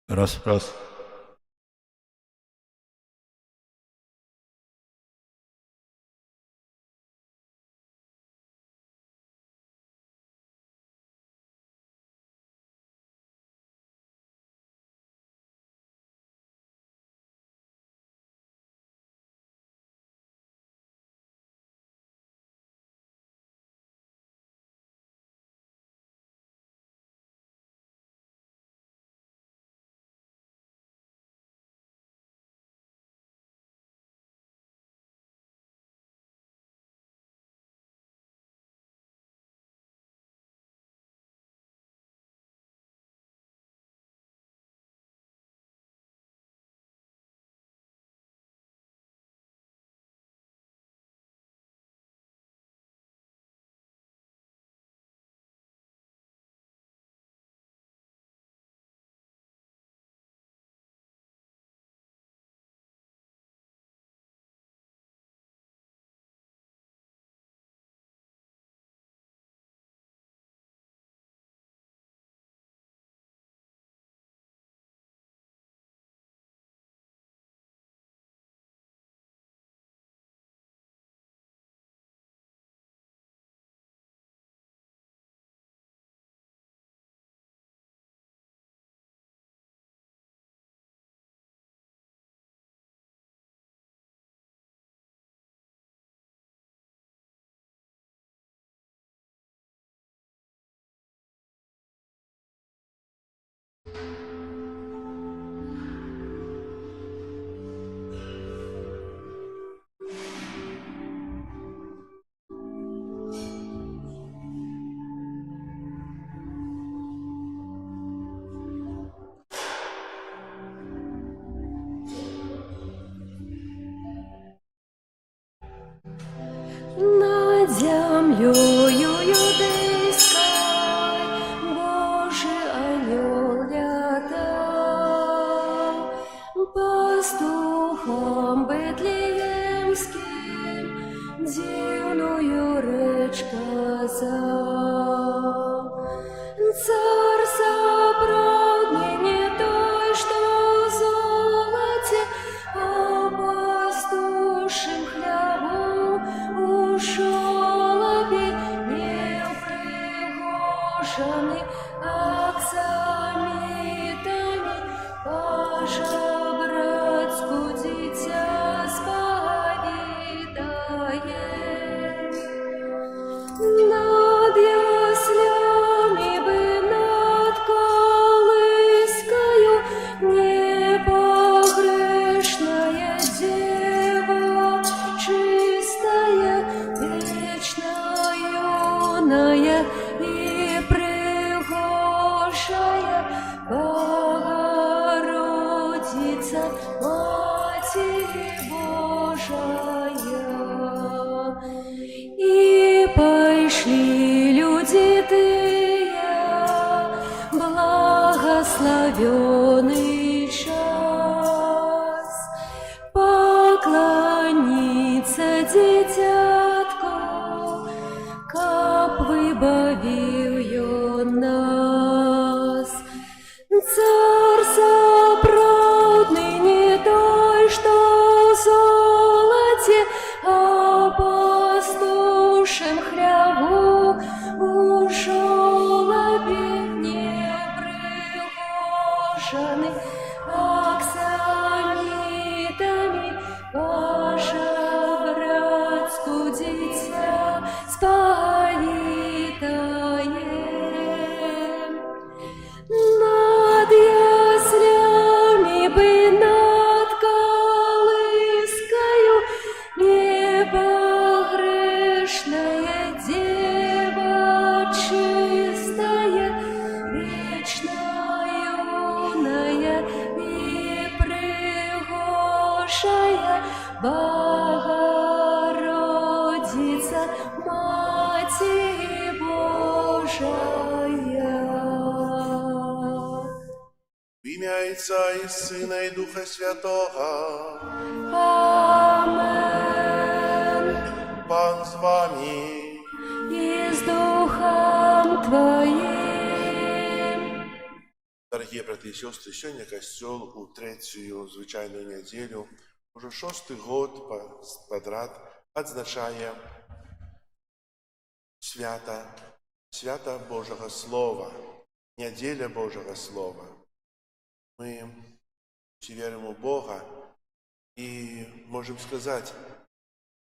Раз, раз. Над землею юдейской Божий анёл летал, пастухам бетлеемским дивную речь казал. Царь соправдный не той, что в золоте, а пастушим хлебу ушел обед непригоженный аксамитами, по-жабрацку дитя споведает. Над яслями бы над колыскою непогрешная дева, чистая, вечная, юная и пригожая Богородица, Матерь Божия. И пошли люди тыя, благословенный час, поклониться дитятку, каб выбавил ён нас. Царь соправдный не той, что в золоте, а пастушем хляву ушел обед непригоженный аксамитами, по-жабрацку дитя споведает. Над яслями бы над колыскою непогрешная дева, чистая, вечная, юная и пригожая Богородица, Матерь Божия. В ім'я Отця і Сина і Духа Святого. Амен. Пан з вами. И с Духом Твоим. Дорогие братья и сестры, сегодня костел у третью звычайную неделю, уже 6-й год подряд отзначає свята Божьего Слова, неделя Божьего Слова. Мы все верим у Бога и можем сказать,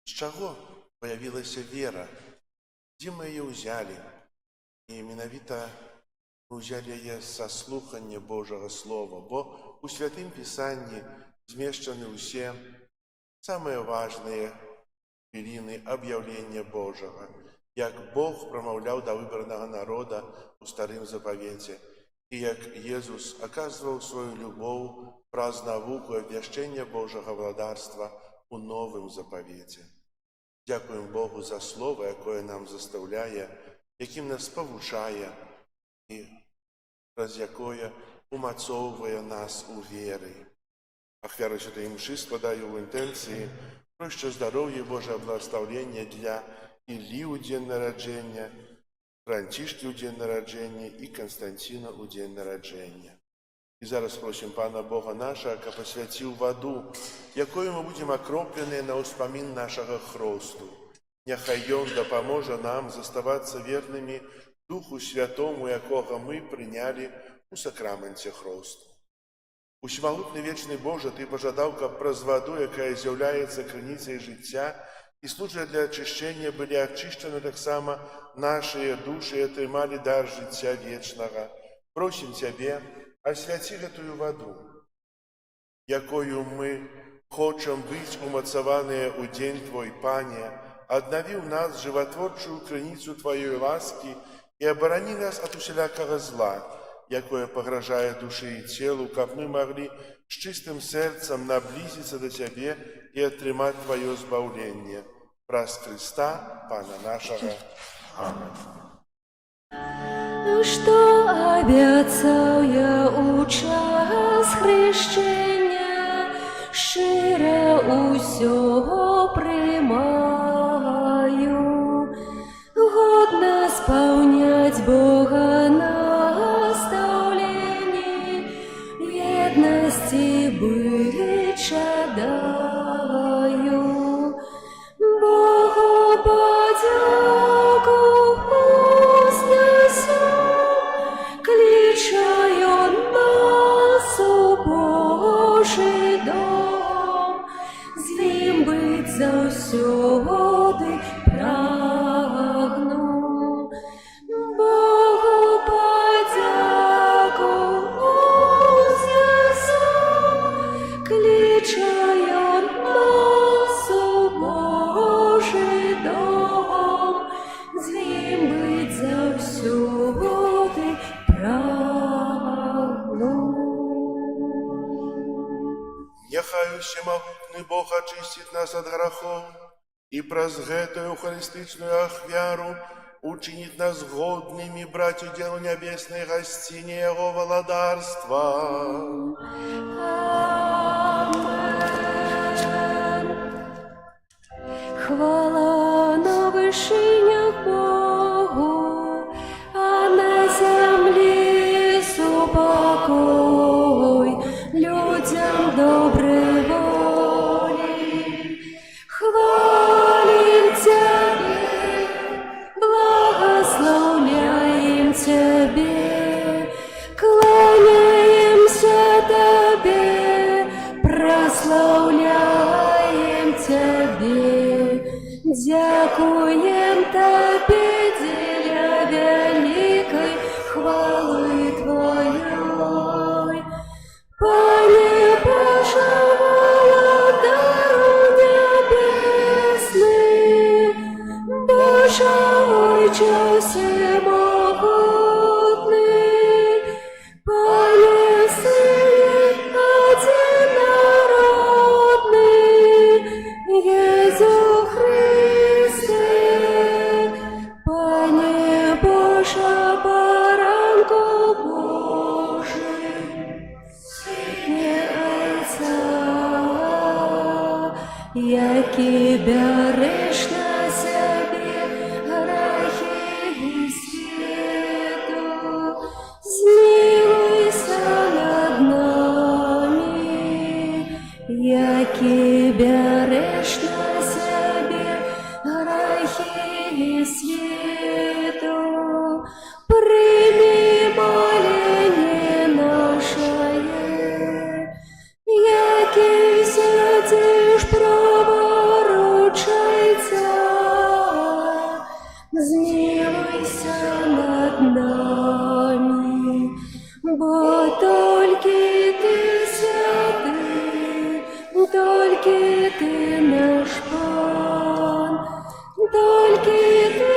с чего появилась вера, где мы ее взяли. И менавіта мы взяли ее со слухания Божьего Слова, бо у Святым Писании змешчаны все самые важные хвилины объявления Божьего, як Бог промовлял до выбранного народа у Старым Заповете, и як Иисус оказывал свою любовь праз науку обвящения Божьего владарства у Новым Заповете. Дякуємо Богу за Слово, яке нам заставляє, яким нас повчає, і раз якое умацовує нас у вірі. Ахвяру Святої Мши складаю в інтенції про що здоров'я Боже благословення для Іллі у день народження, Францишки у день народження і Константина у день народження. І зараз просимо Пана Бога нашого, яка посвятив воду, якою ми будемо окроплені на успомін нашого хресту. Нехай Він допоможе нам заставатися вірними Духу Святому, якого ми прийняли у сакраменті хресту. Усемогутний вічний Боже, Ти пожадав, щоб праз воду, яка з'являється криницею життя і служить для очищення, були очищені так само наші душі і отримали дар життя вічного. Просим Тебе, освяти эту воду, якою ми хочемо бути умацовані у день Твой, Пане, обнови в нас животворчую криницу Твоей ласки и оборони нас от усілякого зла, якое погрожає душі і тілу, как мы могли с чистым сердцем наблизиться до Тебе и отримать Твое избавление. Праз Христа, Пана нашего. Аминь. Что обяцал я у час хрещення, щире усього приймаю, годна сповнять Бога наставлені, в єдності быть жадаю. Богу подяку кличаю нас у Божий дом, з ним быть завсюди прагну. Богу подяку кличаю нас у Божий дом, з ним быть завсюди прагну. Нехай всемогутний Бог очистит нас от грехов и праз гэтую евхаристичную ахвяру учинит нас годными брать удел в небесной гостине Его владарства. Амен. Хвала на вышинях Богу, а на земле супокой людям доброй воли. Хвалим Тебе, благословляем Тебе, кланяемся Тебе, прославляем Тебе, дякуем Тебе, деля великой хвалы Твоей. Пане Боже, владару небесный, Боже, Отче всемогутный, Пане Сыне одинородный, Иисус Христе, Пане Боже, баранку Божий, Сыне Отца, який береш на себе грехи і світу, змилуйся бо тільки ти святий, тільки ти наш пан, тільки ти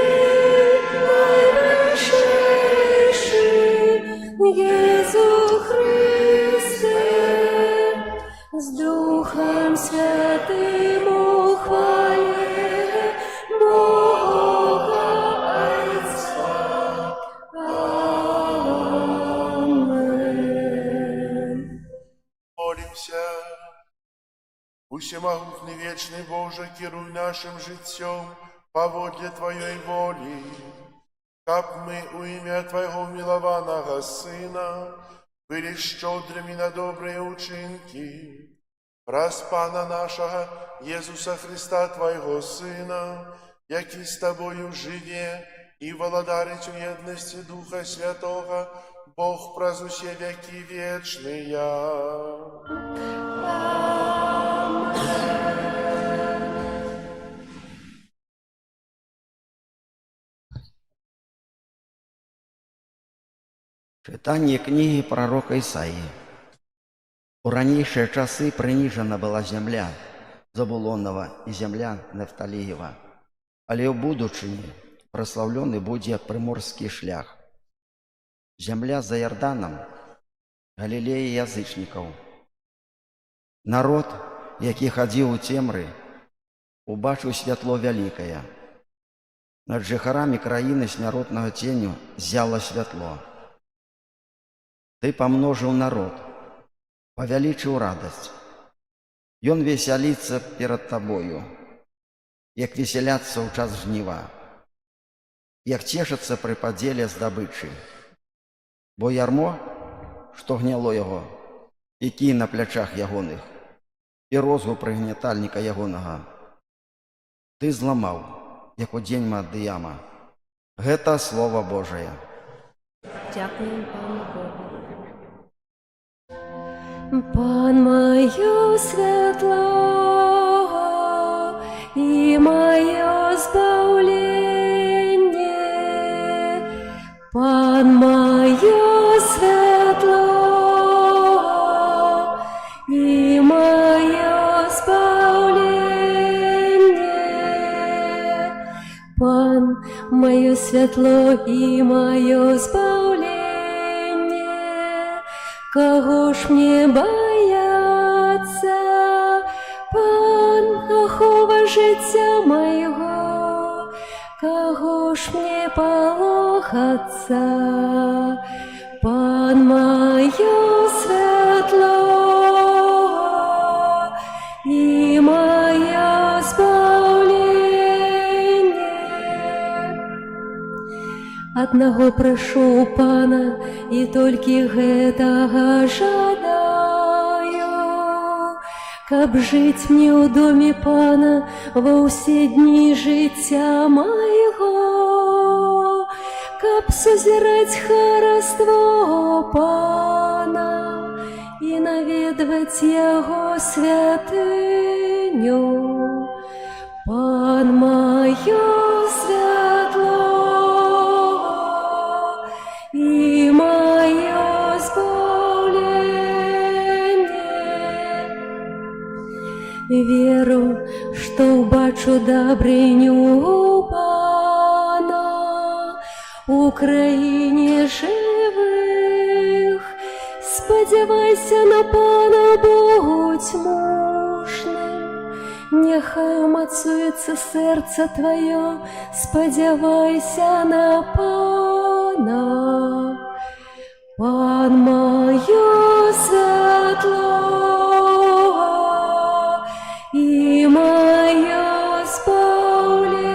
найвищий, Єсу Христе, з Духом Святим у хвалі Бога Отця. Амен. Молимся. Усемогутний вечный Боже, керуй нашим життем поводле Твоей воли, как мы у имя Твоего милованного Сына были щедрыми на добрые учинки. Раз Пана нашего Иисуса Христа, Твоего Сына, який с Тобою живе и володарить у едности Духа Святого, Бог празусе веки вечные. Читання книги пророка Ісаї. У ранейшие часы принижена была земля Забулонова и земля Нефталиева, але ў будучыні прославлены будзе приморский шлях. Земля за Ярданом, Галілея язычников. Народ, які хадзіў у цемры, убачыў святло вялікае. Над жыхарамі краіны смяротнага ценю ззяла святло. Ты памножыў народ, павялічыў радасць. Ён весяліцца перад табою, як весяляцца ў час жніва, як цешацца пры падзеле здабычы. Бо ярмо, што гняло яго, і кій на плячах ягоных, і розгу прыгнятальніка ягонага, ты зламаў, як у дзень Мадыяма. Гэта Слово Божае. Дякуємо Пану Богу. Пан моє світло і моє збавлення, Пан моє світло і моє збавлення, Пан моє світло і моє збавлення. Кого ж мне бояться, Пан, ахова життя моего, кого ж мне полохаться, Пан моє світло і моє збавлення. Одного прошу Пана, і тільки гэтага жадаю, каб жить мне у доме Пана во все дни життя моего, каб созерать хараство Пана і наведвать Яго святыню. Пан моє світло і моє збавлення. Веру, што ўбачу дабрыню Пана у краіне жывых. Спадзявайся на Пана, будь мужным, няхай умацуецца сэрца тваё, спадзявайся на Пана. Пан моє світло і моє збавлення.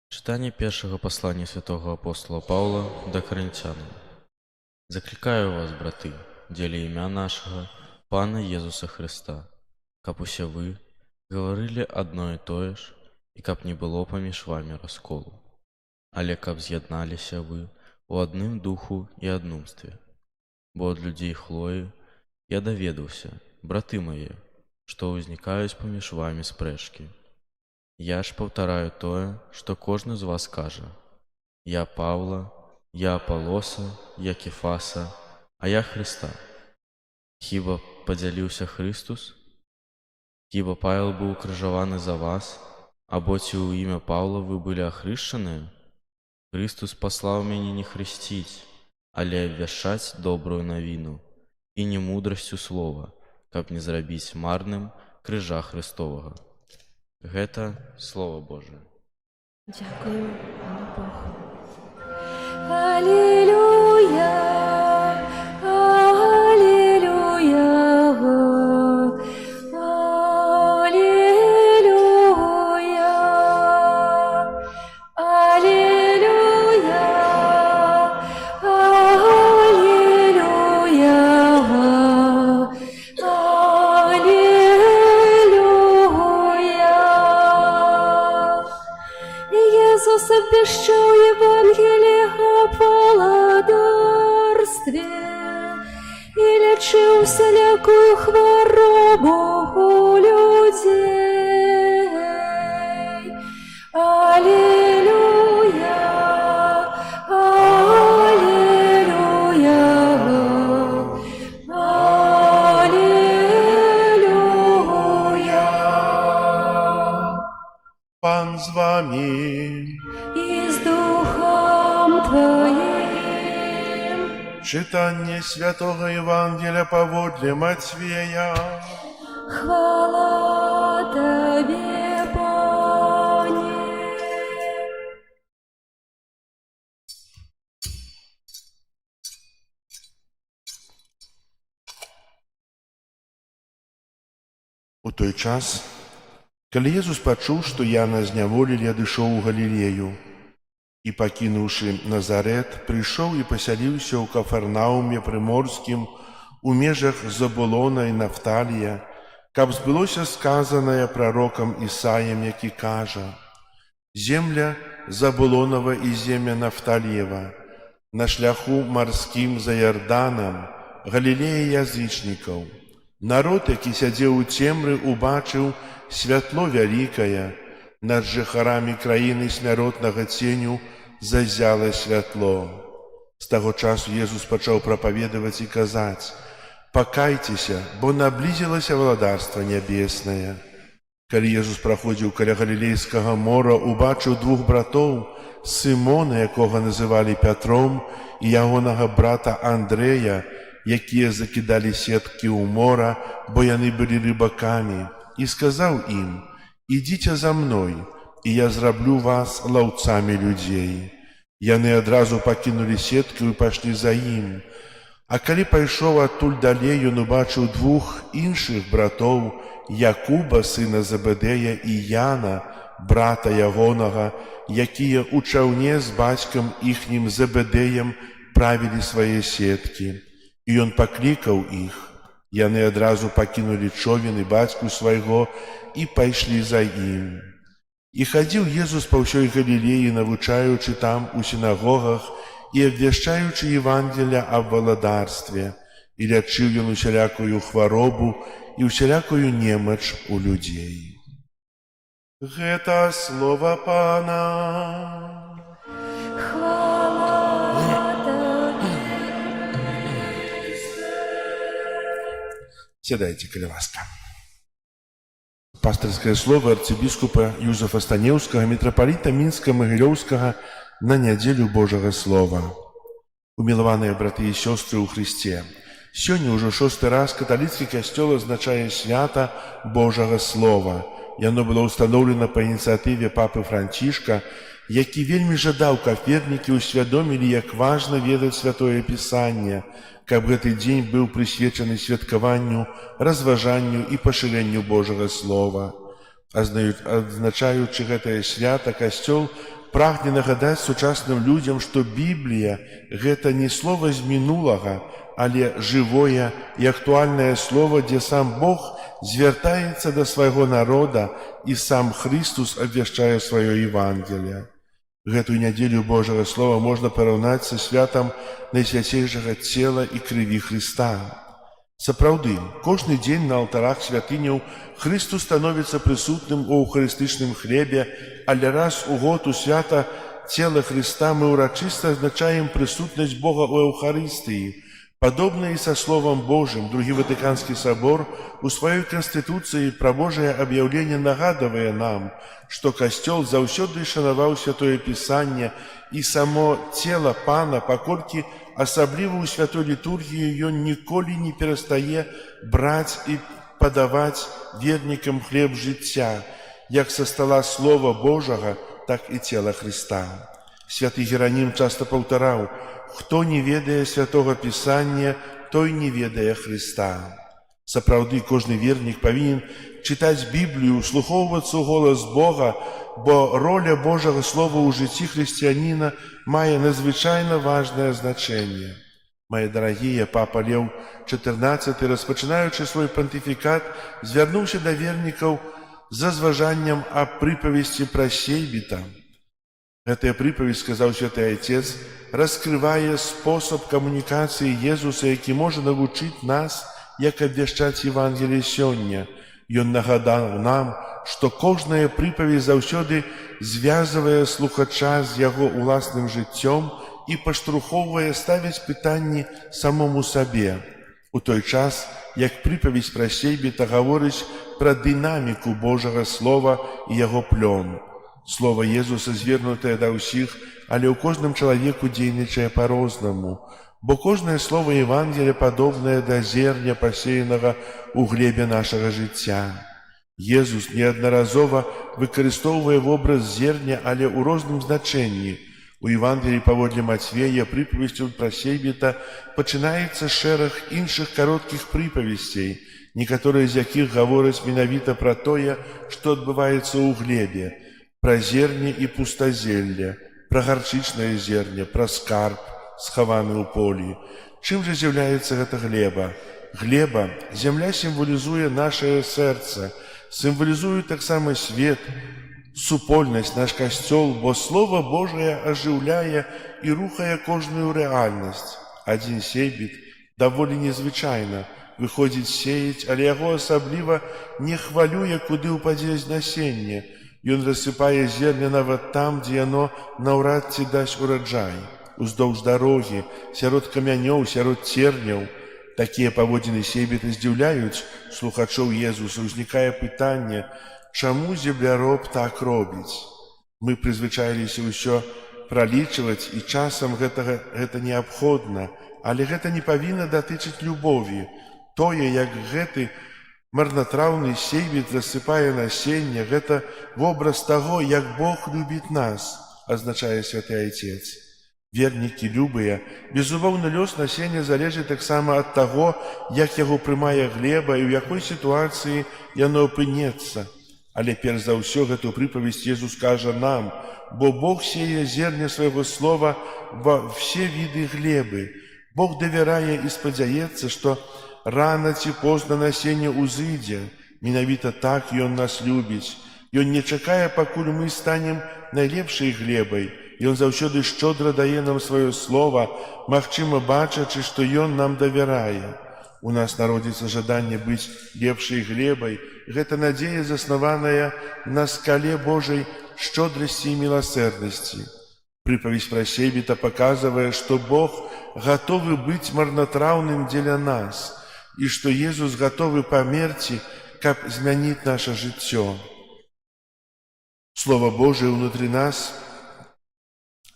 Читание первого послания святого апостола Павла до Коринтянам. Закликаю вас, браты, деле имя нашего, Пана Иисуса Христа, каб усе вы говорили одно и то ж, и каб не было паміж вами расколу, але каб з'ядналіся вы у адным духу и однумстве. Бо от людей Хлои я доведаўся, браты мои, што ўзнікаюць паміж вамі спрэчкі. Я ж паўтараю тое, што кожны з вас кажа: я Паўла, я Апалоса, я Кефаса, а я Хрыста. Хіба падзяліўся Христус? Хіба Павел быў укрыжаваны за вас, або ці ў імя Паўла вы былі ахрышчаныя? Христус паслаў мяне не хрысціць, але абвяшчаць добрую навіну, і не мудрасцю слова, каб не зрабіць марным крыжа Христовага. Гэта Слово Божие. Дякую, Пане Богу. Алілюя, алілюя, алілюя, алілюя, алілюя. Иисус обещал Евангелие о плодорстве и лечил всякую хворобу у людей. Аллилуйя, аллилуйя, аллилуйя. Пан з вами. И с Духом Твоим. Читання Святого Євангелія поводле Матвея. Хвала Тебе, Пане. У той час, калі Єсус пачуў, што Яна зняволілі, адышоў у Галілею, і, пакінуўшы Назарет, прыйшоў і пасяліўся ў Кафарнауме прыморскім у межах Забулона і Нафталія, каб збылося сказанае прарокам Ісаіям, які кажа: «Земля Забулонова і земля Нафталіева, на шляху марскім за Ярданам, Галілея язычнікаў. Народ, які сядзеў у цемры, убачыў святло вялікае, над жыхарамі краіны смяротнага ценю зазяла святло». З таго часу Jesús пачаў прапаведаваць і казаць: «Пакайцеся, бо наблізілася валадарства нябеснае». Калі Jesús праходзіў каля Галілейскага мора, убачыў двух братоў, Сымона, якога называлі Пятром, і ягонага брата Андрэя, якія закідалі сеткі ў мора, бо яны былі рыбакамі, і сказаў ім: «Ідзіце за мной, і я зраблю вас лаўцамі людзей». Яны адразу пакінулі сетку і пайшлі за ім. А калі пайшоў адтуль далей, ён убачыў двух іншых братоў, Якуба, сына Забедея, і Яна, брата ягонага, якія ў чаўне з бацькам іхнім Забедеем правілі свае сеткі. І ён паклікаў іх. Яны адразу пакінулі човен і бацьку свайго і пайшлі за ім. І хадзіў Jesús па ўсёй Галілеі, навучаючы там у сінагогах і абвяшчаючы Евангелія аб валадарстве, і лячыў ён усялякую хваробу і усялякую немач у людзей. Гэта слова Пана. Сядайте, калі ласка. Пастырскае слово арцыбіскупа Юзафа Станеўскага, мітрапаліта Мінска-Магілёўскага на нядзелю Божага Слова. Умілаваныя браты і сёстры ў Хрысце, сёння ўжо 6-й раз каталіцкі касцёл адзначае свята Божага Слова. Яно было ўстаноўлена па ініцыятыве папы Францішка, які вельмі жадаў, каб вернікі ўсвядомілі, як важна ведаць святое Пісанне, каб гэты дзень быў прысвечаны святкаванню, разважанню і пашырэнню Божага Слова. Адзначаючы гэтае свята, касцёл прагне нагадаць сучасным людзям, што Біблія – гэта не слова з мінулага, але жывое і актуальнае слова, дзе сам Бог звяртаецца да свайго народа і сам Христус абвяшчае сваё Евангелие. Гэтую нядзелю Божага Слова можна параўнаць са святам найсвяцейшага цела і крыві Хрыста. Сапраўды, кожны дзень на алтарах святыняў Христус становіцца прысутным у эўхарыстычным хлебе, але раз у год у свята цела Христа мы урачыста азначаем прысутнасць Бога ў Эўхарыстыі. Падобна і са Словам Божым, Другі Ватыканскі сабор у сваёй канстытуцыі пра Божае аб'яўленне нагадвае нам, што Касцёл заўсёды шанаваў святое Пісанне і само цела Пана, паколькі асабліва ў святой літургіі ён ніколі не перастае браць і падаваць вернікам хлеб жыцця, як са стала Слова Божага, так і цела Христа. Святы Геранім часта паўтараў: «Хто не ведае святога Пісання, той не ведае Христа». Сапраўды, кожны вернік павінен чытаць Біблію, услухоўвацца ў голас Бога, бо роля Божага Слова ў жыцці хрысціяніна мае надзвычайна важнае значэнне. Мае дарагія, папа Леў XIV, распачынаючы свой пантыфікат, звярнуўся да вернікаў за зважаннем аб прыпавесці пра сейбіта. Гэтая прыпавесць, сказаў святы Айцец, раскрывае спосаб камунікацыі Езуса, які можа навучыць нас, як абвяшчаць Евангелие сёння. Ён нагадаў нам, што кожная прыпавесць заўсёды звязвае слухача з яго ўласным жыццём і паштурхоўвае ставіць пытанні самому сабе. У той час, як прыпавесць пра сейбіта гаворыць пра дынаміку Божага Слова і яго плён. Слова Езуса звернутае да ўсіх, але ў кожным чалавеку дзейнічае па-рознаму, бо кожнае слово Евангелія падобнае да зерня, пасеянага ў глебе нашага жыцця. Езус неаднаразова выкарыстоўвае вобраз зерня, але ў розным значэнні. У Евангеліі паводле Мацвея прыпавесцю пра сейбіта пачынаецца шэраг іншых кароткіх прыпавесцей, некаторыя з якіх гавораць менавіта пра тое, што адбываецца ў глебе, пра зерне і пустазелле, пра гарчычнае зерне, пра скарб, схаваны ў полі. Чым жа з'яўляецца гэта глеба? Глеба, зямля сімвалізуе нашае сэрца, сімвалізуе таксама свет, супольнасць, наш касцёл, бо Слова Божае ажыўляе і рухае кожную рэальнасць. Адзін сейбіт даволі незвычайна выходзіць сеяць, але яго асабліва не хвалюе, куды ўпадзе насенне. Ён рассыпае зерня нават там, дзе яно наўрад ці дасць ураджай. Уздоўж дарогі, сярод камянёў, сярод церняў. Такія паводзіны сейбіта здзіўляюць слухачоў Езуса. Узнікае пытанне, чаму земляроб так робіць? Мы прызвычаіліся ўсё пралічваць, і часам гэта неабходна, але гэта не павінна датычыць любові. Тое, як гэты марнатраўны сейбіт засыпае насенне, гэта вобраз таго, як Бог любіць нас, азначае святы Айцец. Вернікі любыя, безумоўна, лёс насення залежыць таксама ад таго, як яго прымае глеба і ў якой сітуацыі яно апынецца. Але перш за ўсё гэту прыпавесць Езус кажа нам, бо Бог сее зерня свайго слова ва ўсе віды глебы. Бог давярае і спадзяецца, што рана ці позна насенне ўзыдзе. Менавіта так Ён нас любіць. Ён не чакае, пакуль мы станем найлепшай глебай. Ён заўсёды шчодра дае нам сваё слова, магчыма, бачачы, што Ён нам давярае. У нас народзіцца жаданне быць лепшай глебай. Гэта надзея, заснаваная на скале Божай шчодрасці і міласэрнасці. Прыпавесць пра сейбіта паказвае, што Бог гатовы быць марнатраўным дзеля нас, і што Езус гатовы памерці, каб змяніць наша жыццё. Слова Божие ўнутры нас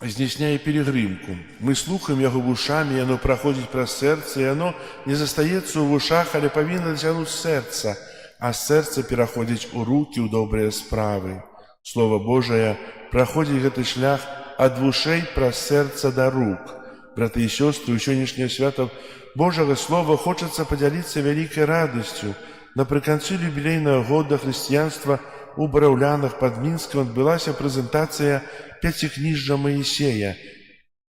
здзяйсняе пілігрымку. Мы слухаем яго вушамі, яно праходзіць праз сэрца, і яно не застаецца ў вушах, але павінна дасягнуць сэрца, а сэрца пераходзіць у рукі, ў добрыя справы. Слова Божае праходзіць гэты шлях ад вушэй праз сэрца да рук. Браты і сёстры, у сённяшняе свята Божага Слова хочацца падзяліцца вялікай радасцю. Напрыканцы юбілейнага года хрысціянства у Бараўлянах пад Мінскам адбылася прэзентацыя 5 кніжжа Маісея.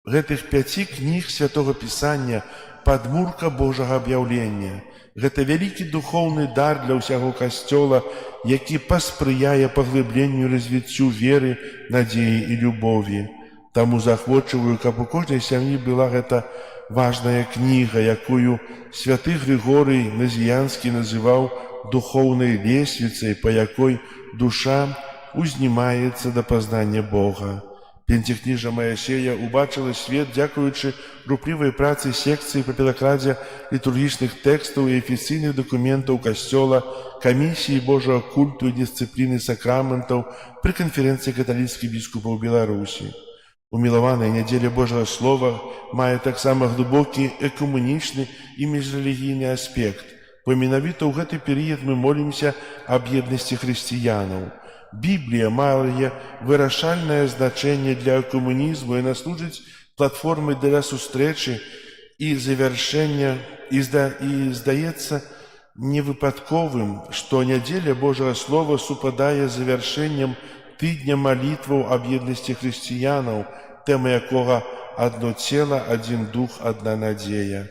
Гэтых 5 кніг святога Пісання падмурка Божага аб'яўлення. Гэта вялікі духоўны дар для ўсяго Касцёла, які паспрыяе паглыбленню і развіццю веры, надзеі і любові. Таму захвочваю, каб у кожнай сям'і была гэта важная книга, якую святы Григорий Назіянскі называў духовной лесвицей, по якой душа узнімаецца да пазнання Бога. Пенцекніжа Маісея убачыла свет, дзякуючы руплівай працы секцыі па перакладзе літургічных тэкстаў і афіцыйных дакументаў Касцёла, камісіі Божага культу і дысцыпліны сакраментаў пры канферэнцыі каталіцкіх біскупаў Беларусі. Умілаваная нядзеля Божага Слова мае таксама глыбокі экумэнічны і міжрэлігійны аспект, бо менавіта ў гэты перыяд мы молімся аб еднасці хрысціянаў. Біблія мае вырашальнае значэнне для экумэнізму, і яна служыць платформай для сустрэчы і завяршэння, і здаецца невыпадковым, што нядзеля Божага Слова супадае з завяршэннем тыдня малітваў аб еднасці хрысціянаў, тэма якога «Адно цела, адзін дух, адна надзея».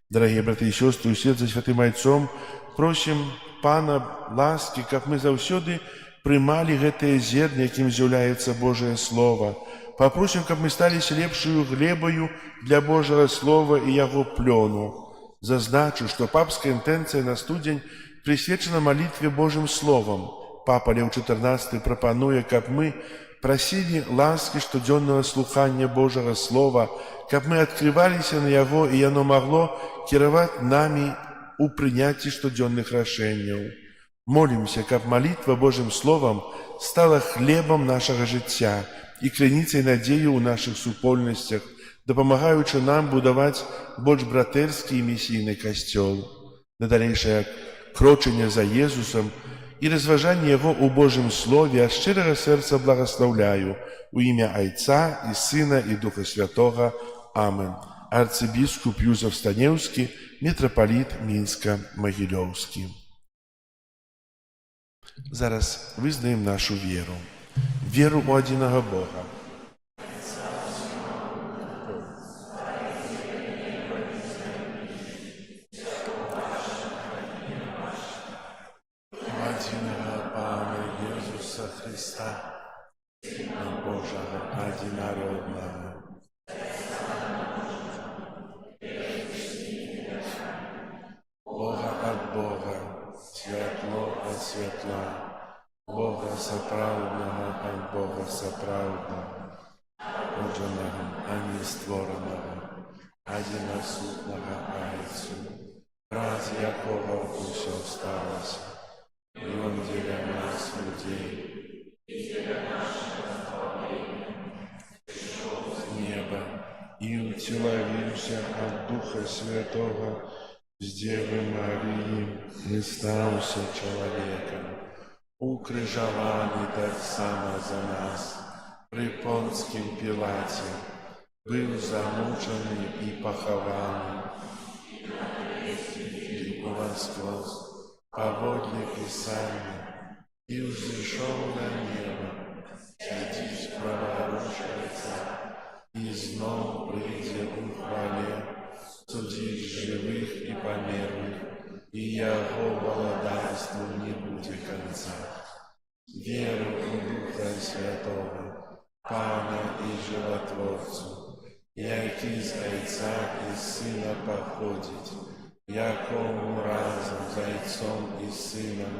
Дарагія браты і сёстры, услед за святым Айцом просім Пана ласкі, каб мы заўсёды прымалі гэтае зерне, якім з'яўляецца Божае Слова. Папросім, каб мы сталіся лепшую глебаю для Божага Слова і яго плёну. Зазначу, што папская інтэнцыя на студзень прысвечана малітве Божым Словам. Папа Леў XIV прапануе, каб мы прасілі ласкі штодзённага слухання Божага Слова, каб мы адкрываліся на яго, і яно магло кіраваць намі ў прыняцці штодзённых рашэнняў. Молімся, каб малітва Божым Словам стала хлебам нашага жыцця і крыніцай надзею ў нашых супольнасцях, дапамагаючы нам будаваць больш братэрскі і місійны касцёл. На далейшае крочанне за Езусам і разважанне яго ў Божым Слове ад шчырага сэрца благаслаўляю у імя Айца і Сына і Духа Святога. Амен. Арцыбіскуп Юзеф Станеўскі, мітрапаліт Мінска-Магілёўскі. Зараз вызнаем нашу веру. Веру ў адзінага Бога. Адзінага Пана Езуса Христа, Сына Божага адзінароднага. Бога ад Бога, святло ад святла, Бога сапраўднага ад Бога сапраўднага, роджанага, а не створанага, адзінасутнага Айцу, праз якога ўсё сталася, і Ён дзеля нас, людзей, з неба, і уцелавіўся ад Духа Святога, з Девы Марии не стаўся чалавекам, укрыжаваны таксама за нас, пры Понскім Пілаце, быў замучаны і пахаваны, і уваскрос паводле Пісання, і ўзышоў на неба, сядзіць праварушаецца, і зноў прыйдзе ў хвале, судзіць жывых і памерлых, і яго валадарству не будзе канца. Веру ў Духа Святого, Пана і Жыватворцу, які з Айца і Сына паходзіць, якому разам з Айцом і Сынам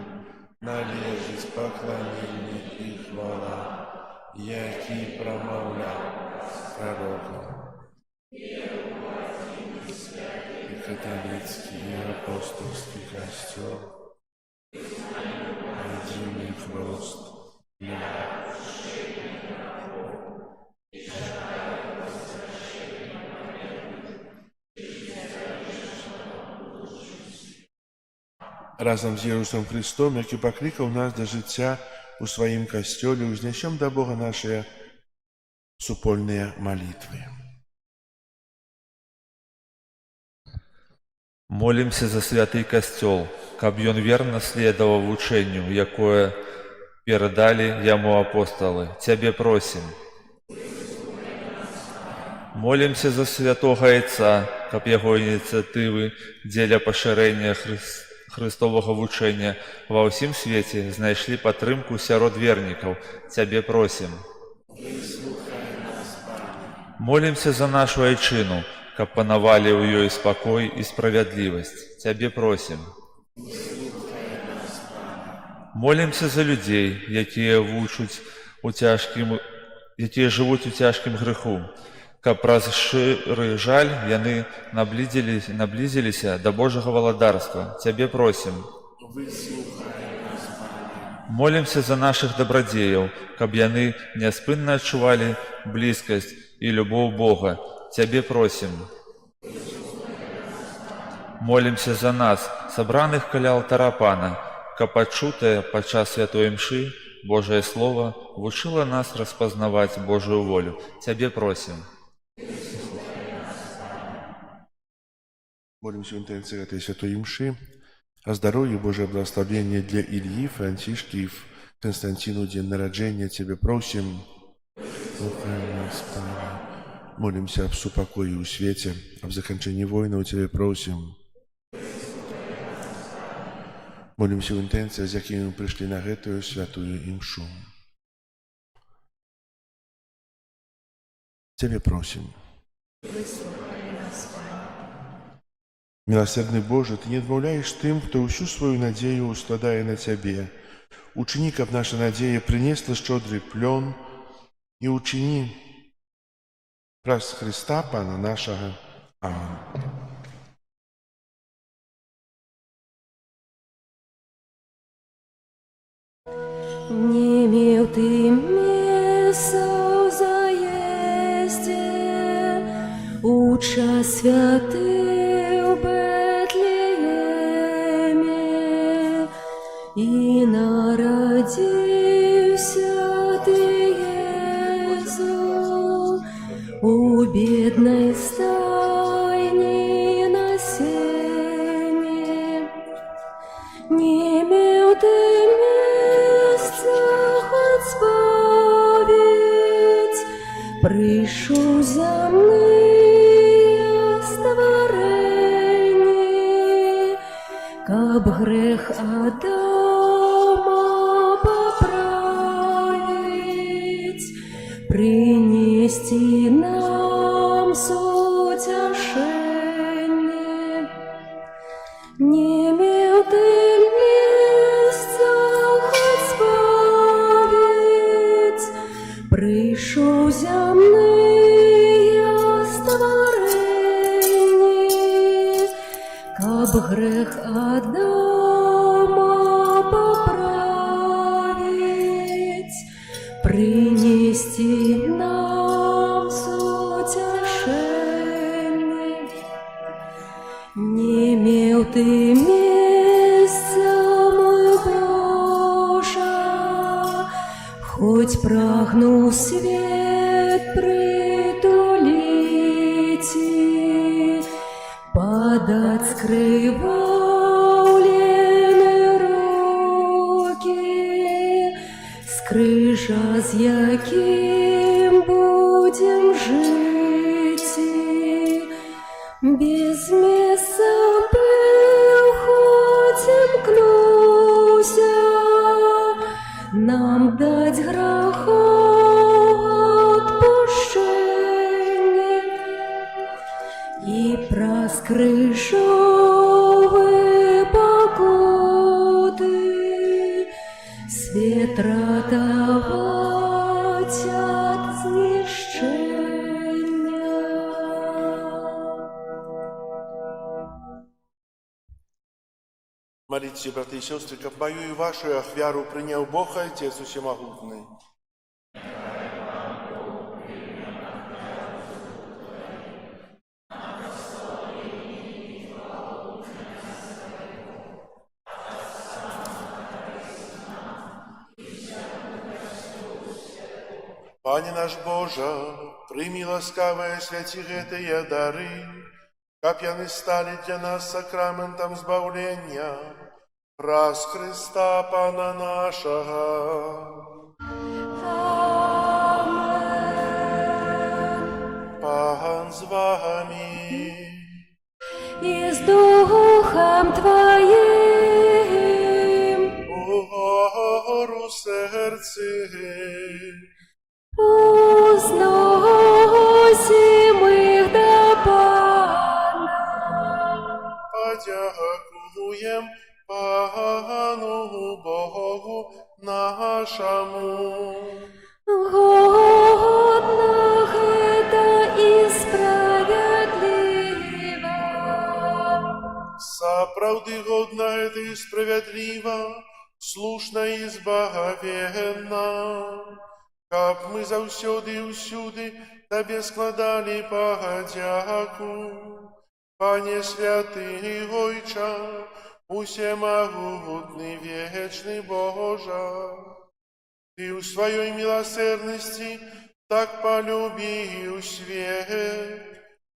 належыць пакланенне і хвала, які прамаўляў прарокам. Католицкий и апостольский костел, единый хвост, разом з Єрусом Христом, які покликав нас до життя у своїм костьолі, узнесем до Бога наші супольні молитви. Молимся за святый касцёл, каб ён верна следаваў вучэнню, якое перадалі яму апосталы. Цябе просім. Молимся за святога Айца, каб яго ініцыятывы дзеля пашырэння хрыстовага вучэння ва ўсім свеце знайшлі падтрымку сярод вернікаў. Цябе просім. Молимся за нашу айчыну, каб панавалі ў ёй спакой і справядлівасць. Цябе просім. Молімся за людзей, якія жывуць у цяжкім грэху, каб праз шчыры жаль яны наблізіліся да Божага валадарства. Цябе просім. Молімся за нашых дабрадзеяў, каб яны няспынна адчувалі блізкасць і любоў Бога. Цябе просім. Молімся за нас, сабраных каля алтара Пана, каб пачутае падчас святой імшы Божае Слова вучыла нас распазнаваць Божую волю. Цябе просім. Молимся в интенции этой святой имши о здоровье и Божье благословение для Ильи, Францишки и Константину день народжения. Тебе просим. Молимся об супокое и свете, об закончении войны. У Тебя просим. Молимся в интенции, за кем мы пришли на эту святую имшу. Тебе просим. Милосердный Боже, Ты не отмовляешь тем, кто всю свою надею ускладая на Тебе. Учини, как наша надея принесла щедрый плен, и учини праз Христа, Пана нашего. Аминь. Не имел ты места в заезде, уча святый в Бетлееме, и народился ты, Иисус, у бедной стайни на сене. Не имел ты Отспавить, пришел земные створения, каб грех Адама поправить, принести нам сутешение. Не имел ты пришел земные створения, каб грех Адама поправить, принести нам сутешение. Не имел ты места, мой Боже, хоть прагнул свет притулить, подать скривавленные руки, с крыжа, с яким будем жить, без места был хотим клюся, нам дать грехов отпущение и праз крыжовые покуты свет ратовать от знищения. Молитесь, братья и сестры, как мою и вашу ахвяру принял Бог Отец Всемогутный. Пане наш Боже, прими ласкавые святых этие дары, как яны стали для нас сакраментом збавления, праз Христа Пана нашего. Amen. Пан з вами. И с Духом Твоим Угору серці. узносим их до подякуем Пану Богу нашему. Годно гэта і справядліва. Сапраўды годна это и справядлива, слушна и збагавенна, каб мы заўсёды і ўсюды Табе складалі падзяку. Пане святы Ойча, усемагутны вечны Божа, Ты ў сваёй милосердности так полюбіў свет,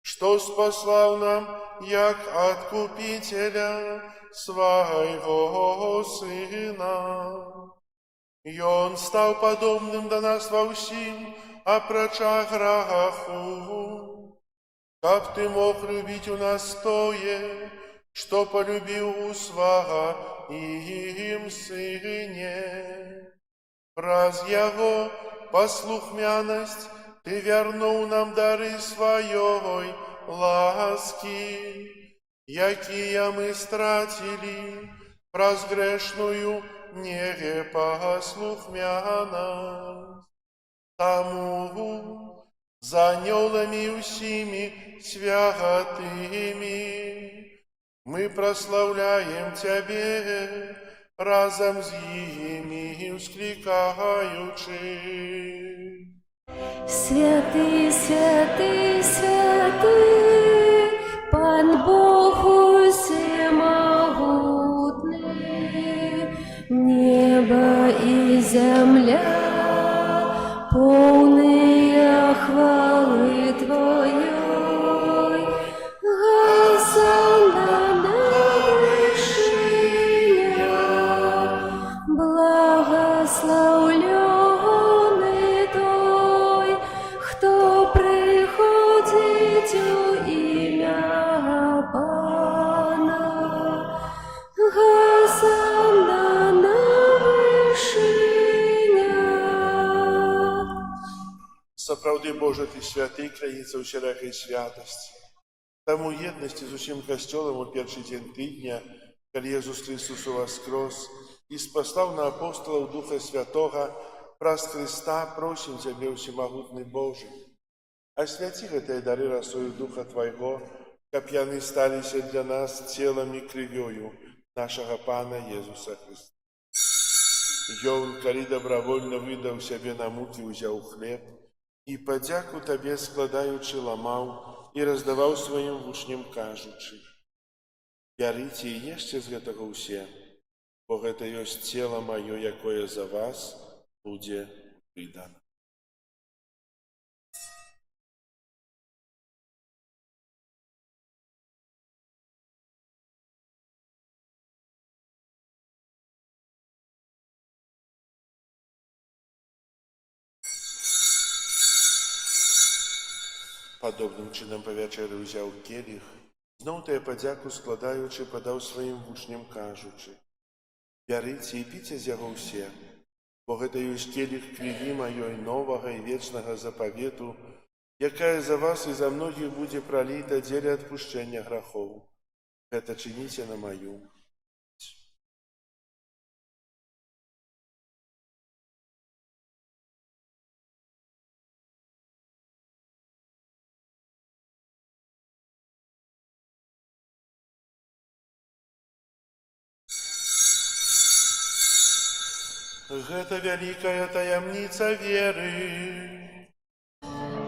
што спаслаў нам, як Откупителя, свайго Сына. Ён стаў падобным да нас ва ўсім, апрача граху, каб Ты мог любіць у нас тое, што полюбіў у свага ім Сыне. Праз Яго паслухмянасць Ты вярнуў нам дары сваёй ласкі, якія мы страцілі праз грэшную непаслухмянасць. Таму за анёламі ўсімі святымі мы праслаўляем Цябе, разам з імі ўсклікаючы. Святы, святы, святы, Пан Бог усемагутны, неба і зямля поўныя хвалы Тваёй. Гасана на вышынях, благословлены той, хто приходить у ім'я Пана. Гасана на вышынях. Сапраўды, Божа, Ты святы, краіца ўсялякай святасці. Таму еднасці з усім касцёлам у першы дзень тыдня, калі Езус Христос уваскрос і спаслаў на апостолаў Духа Святога, праз Христа просім Цябе, усемагутны Божы. Асвяці гэтыя дары расою Духа Твайго, каб яны сталіся для нас целам і крывёю нашага Пана Езуса Христа. Ён, калі добравольна выдаў сябе на мукі, узяў хлеб і падзяку Табе складаючы ламаў і раздаваў сваім вучням, кажучы: «Бярыце і ешце з гэтага ўсе, бо гэта ёсць цела маё, якое за вас будзе выдана». Падобным чынам па вячэры ўзяў келіх, зноў тая падзяку складаючы, падаў сваім вучням, кажучы: «Бярыце і піце з яго ўсе, бо гэта ёсць келіх крыві маёй новага і вечнага запавету, якая за вас і за многіх будзе праліта дзеля адпушчэння грахоў. Гэта чыніце на маю». Гэта вялікая таямніца веры.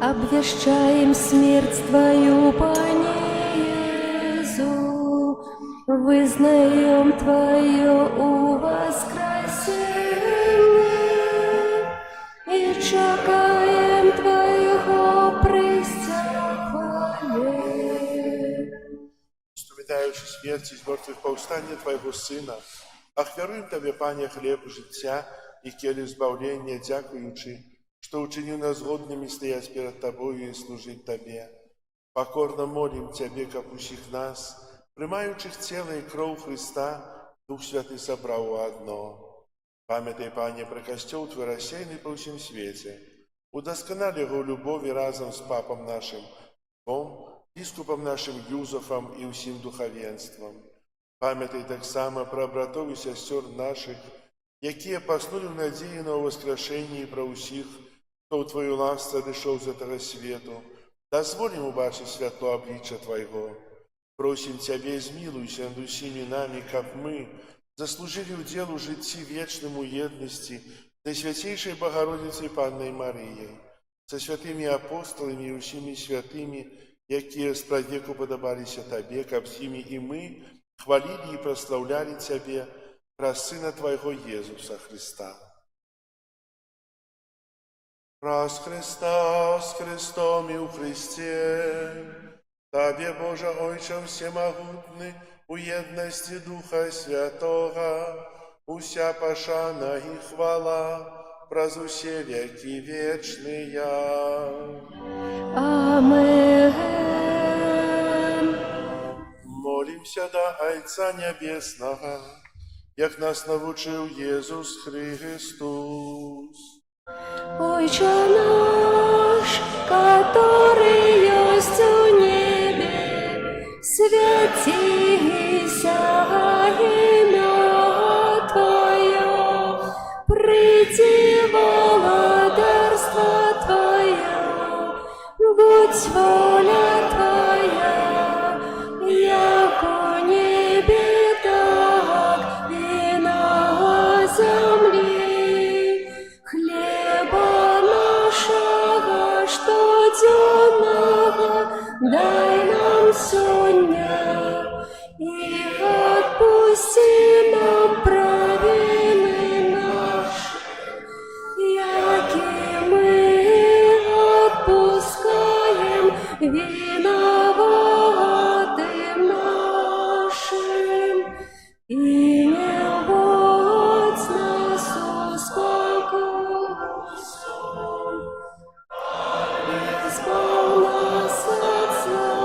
Обвещаем смерть Твою, Пане Иису, вызнаем Твое воскресение и чакаем Твоего прыцця хвале. Успамінаючы смерць і з мёртвых паўстання Твайго Сына, ахвяруем Табе, Пане, хлеб жыцця і келіх збаўлення, дзякуючы, што ўчыніў нас годнымі стаяць перад Табою і служыць Табе. Пакорна молім Цябе, каб усіх нас, прымаючых цела і кроў Христа, Дух Святы сабраў у адно. Памятай, Пане, пра касцёл Твой рассеяны па ўсім свеце. Удасканалі яго ў любові разам з папам нашым, Львом, біскупам нашим Юзафам і усім духавенствам. Пам'ятай так само про братов і сестер наших, які поснули в надії на воскрешення і про усіх, хто в Твою ласку дійшов з этого світу. Дозволь им убачить святло обличчя Твоего. Просим Тебе, змилуйся над усіми нами, как мы заслужили удел у житті вечному єдності со Святейшей Богородицей Панной Марией, со святыми апостолами и усіми святыми, які спрадвеку подобалися Тебе, как всеми и мы хвалили и прославляли Тебе, про Сына Твоего Иисуса Христа. Раз Христа с Христом и у Христе, Тебе, Боже Отче всемогутный, у едности Духа Святого, уся пошана и хвала, прозу все веки вечные. Амен. Молимся до Отца Небесного, як нас научил Иисус Христос. Отче наш, который есть у небе, святися имя Твое, приди владарство Твое, будь воля Твоя, яко небе, так и на земле. Хлеба нашего штоденного дай нам сегодня, и отпусти нам провины наши, яки мы отпускаем виноватым нашим, и не вводь нас в искушение, избавь нас от зла.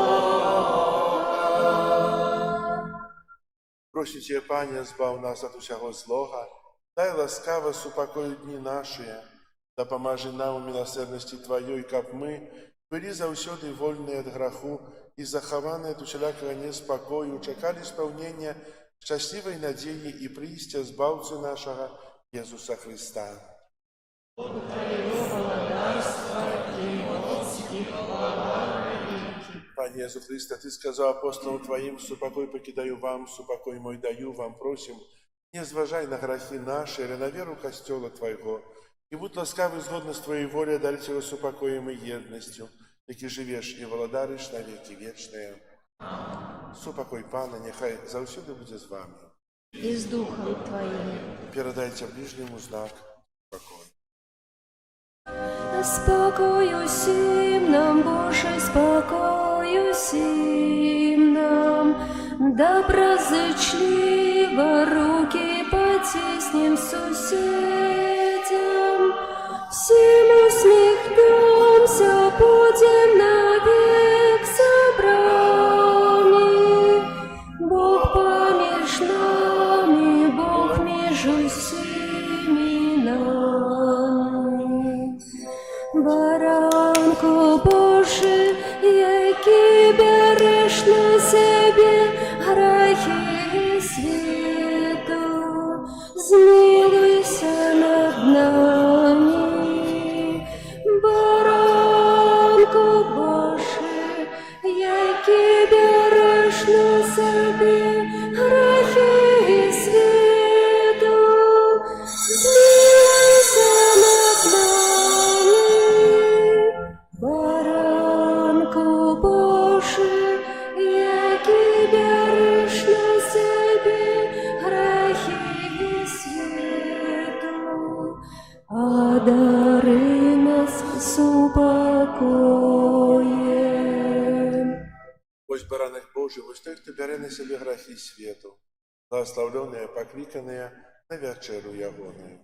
Просим Тебя, Пане, збав нас от усякого злога, дай ласкаво супокою дні наші, да поможи нам у милосердности Твоей, как мы были заусёды вольны от греху и захованы от усялякого неспокою, чекали исполнения счастливой надеи и приистя Збавцы нашего Иисуса Христа. Пане Иисус Христе, Ты сказал апостолам Твоим: «Супокой покидаю вам, супокой мой даю вам». Просим, не зважай на грехи наши, или на веру Костела Твоего, и будь ласкавый згодно с Твоей волей, дарь Тебе супокоем и едностью, яки живешь и владариш на веки вечные. Супокой Пана, нехай завсюди буде з вами. И с Духом Твоим. Передайте ближнему знак покоя. Спокою сим нам, Боже, спокою сим нам, доброзычливо руки потесним соседям, всем усмехнемся, будем навек собраны. Бог помеж нами, Бог между всеми нами. Баранку Божий, який береш на себе грехи світу, змилуйся над нами. Баранку Божий, який береш на себе грехи світу, змилуйся над нами. Баранку Божий, який береш на себе грехи світу, одари нас супокоєм. Ось баранок Божий, ось той, хто бере на себе грехи світу, благословленные, покликанные на вечеру Ягоную.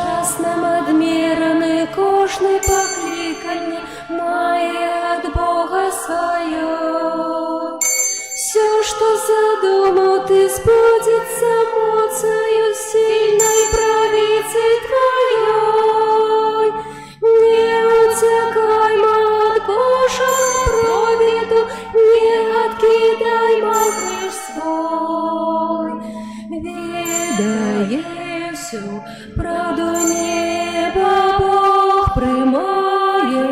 Час нам адміраны, кожны пакліканне мае ад Бога сваё. Все, что задумал ты, сбудется моцею сильной правицы твоей. Не утекаймо от Божьего провиду, не откидаймо крыш свой. Ведая всю правду неба, Бог приймає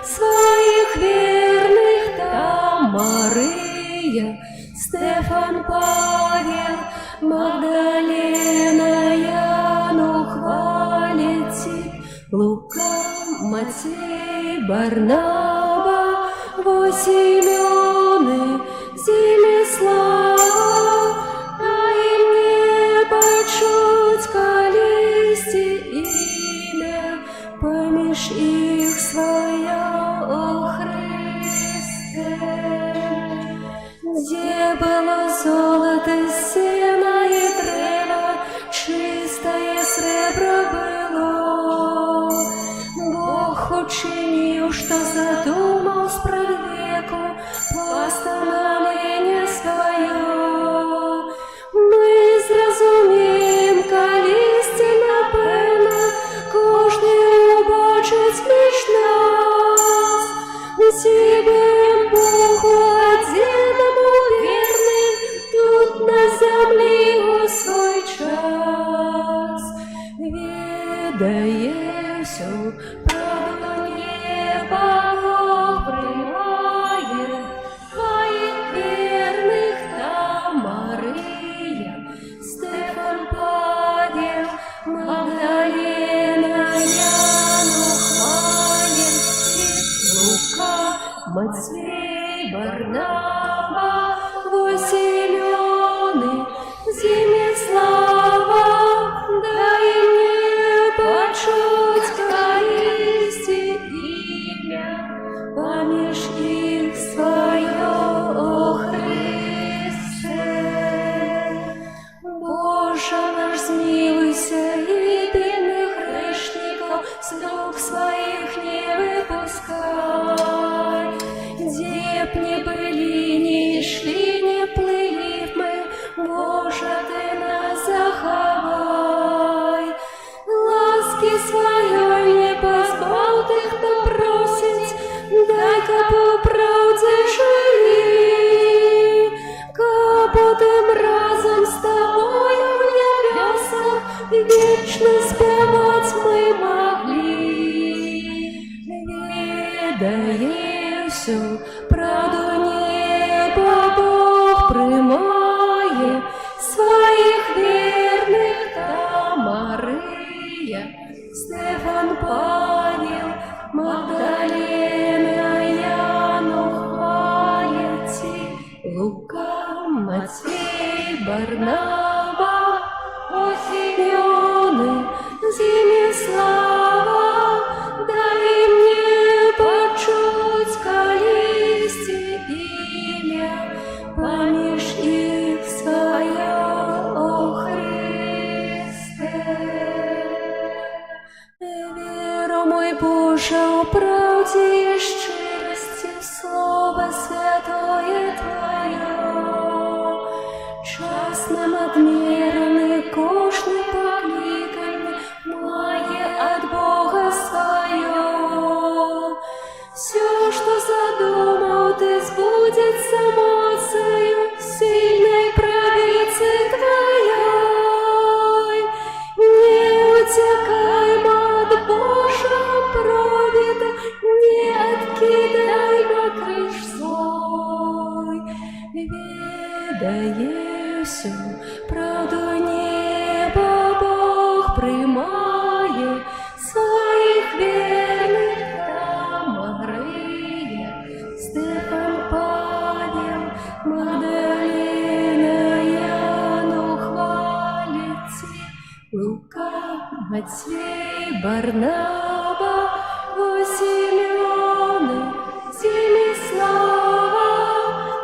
своих верных там Мария, Стефан, Павел, Магдалена, Яну хвалите, Лука, Матвей, Барнаба, Симеоны, Зимислава, а им не почуть колести имя, помеж их своя, о Христе. Где было золото, сено и древо, чистое сребро было. Бог учинил, что задумал спровеку постановление свое. Мы зразумеем, колисти напевно, кожний убачить між нас. Сібем Богу одиному верным, тут на земле у свой час. Ведая всю правду неба, Бог приймає твоих верных там Мария, Стефан, Павел, Магдалена, Яну хвалите, Лука, Матвей, Барнаба, Симеоны, Зимислава, дай мне почуть колисти имя, помеж их свое, о Христе. Боже наш, змилуйся, и бедных грешников с рук своих не выпускай. Где б ни были, ни шли, ни плыли мы, Боже, ты нас заховай. Ласки своей не позбав тих, хто просить, дай-ка по правді жили. Кабо тим разом з тобою в небесах вічно співать ми могли. Ведає всю правду неба, Бог приймає своих верных там Мария, Стефан, Павел, Магдалена, Яну хвалите, Лука, Матвей, Барнаба, Симеоны, Зимислава, дай мне почуть колисти имя, помеж их своя, о Христе. Вера, мой Боже, о правде и щирости, Слово святое Твое. Час нам адмірний, кожний покликання має от Бога свое. Все, что задумал ты, сбудется моцею сильной правицы твоей. Не утекаймо от Божьего провида, не откидаймо крыш свой. Ведая всю правду неба, Бог приймає своих верных там Мария, Стефан, Павел, Магдалена, Яну хвалите, Лука, Матвей, Барнаба, Симеоны, Зимислава,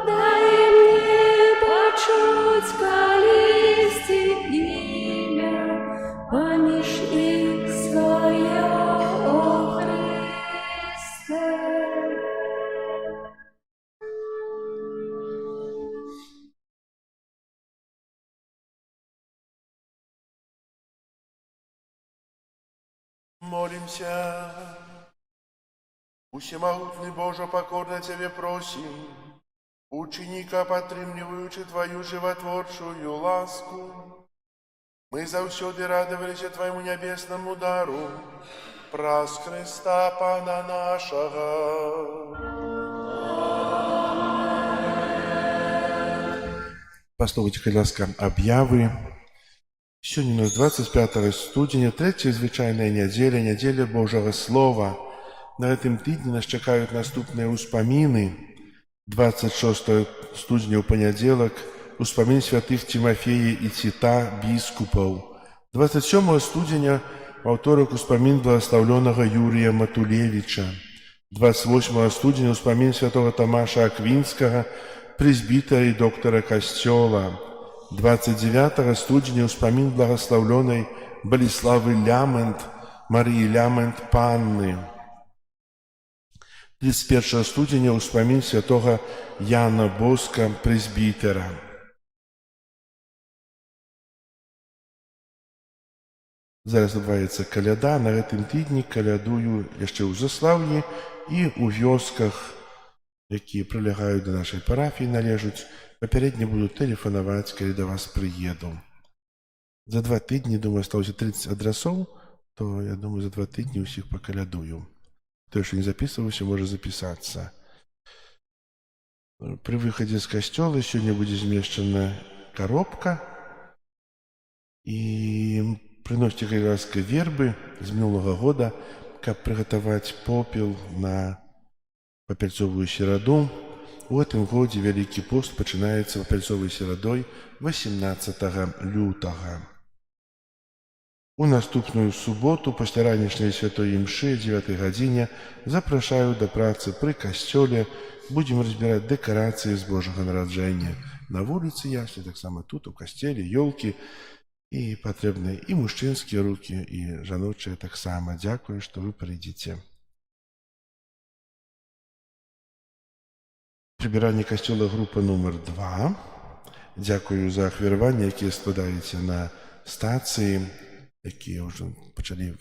дай мне почуть колисти имя, помеж их Молимся. Усемогутный Боже, покорно Тебе просим, ученика, подтримливаючи Твою животворчую ласку, мы завсёды радовались Твоему небесному дару, праз Христа Пана нашего. Послухайте, будь ласка, об'яви. Сьогодні у нас 25 студня, третя звичайна неділя, неділя Божого Слова. На гэтым тыдні нас чакаюць наступныя ўспаміны. 26 студня ў панядзелак успамін святых Тимофея і Ціта, біскупаў. 27 студня ва ўторак успамін благословленного Юрія Матулевича. 28 студня успамін святого Тамаша Аквінскага, пресбітера і доктора касцёла. 29 студня успамін благословленной Болеславы Лямент, Марии Лямент Панны. 31 студня успамін святого Яна Боска, пресбітера. Зараз адбываецца каляда. На гэтым тыдні калядую яшчэ ў Заслаўі і ў вёсках, якія прылягаюць да нашай парафіі, належаць. Папярэдне буду тэлефанаваць, калі да вас прыеду. За 2 тыдні, думаю, асталося 30 адрасоў, то, я думаю, за 2 тыдні ўсіх пакалядую. Той, што не запісваўся, можа запісацца. Пры выхадзе з касцёла сёння будзе змешчана коробка, і прыносьце, калі ласка, вербы з мінулага года, каб прыгатаваць попел на папельцовую сераду. У гэтым годзе Вялікі пост пачынаецца папельцовай серадой 18 лютага. У наступную суботу пасля ранішняй святой імшы 9 гадзіне запрашаю да працы пры касцёле. Будзем разбіраць дэкарацыі з Божага нараджэння. На вуліцы яслі, таксама тут, у касцеле, ёлкі, і патрэбныя і мужчынскія рукі, і жаночыя таксама. Дзякую, што вы прыйдзеце. Прыбіранне касцёла група нумар 2. Дзякую за ахвяраванне, якія складаеце на стацыі, якія ўжо пачалі,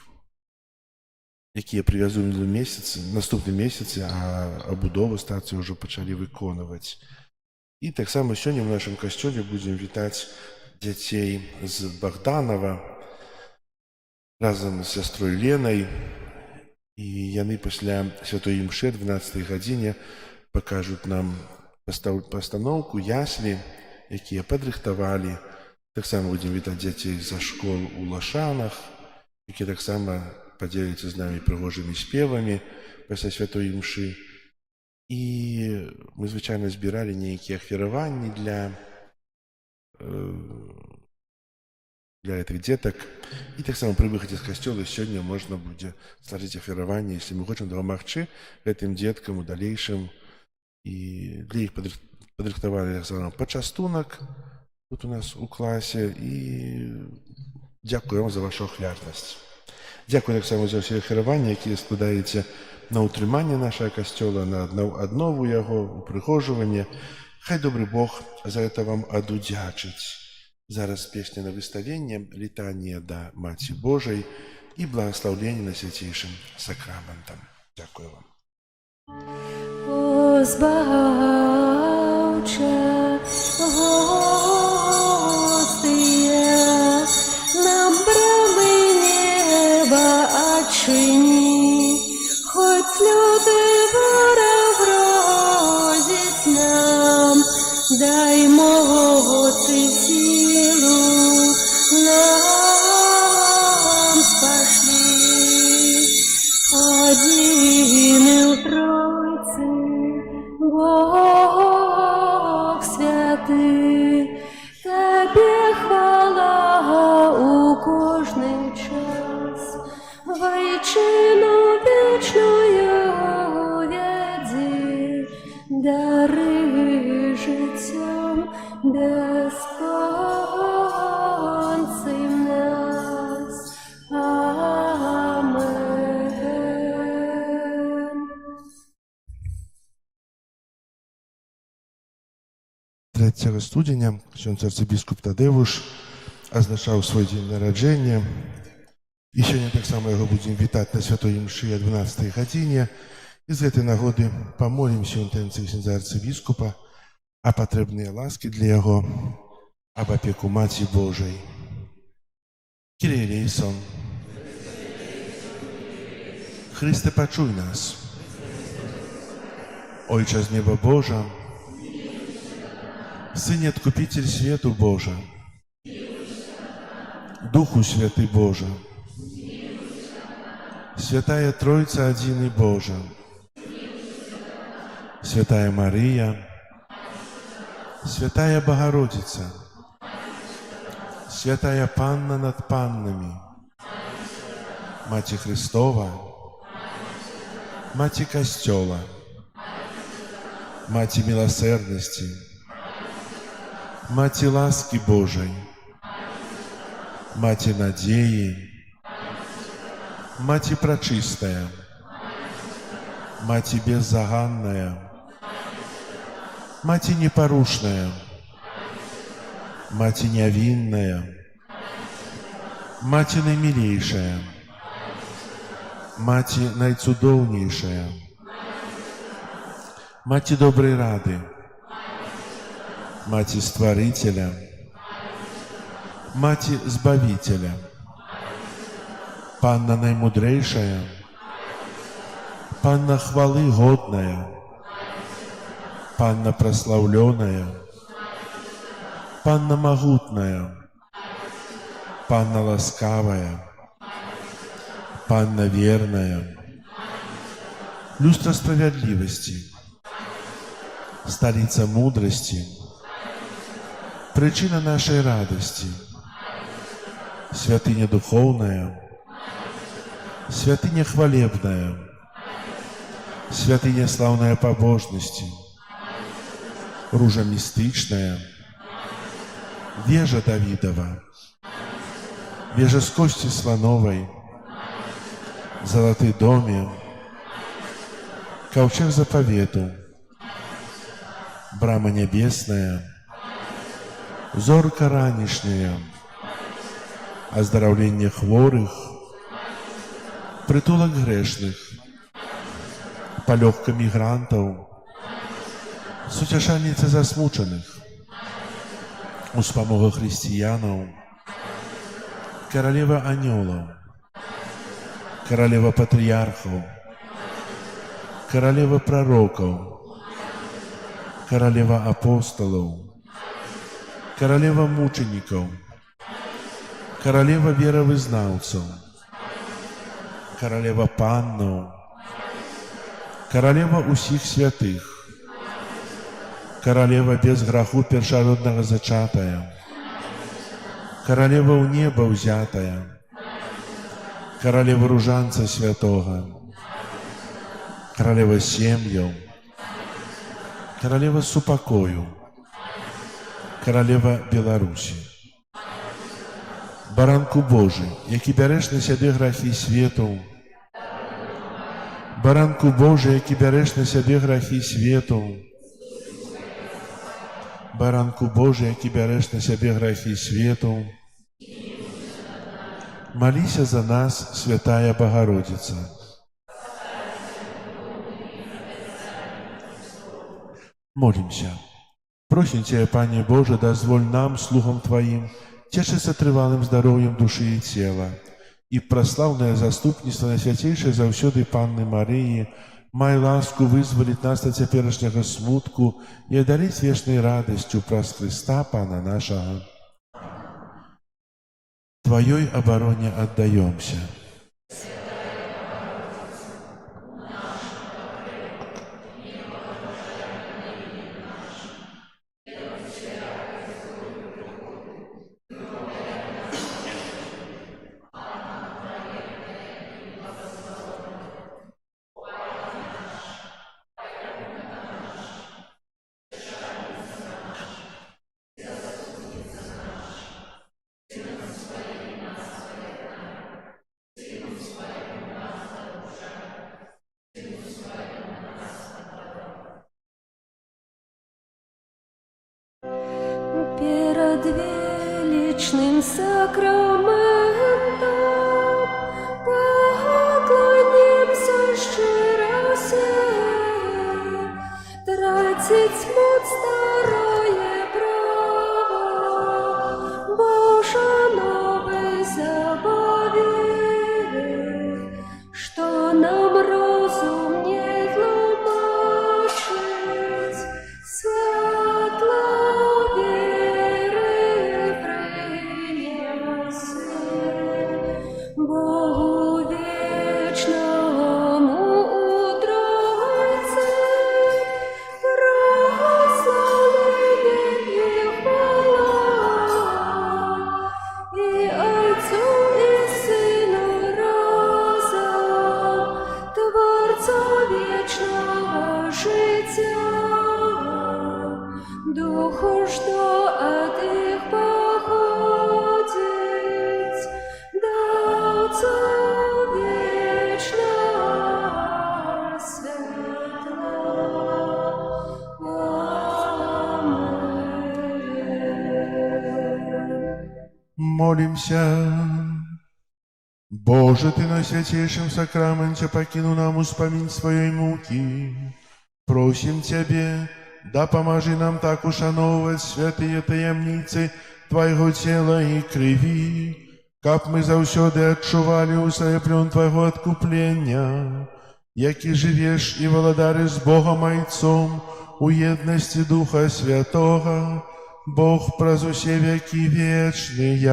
якія прывязуем наступным месяцы, а абудову стацыі ўжо пачалі выконваць. І таксама сёння ў нашым касцёле будзем вітаць дзяцей з Богданова разам з сястрой Ленай. І яны пасля святой імшы 12 гадзіне пакажуць нам пастаноўку яслі, якія падрыхтавалі. Таксама будзем вітаць дзяцей за школ у Лашанах, якія таксама падзеляцца з намі прыгожымі спевамі пасля святой імшы. І мы звычайна збіралі нейкія ахвяраванні для гэтых дзетак. І таксама пры выхадзе з касцёла сёння можна будзе слажыць ахвяраванне, если мы хочам дапамагчы гэтым дзеткам у далейшым. І для іх падрыхтавалі пачастунак тут у нас у класе. І дзякую вам за вашу ахвярнасць. Дзякую таксама за ўсе ахвяраванні, якія складаеце на ўтрыманне нашага касцёла, на аднову яго, упрыгожванне. Хай добры Бог за гэта вам адудзячыць. Зараз песня на выставленне, літанне да Маці Божай і благаслаўленне на свяцейшым сакраментам. Дзякую вам. О, збавча, гостыя, нам брамы неба адчыні, хоць люты вораг грозіць нам, дай моцы сілу нам спашлі. Адзіны ў Тройцы Бог святы, Табе хвала у кожны час, вайчыну вечную вядзі, дары жыццём бесконцым нас. Амен. 3 студня ксёндз арцыбіскуп Тадэвуш азначаў свой дзень нараджэння І сёння таксама яго будзем вітаць на святой імшы о 12 гадзіне. І з гэтай нагоды памолімся ў інтэнцыі ксяндза арцыбіскупа а патрэбныя ласкі для яго, аб апеку Маці Божай. Kyrie eleison. Chryste, paczuj nas. Ojcze z nieba Boża, Synie Odkupiciel światu Boża, Duchu Święty Boże, Świętая Trójca Одиный Boże, Świętая Maryja, Świętая Bogorodica, Świętая Panna nad Pannami, Macie Chrystowa, Macie Kościoła, Macie Miłosierności, Macie łaski Bożej, Macie nadziei, Macie Пречистая, Macie Беззаганная, Macie Непорушная, Macie Невинная, Macie Najmilejsza, Macie Najcudowniejsza, Macie Dobrej Rady, Macie Stworителя, Macie Zbawiciela, Panna Najmudrzejsza, Panna Chwały Godna, Panna Прославленная, Panna Могутная, Panna Ласкавая, Panna Верная, Люстра Справедливости, Столица Мудрости, Причина нашей радости, Святыня Духовная, Святыня Хвалебная, Святыня Славная Побожности, Ружа Мистычная, Вежа Давидова, Вежа с кости слоновой, Золотый доме, Ковчег заповету, Брама небесная, Зорка ранішняя, Оздоровление хворых, Притулок грешных, Полегка мигрантов, Сутешальница засмученных, Успомога християнов, Королева анgelов, Королева патриархов, Королева пророков, Королева апостолов, Королева мучеников, Королева веровызнавцев, Королева паннов, Королева усіх святых, Королева без граху першародного зачатая, Королева у неба взятая, Королева ружанца святого, Королева сем'яў, Королева супакою, Королева Беларусі. Баранку Божий, які бярэш на сябе грахі свету, Баранку Божий, які бярэш на сябе грахі свету, Баранку Божий, які бярэш на сябе грахі свету, маліся за нас, Святая Богородица. Молимся. Просим Тебя, Пане Боже, дозволь нам, слугам Твоим, тешиться трывалым здоровьем души и тела, и в прославное заступніцтва Найсвятейшай заўсёды Панны Марыі май ласку вызволить нас от цяперашняга смутку и одарить вечной радостью праз Христа, Пана нашего. Твоей обороне отдаемся. Перед величным сакраментом нам розум не тлумачить, світло віри принесе, Богу вічному у Тройці, прославлення і хвала, і Отцю, і Сину разом, Творцю вічного життя, Духу, що от їх походить, Давцю вічного світла. Аминь. Молимся. Боже, Ты на святейшем сакраменте покинул нам успомин своей муки. Просим Тебе, да поможи нам так ушановывать святые таємницы Твоего тела и крови, как мы завсёды отчували усреплен Твоего откупления, яки живешь и владаришь с Богом Отцом у едности Духа Святого, Бог праз усе веки вечные.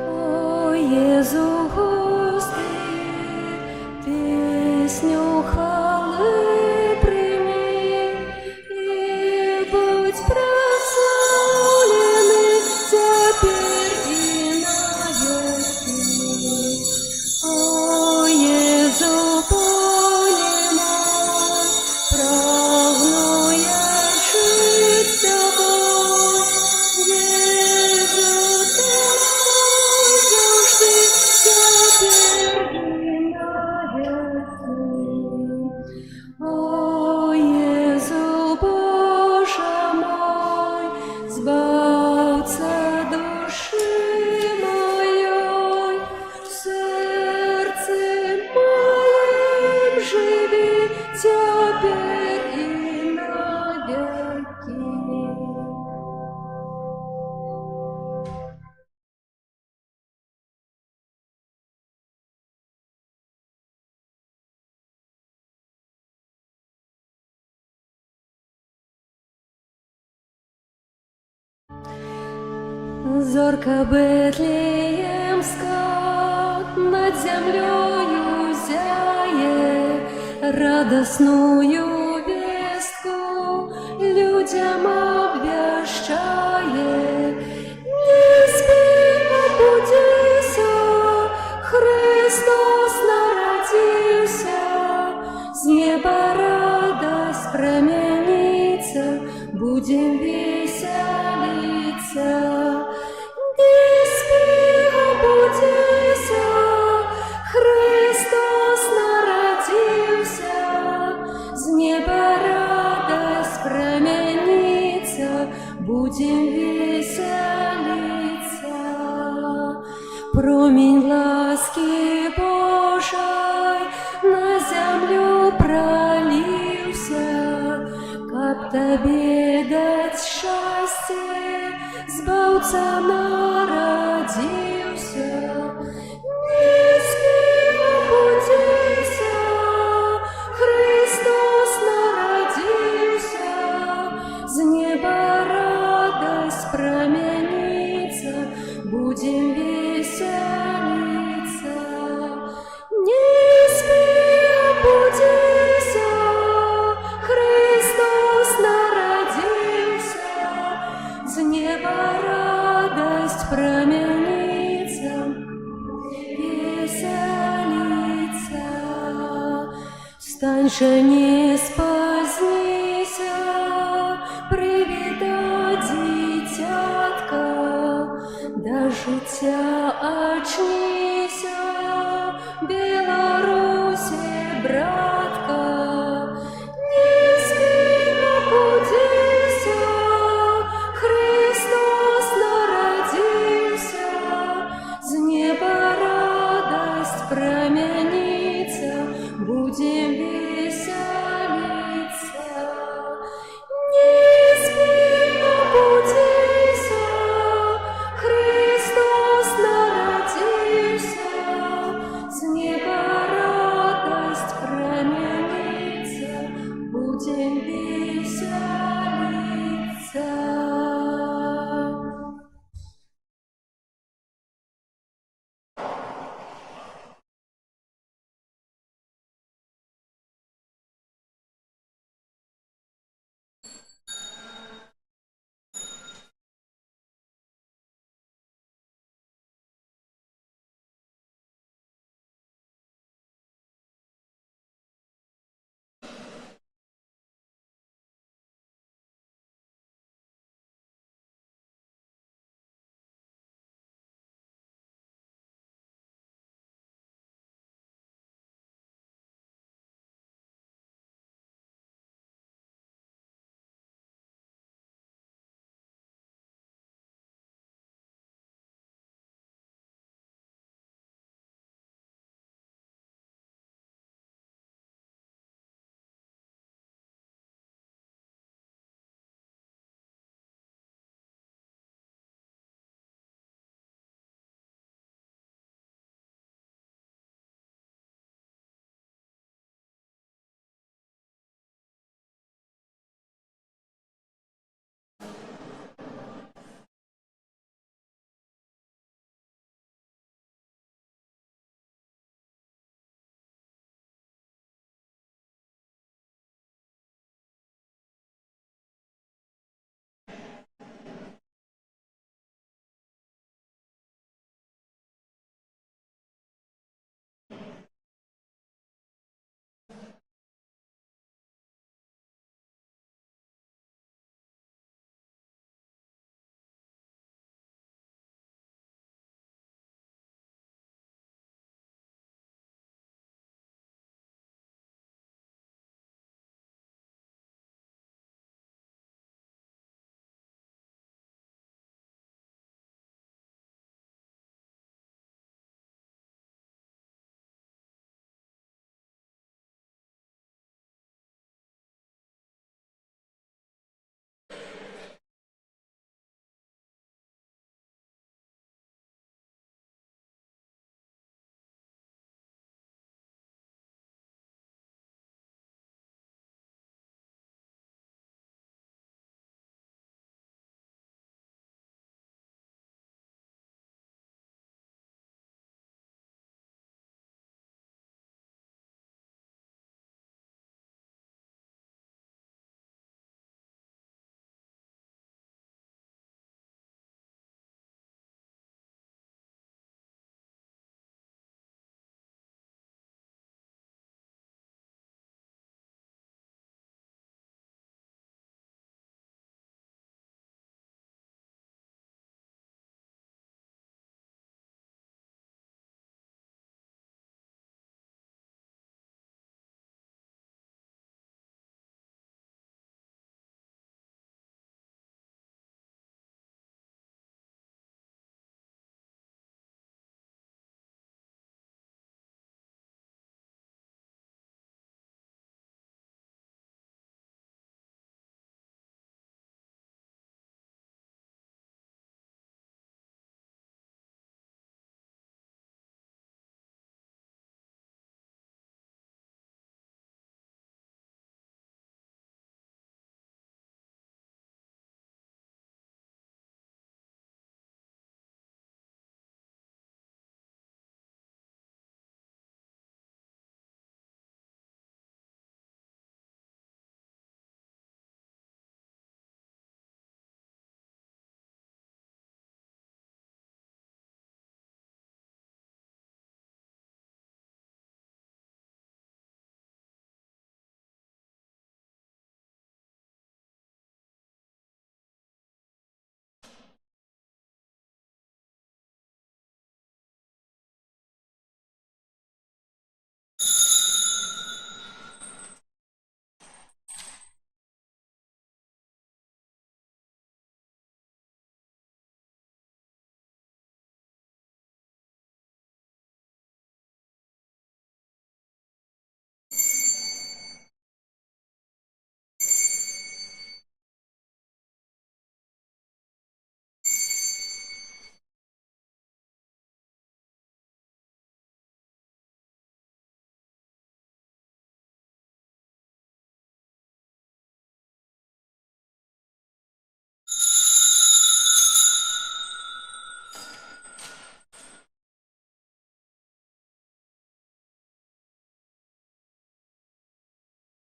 О Єзу гости, пісню хвали прийми, і будь прославлений тепер і навеки. О Єзу понимай, прагну я жить з тобою, Єзу, о Єзу, Боже мой, збавця душі моєї, в серці моїм живи тепер і навеки. Зорка Бетлеемска над землею зяє, радостную вестку людям обвещает. Не спи, будися, Христос народился, с неба радость променится, будем веселиться. Не спи, будися, Христос народился, с неба радость променится, будем веселиться. Промень ласки Божией на землю пролился, как тебе дать счастье, Збавца народился. Не спи, будися, Христос народился, с неба радость променится, будем веселиться. Не спи, Устань же, не спознися, привітать дитятка, до життя очнися, Беларуси, братка. Не спи, будися, Христос народился, с неба радость промянится, будем веселиться. Не спи, будися, Христос народился, с неба радость промянится.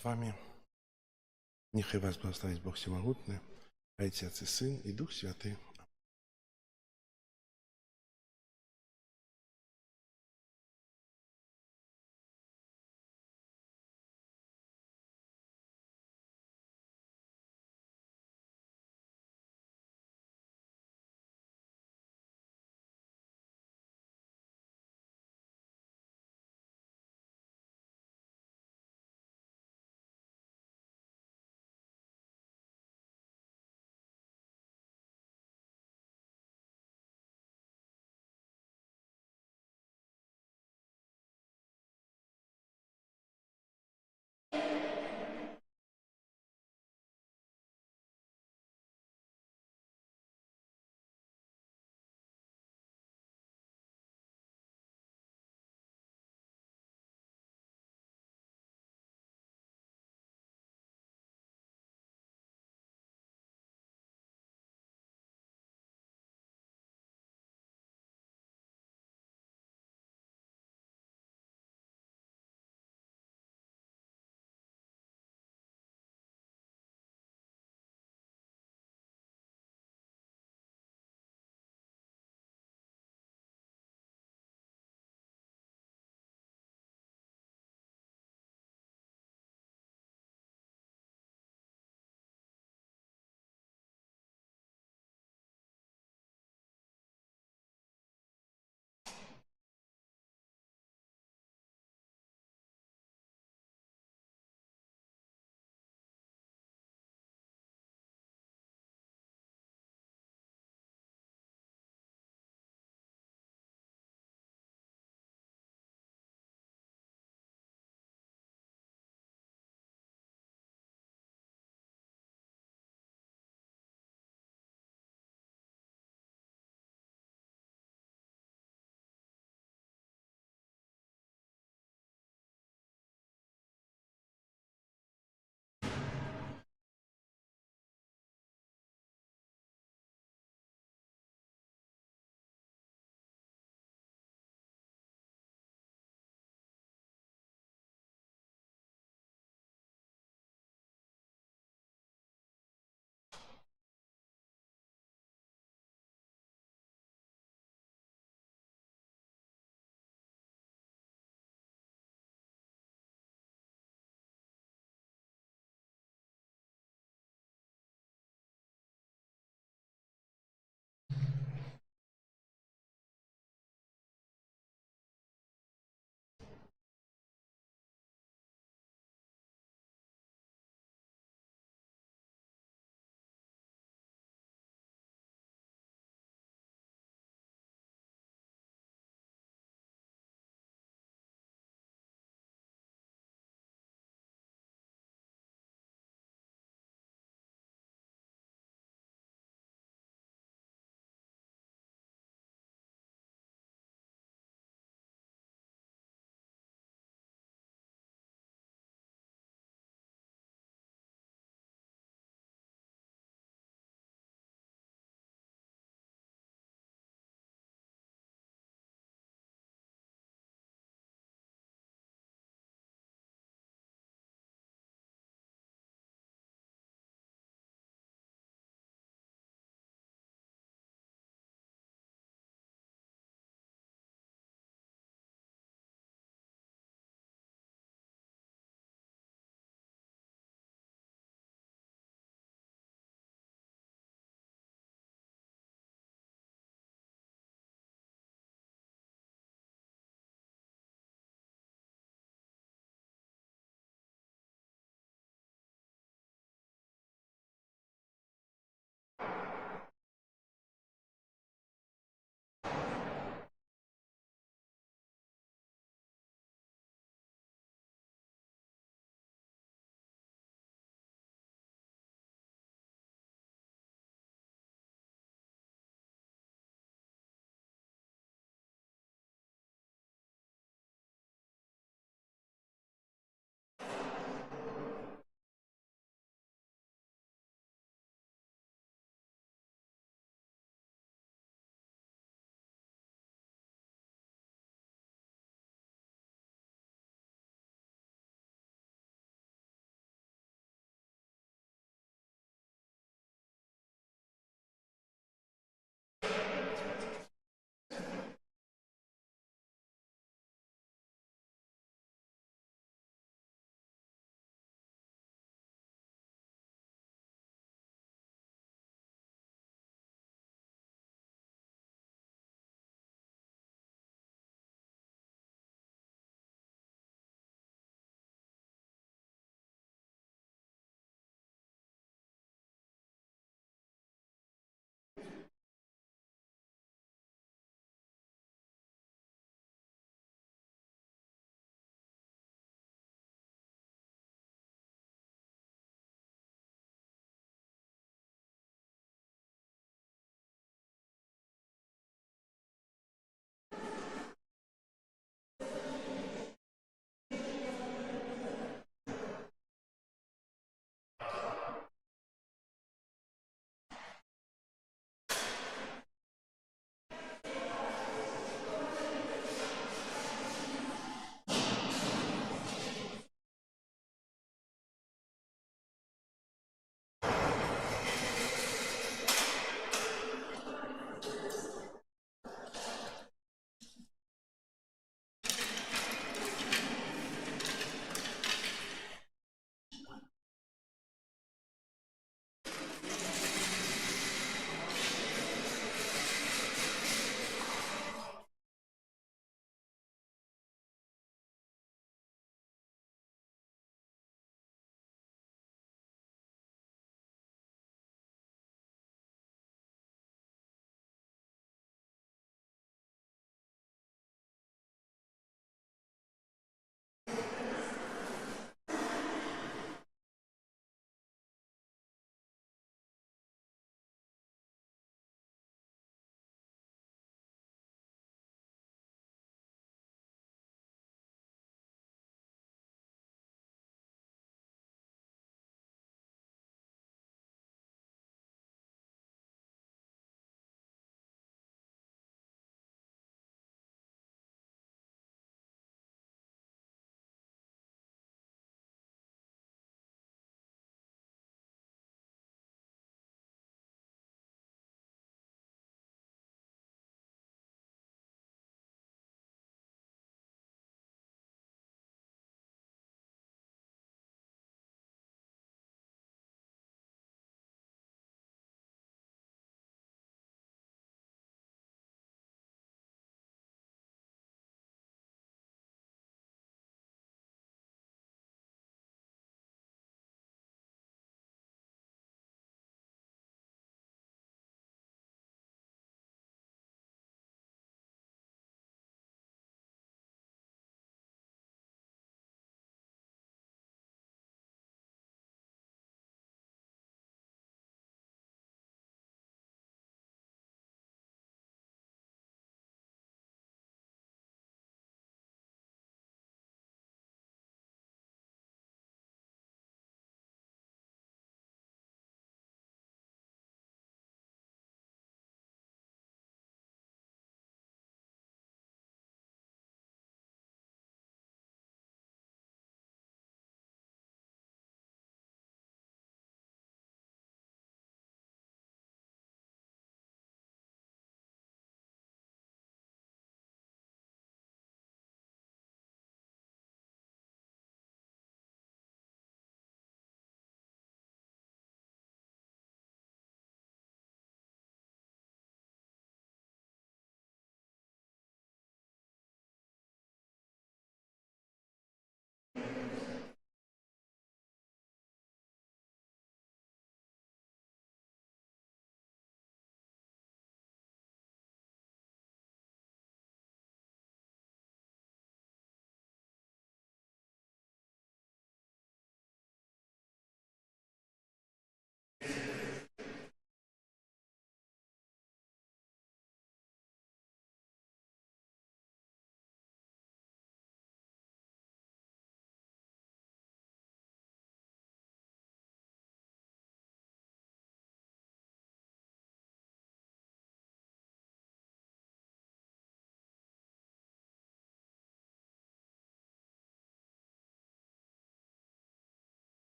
с вами. Нехай вас благословить Бог Всемогутный, Отец и Сын и Дух Святый.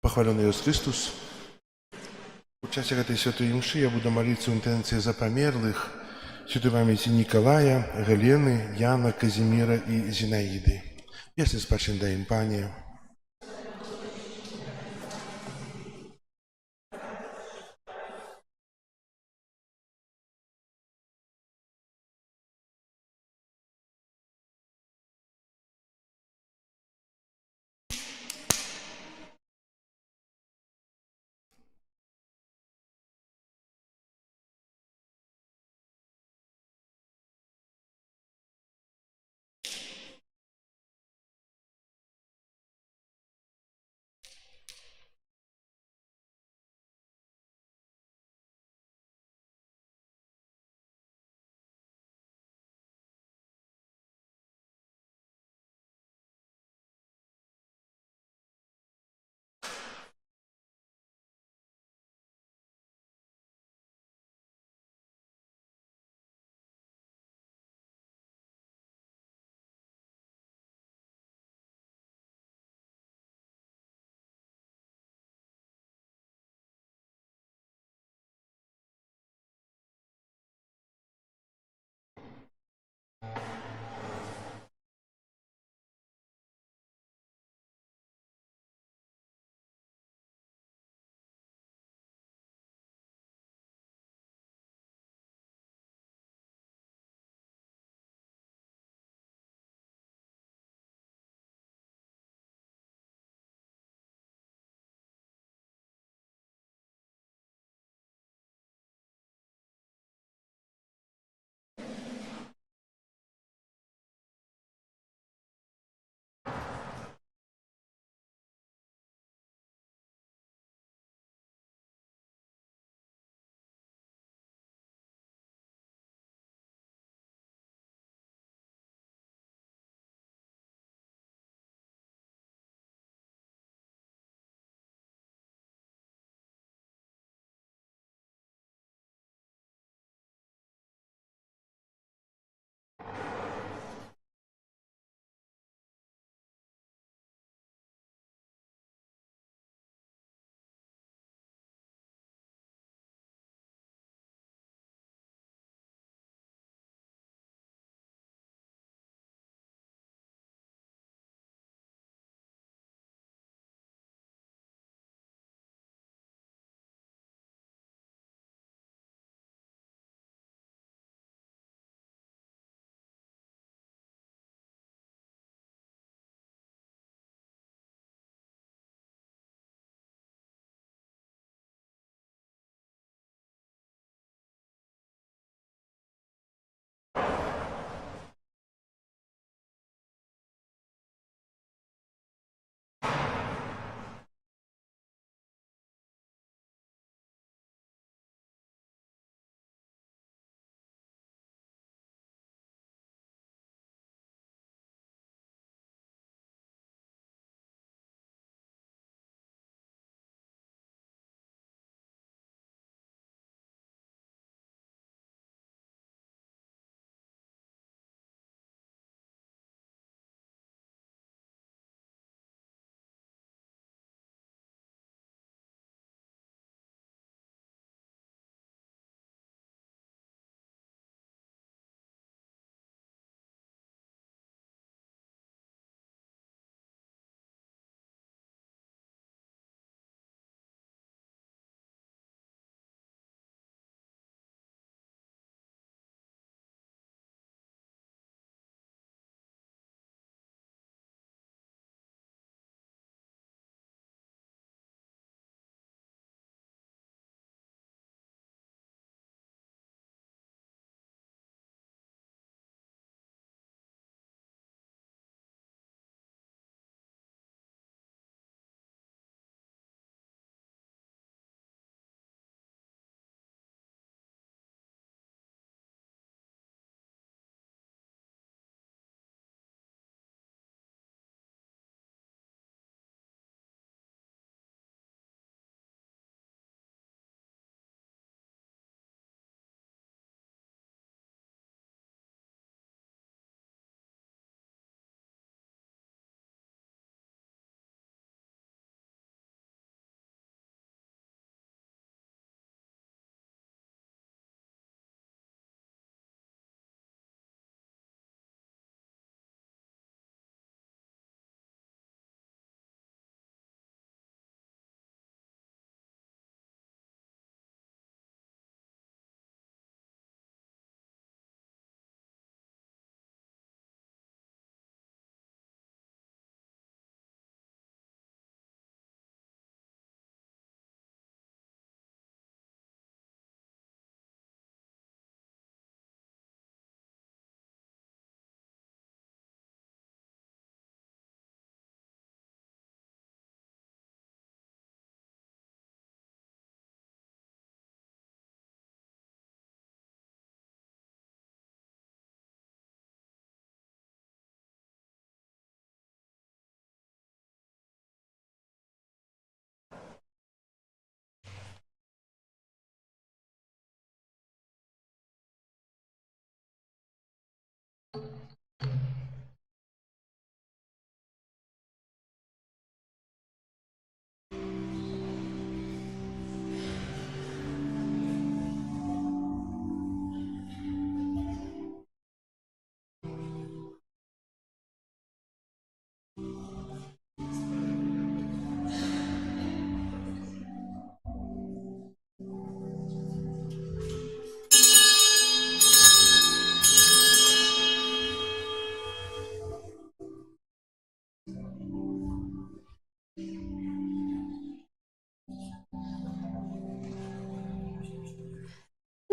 Похвален Иисус Христос. Участие этой святой мши я буду молиться в интенции за померлых, святой памяти Николая, Галены, Яна, Казимира и Зинаиды. Если спасен да им, Пане.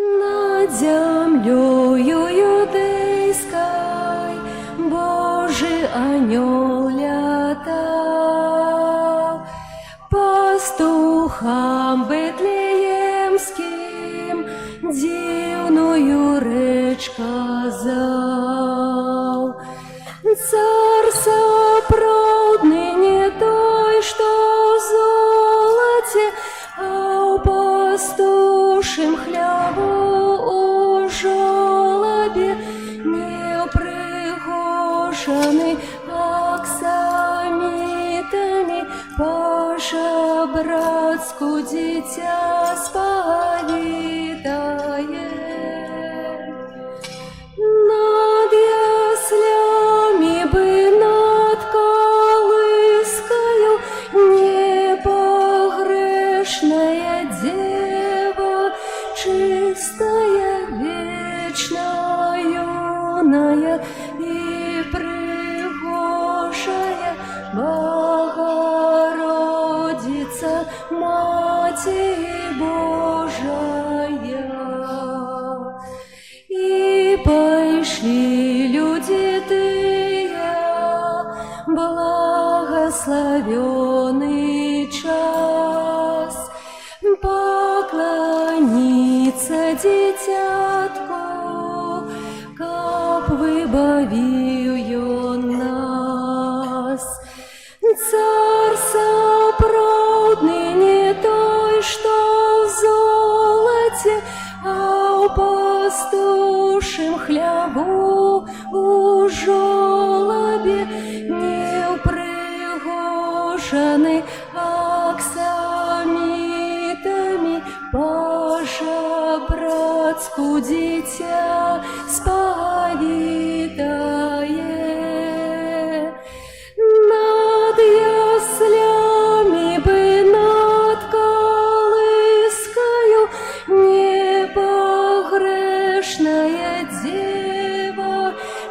Над землею юдейской Божий анёл летал, пастухам бетлеемским дивную речь казал. Царь сопродный не той, что в золоте, а в пастушем хлябу у жолобе, не пригоженый аксамитами, по-жебратску дитя споведает. Над яслями бы, над колыскою, непогрешная дева, чистая, вечная, юная и пригожая Богородица, Матерь Божия. И пошли люди тыя, благословенный час, поклониться дитятку, как выбавил ён нас. Царь сопродный не той, что в золоте, а в пастушем хлябу у жолобе, не пригоженый аксамитами, по-жебратску дитя споведает. Над яслями бы, над колыскою, непогрешная дева,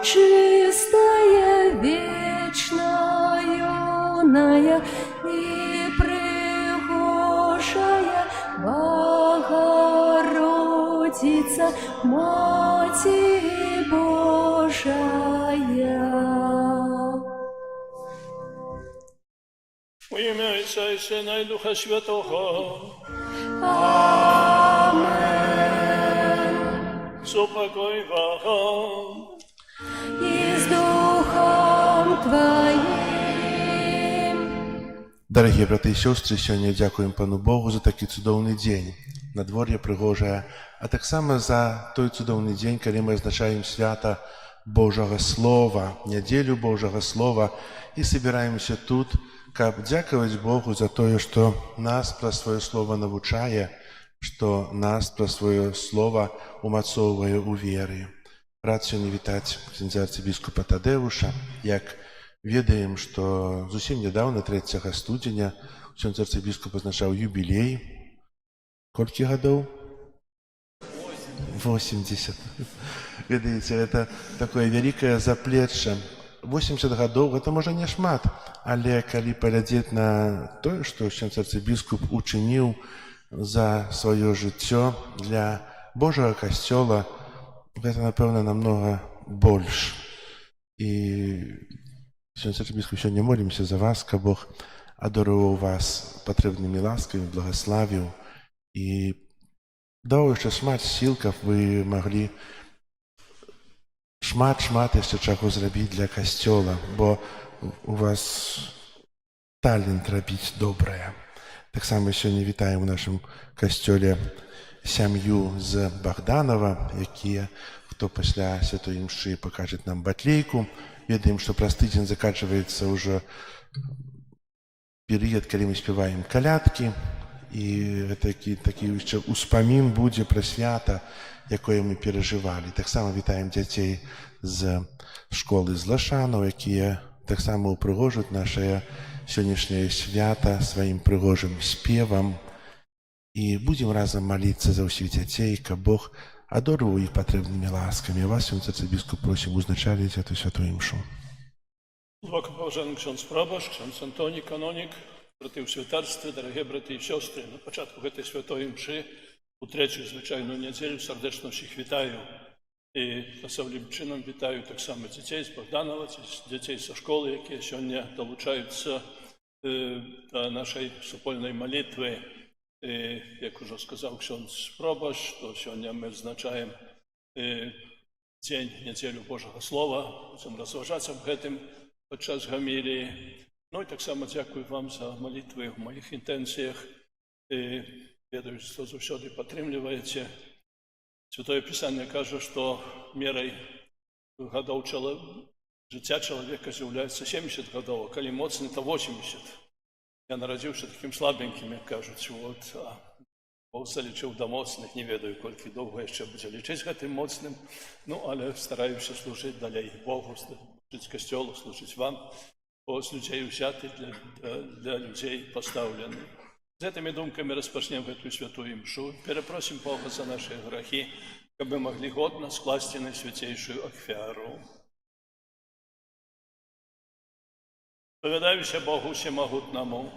чистая, вечная, юная и пригожая Богородица, Матерь Божия. У ім'я Отця і Сина і Духа Святого. Amen. Супокой вам. И с Духом Твоим. Дарагія брати і сёстры, сёння дзякуем пану Богу за такі цудоўны дзень. Надвор'е прыгожае, а таксама за той цудоўны дзень, калі мы азначаем свята Божага Слова, нядзелю Божага Слова, і собіраемся тут, каб дзякаваць Богу за тое, што нас праз сваё Слова навучае, што нас праз сваё Слова умацоўвае ў веры. Рад сёння вітаць ксяндза арцыбіскупа Тадэуша. Як ведаем, што зусім нядаўна, 3 студзеня, ксяндз арцыбіскуп азначаў юбілей. Колькі гадоў? 80. Ведаеце, это такое вялікае заплечча. 80 гадоў, гэта можа не шмат, але калі паглядзець на тое, што ксяндз арцыбіскуп учыніў за сваё жыццё для Божага касцёла, гэта, напэўна, намнога больш. І ксяндз арцыбіскуп, сёння молімся за вас, каб Бог адаруваў вас патрэбнымі ласкамі, благаславіў і даў яшчэ шмат сіл, каб вы маглі шмат яшчэ чаго зрабіць для касцёла, бо у вас талент рабіць добрае. Таксама сёння вітаем у нашым касцёле сям'ю з Богданова, якія хто пасля святой імшы пакажа нам батлейку. Ведаем, што праз тыдзень заканчваецца ўжо перыяд, калі мы спяваем калядкі, і такі яшчэ ўспамін будзе пра свята, якое мы перажывалі. Таксама вітаем дзяцей з школы з Лашанаў, якія таксама ўпрыгожуць нашае сённяшняе свята сваім прыгожым спевам. І будзем разам маліцца за ўсіх дзяцей, каб Бог адорваў іх патрэбнымі ласкамі. А вас, сёння арцыбіскуп, просім узначаліць эту святую імшу. Глибокоповажаний ксьондз Пробаш, ксьондз Антоній Канонік, брати в святарстві, дорогі брати і сестри, на початку цієї святої мши, у третю звичайну неділю, сердечно всіх вітаю. І особливим чином вітаю так само дітей з Богданова, дітей зі школи, які сьогодні долучаються до нашої супольної молитви. І, як уже сказав ксьондз Пробаш, то сьогодні ми відзначаємо День, неділю Божого Слова, будемо розважатися в гэтым подчас гамілії. Ну і так само дякую вам за молитви в моїх інтенціях. І ведаю, що завжди підтримуєте. Святое Писание каже, що мірою годов життя чоловіка з'являється 70 годов, а коли моцний, то 80. Я народився таким слабеньким, як кажуть, а Бог залічив до моцних, не ведаю, колькі довго я ще буду лічити гэтым моцним, ну, але стараюся служити далі Богу, служити Костьолу, служити вам, бо з людей взяти, для людей поставлені. З этими думками розпочнемо эту святую мшу, перепросим Бога за наші грехи, щоб ми могли годно скласти найсвятейшую офяру. Повідаюся Богу всемогутному.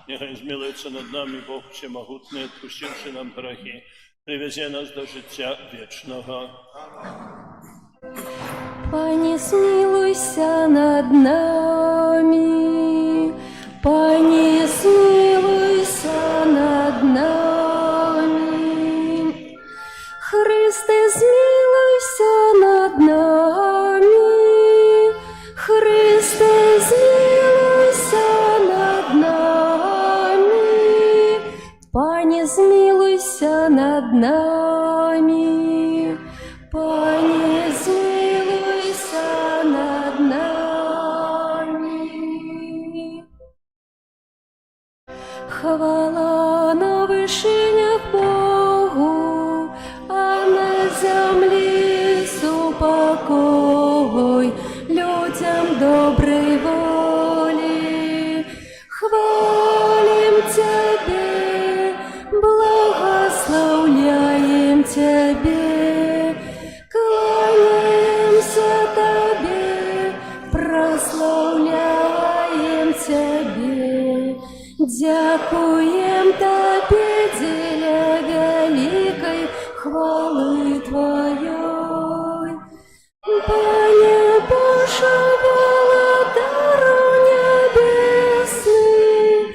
Нехай змилується над нами Бог всемогутний, відпустивши нам грехи, привезе нас до життя вічного. Пане, смилуйся над нами, Пане, смилуйся над нами. Христе, змилуйся над нами, Христе, змилуйся над нами. Пане, змилуйся над нами, Пане, змилуйся над нами. Хвала на вишинях Богу, а на землі супокой людям доброй воли. Хвалим Тебе, благословляем Тебе, кланяемся Тебе, прославляем Тебе. Дякуем Тебе, деля великой хвалы Твоей. Пане Боже, володару небесный,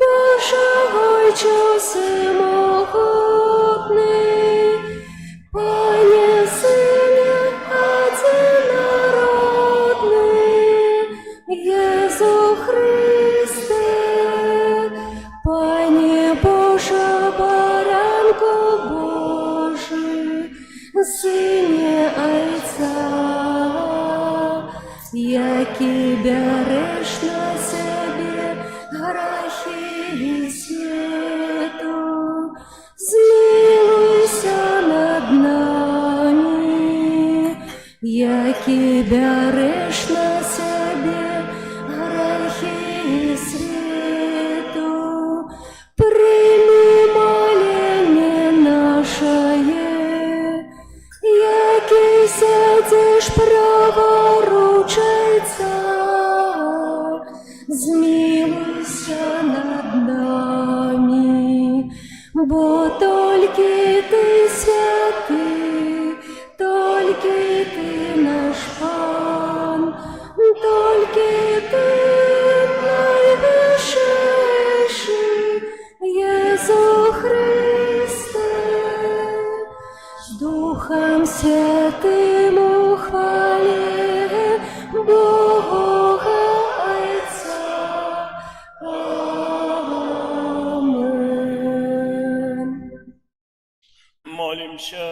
Боже, Отче всемогутный, Пане, Сыне одинородный, Иису Христе, Пане Боже, баранку Божий, Сыне Отца, який береш на себе грехи світу, змилуйся над нами, який береш на себе грехи світу, прийми моління наше, який сидиш праворуч Отця, змилуйся над нами, бо толькі Ти святий, толькі Ти наш Пан, толькі Ти найвищий, Єсу Христе, з Духом Святим у хвалі Бога Отця. Амен. Молимся.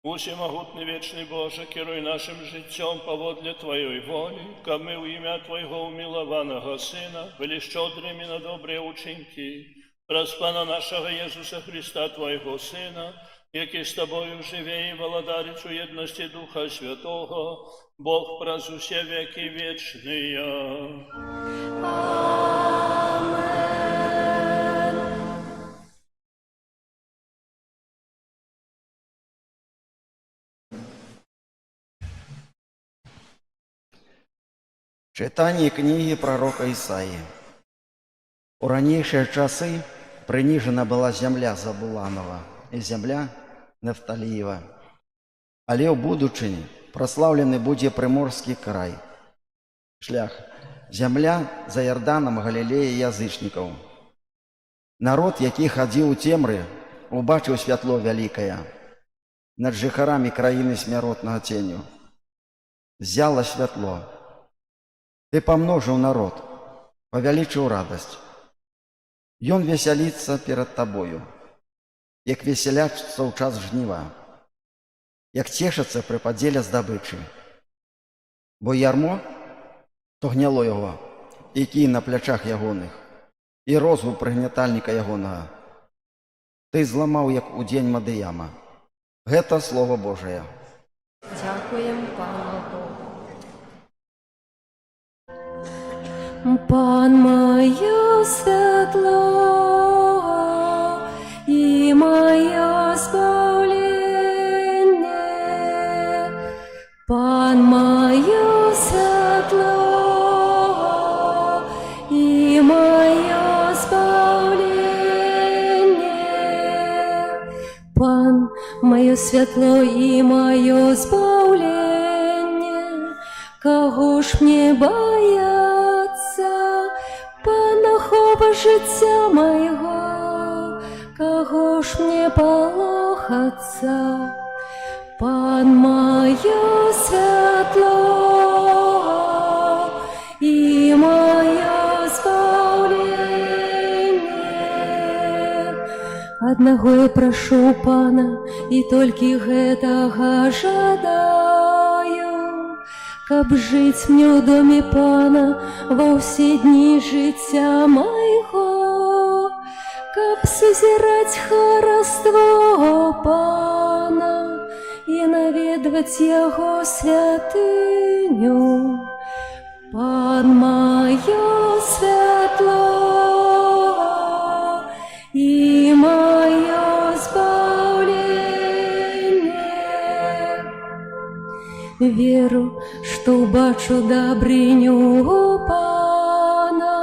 Усемогутный вечный Боже, керуй нашим життям поводле Твоей воли, ка ми у ім'я Твоего умилованого Сина были щедрими на добрые учинки, праз Пана нашего Єсуса Христа, Твоего Сина, який з Тобою живе і володарить у єдності Духа Святого, Бог праз усе веки вечные. Читання книги пророка Ісаї. У ранейшие часы принижена была земля Забуланова и земля Нефталиева. Але ў будучыні прославлены будзе Прыморскі край. Шлях. Земля за Ярданом Галілея язычнікаў. Народ, які хадзіў у цемры, убачыў святло вялікае. Над жыхарамі краіны смяротнага ценю ззяла святло. Ты памножыў народ, павялічыў радасць. Ён весяліцца перад табою, як весяляцца ў час жніва, як цешацца пры падзеле здабычы. Бо ярмо, то гняло яго, і кій на плячах ягоных, і розгу прыгнятальніка ягонага. Ты зламаў, як у дзень Мадыяма. Гэта Слово Божае. Дякуємо Пану Богу. Пан моє світло і моє збавлення, Пан моє світло і моє збавлення, Пан моє світло і моє збавлення, кого ж мне бояться? Пана хова життя моего, кого ж мне полохаться? Пан моє світло і моє збавлення. Одного я прошу Пана, і толькі гэтага жадаю, каб жить мне у доме Пана во все дни життя моего, каб созерать хараство Пана и наведывать Его святыню. Пан мое святло и мое збавление. Веру, что убачу добрыню Пана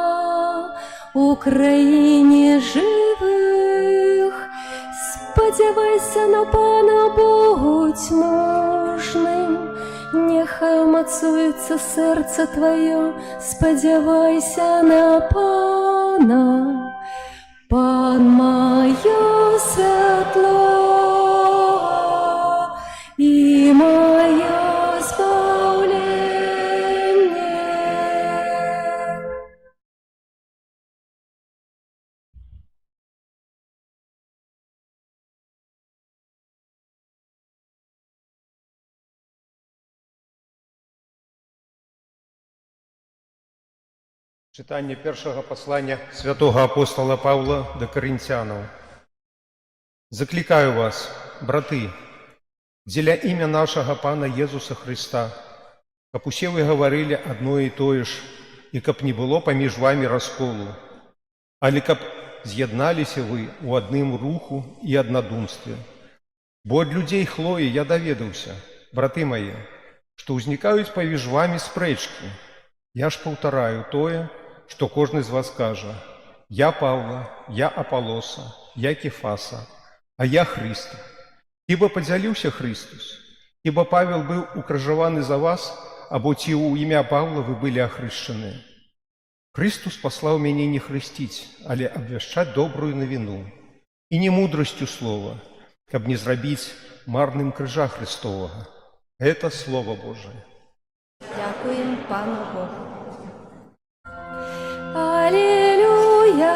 у краине живых. Сподівайся на Пана, будь мужним, нехай умацується серце твоє, сподівайся на Пана. Пан моє світло і моє збавлення. Читання першого послання святого апостола Павла до Коринтянам. Закликаю вас, браты, деля імя нашего Пана Єсуса Христа, каб усе вы говорили одно и то ж, и каб не было поміж вами расколу, але каб з'єдналися вы у одним руху и однодумстве. Бо от людей Хлои я доведаўся, браты мои, что узникают поміж вами спрэчкі. Я ж паўтараю тое, што кожны з вас кажа: «Я Павла, я Аполоса, я Кефаса, а я Христа». Хіба падзяліўся Христус? Хіба Павел быў укрыжаваны за вас, або ці ў імя Павла вы былі ахрышчаныя? Христус паслаў мяне не хрысціць, але абвяшчаць добрую навіну. І не мудрасцю слова, каб не зрабіць марным крыжа Христовага. Гэта Слово Божие. Дякуємо Пану Богу. Алілюя,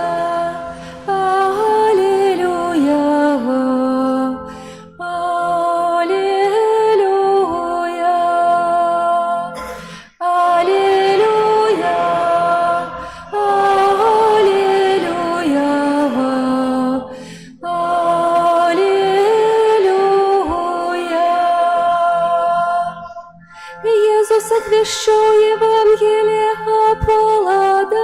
алілюя, алілюя, алілюя, алілюя. Иисус отвещал Евангелие о плодорстве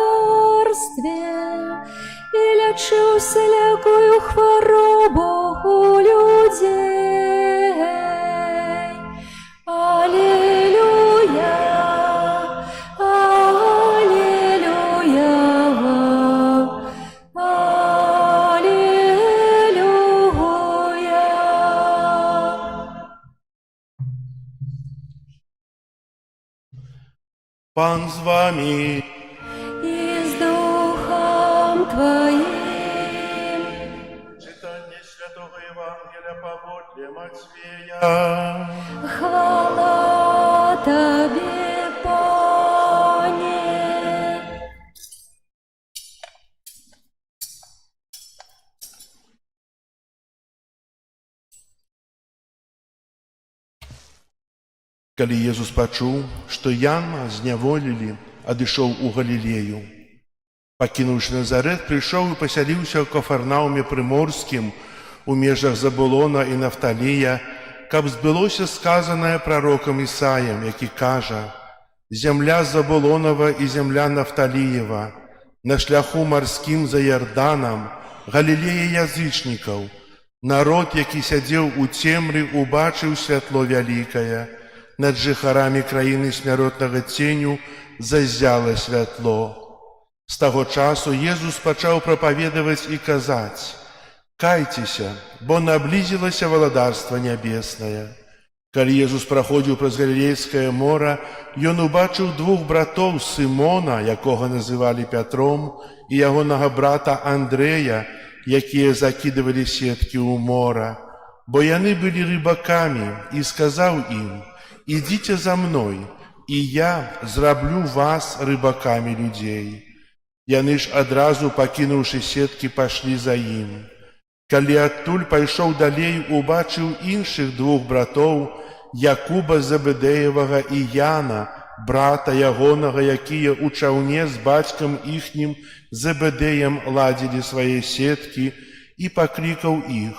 и лечил всякую хворобу у людей. Аллилуйя, аллилуйя, аллилуйя. Пан з вами. И с Духом Твоим. Читання Святого Євангелія поводле Матвея. Хвала Тебе, Пане. Калі Езус пачуў, што Яна зняволілі, адышоў у Галілею. Пакінуўшы Назарэт, прыйшоў і пасяліўся ў Кафарнауме прыморскім, у межах Забулона і Нафталія, каб збылося сказанае прарокам Ісаем, які кажа: «Зямля Забулонава і зямля Нафталіева, на шляху марскім за Ярданам, Галілея язычнікаў, народ, які сядзеў у цемры, убачыў святло вялікае, над жыхарамі краіны смяротнага ценю заззяла святло». З таго часу Езус пачаў прапаведаваць і казаць: «Кайцеся, бо наблізілася валадарства нябеснае». Калі Езус праходзіў праз Галілейскае мора, ён убачыў двух братоў Сымона, якога называлі Пятром, і ягонага брата Андрэя, якія закідывалі сеткі ў мора, бо яны былі рыбакамі, і сказаў ім: «Ідзіце за мной, і я зраблю вас рыбакамі людзей». Яны ж адразу, пакінуўшы сеткі, пашлі за ім. Калі адтуль пайшоў далей, убачыў іншых двух братоў, Якуба Забедеевага і Яна, брата ягонага, якія ў чаўне з бацькам іхнім Забедеем ладзілі свае сеткі, і паклікаў іх.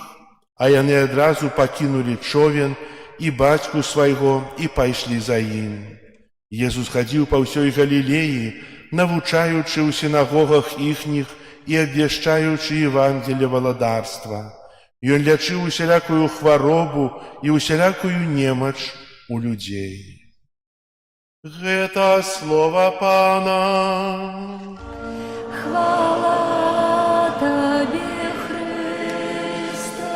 А яны адразу пакінулі човен і бацьку свайго і пайшлі за ім. Езус хадзіў па ўсёй Галілеі, навучаючы ў сінагогах іхніх і абвяшчаючы Евангелие валадарства. Ён лячыў усялякую хваробу і усялякую немач у людзей. Гэта слова Пана. Хвала Тебе, Христе.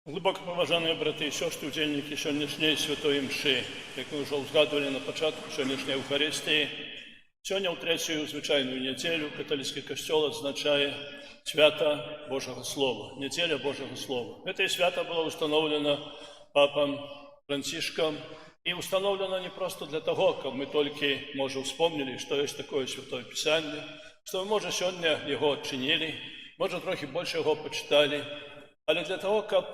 Глибоко поважані брати і сестри, удільники сьогоднішньої святої мши, як ми вже згадували на початку сьогоднішньої Евхаристії, сьогодні у третю звичайну неділю католицький костюл відзначає свято Божого Слова, неділя Божого Слова. Це свято було установлено папом Францишком и установлено не просто для того, как мы только, может, вспомнили, что есть такое Святое Писание, что мы, может, сегодня его отчинили, может, трохи больше его почитали, але для того, как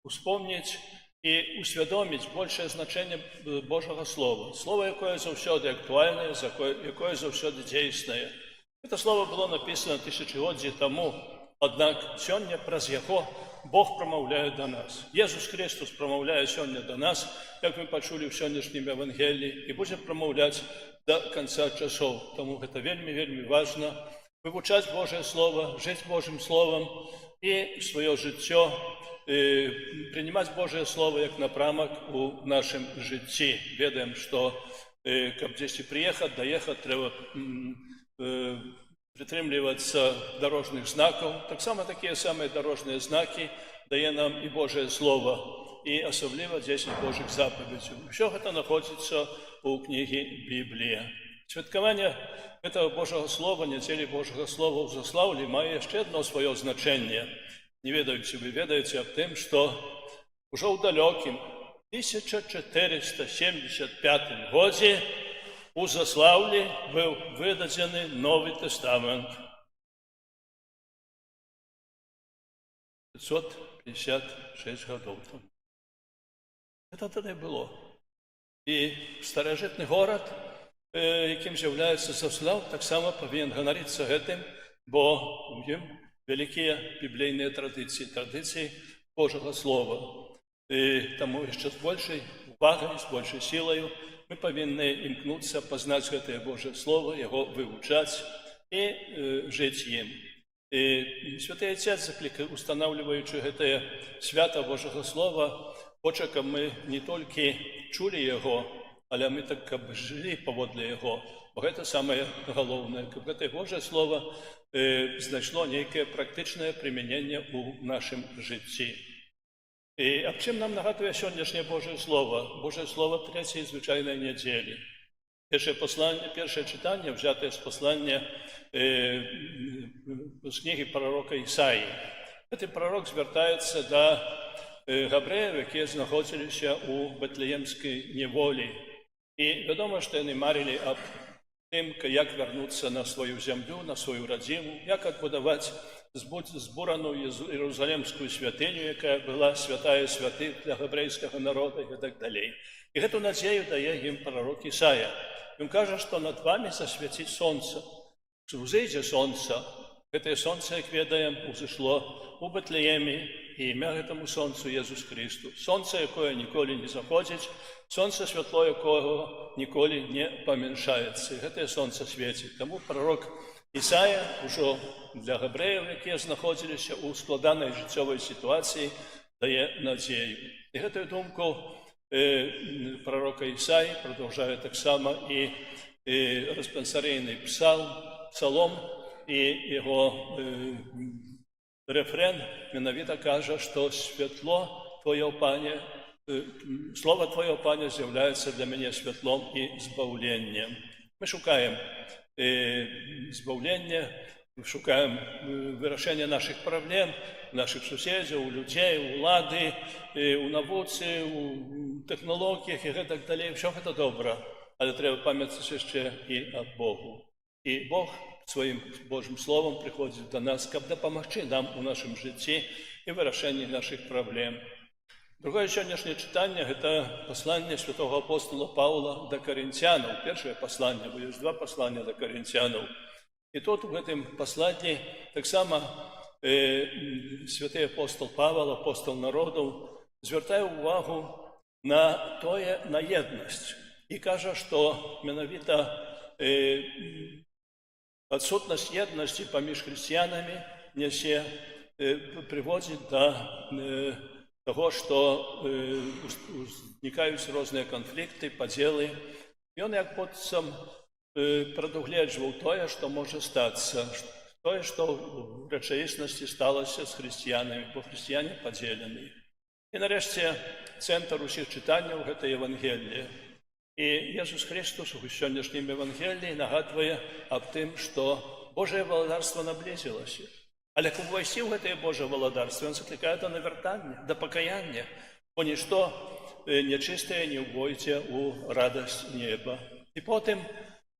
вспомнить і усвядоміць большее значэнне Божага Слова. Слово, якое заўсёды актуальнае, якое заўсёды дзейснае. Гэта слово было напісана тысячагоддзі таму, аднак сёння праз яго Бог прамаўляе да нас. Езус Христос прамаўляе сёння да нас, як мы пачулі ў сённяшнім Евангеліі, і будзе прамаўляць да канца часоў. Таму гэта вельмі важна вывучаць Божае Слово, жыць Божым Словам і сваё жыццё прынимаць Божае Слово як напрамак у нашым жыцці. Ведаем, што каб дзесьці прыехаць, даехаць, трэба прытрымлівацца дарожных знакаў. Таксама такія самыя дарожныя знакі дае нам і Божае Слово, і асабліва 10 Божых запаведзяў. Усё гэта знаходзіцца ў кнігі Біблія. Святкаванне гэтага Божага Слова, нядзелі Божага Слова ў Заслаўлі мае яшчэ адно сваё значэнне. Не ведаю, ці вы ведаеце аб тым, што ўжо ў далёкім 1475 годзе у Заслаўлі быў выдадзены Новы Тэстамент. 556 гадоў таму. Гэта тады было. І старажытны горад, якім з'яўляецца Заслаў, таксама павінен ганарыцца гэтым, бо ў ім вялікія біблейныя традыцыі Божага Слова. І таму яшчэ з большай увагай, з большай сілаю мы павінны імкнуцца пазнаць гэтае Божае Слово, яго вывучаць і жыць ім. І Святы Отец, устанаўліваючы гэтае свята Божага Слова, хоча, каб мы не толькі чулі яго, але мы так каб жылі паводле яго. Бо гэта самае галоўнае, каб гэтае Божае Слово знайшло нейкае практычнае прымяненне ў нашым жыцці. І аб чым нам нагадвае сённяшняе Божае Слово? Божае Слово трэцяй звычайнай нядзелі. Першае чытанне взятае з паслання з кнігі прарока Ісаі. Гэты прарок звяртаецца да габрэяў, якія знаходзіліся ў бэтлеемскай няволі. І вядома, што яны марылі аб тым, як вярнуцца на сваю зямлю, на сваю радзіму, як адбудаваць збураную Іерусалімскую святыню, якая была святая святых для габрэйскага народа і так далей. І гэту надзею дае ім прарок Ісая. Ён кажа, што над вамі засвяціць сонца. Узыдзе сонца. Гэтае сонца, як ведаем, узышло у Бэтлееме, і імя гэтаму сонцу Езус Христос. Сонца, якое ніколі не заходзіць, сонца, святло якого ніколі не памяншаецца. І гэтае сонца свеціць. Таму прарок Ісая ўжо для габрэяў, якія знаходзіліся ў складанай жыццёвай сітуацыі, дае надзею. І гэтую думку пророка Ісаі продовжує таксама і респонсарійний псалом, і його рефрен менавіта каже, що світло Твоє, Пане, слово Твоє, Пане, з'являється для мене світлом і збавленням. Ми шукаємо збавлення, шукаємо вирішення наших проблем, наших сусідів, у людей, у влади, у науці, у технологіях і так далі. Все це добре, але треба пам'ятати ще і об Богу. І Бог своїм Божим Словом приходить до нас, щоб допомогти нам у нашому житті і вирішенні наших проблем. Другое сьогоднішнє читання – це послання святого апостола Павла до Коринтянам. Перше послання, бо є два послання до Коринтянам. І тут в цьому посланні так само святий апостол Павел, апостол народу, звертає увагу на єдність. І каже, що менавіта відсутність єдності поміж християнами приводить до того, що виникають різні конфлікти, поділи. І він як потім прадугледжваў тое, што можа стацца, тое, што ў рэчаіснасці сталася з хрысціянамі, бо хрысціяне падзелены. І нарэшце цэнтр усіх чытанняў – гэта Евангелие. І Езус Христос у сённяшнім Евангеліі нагадвае аб тым, што Божае валадарства наблізілася. Але каб увайсці ў гэтае Божае валадарства, ён заклікае да навяртання, да пакаяння, бо нішто нячыстае не ўвойдзе ў радасць неба. І потым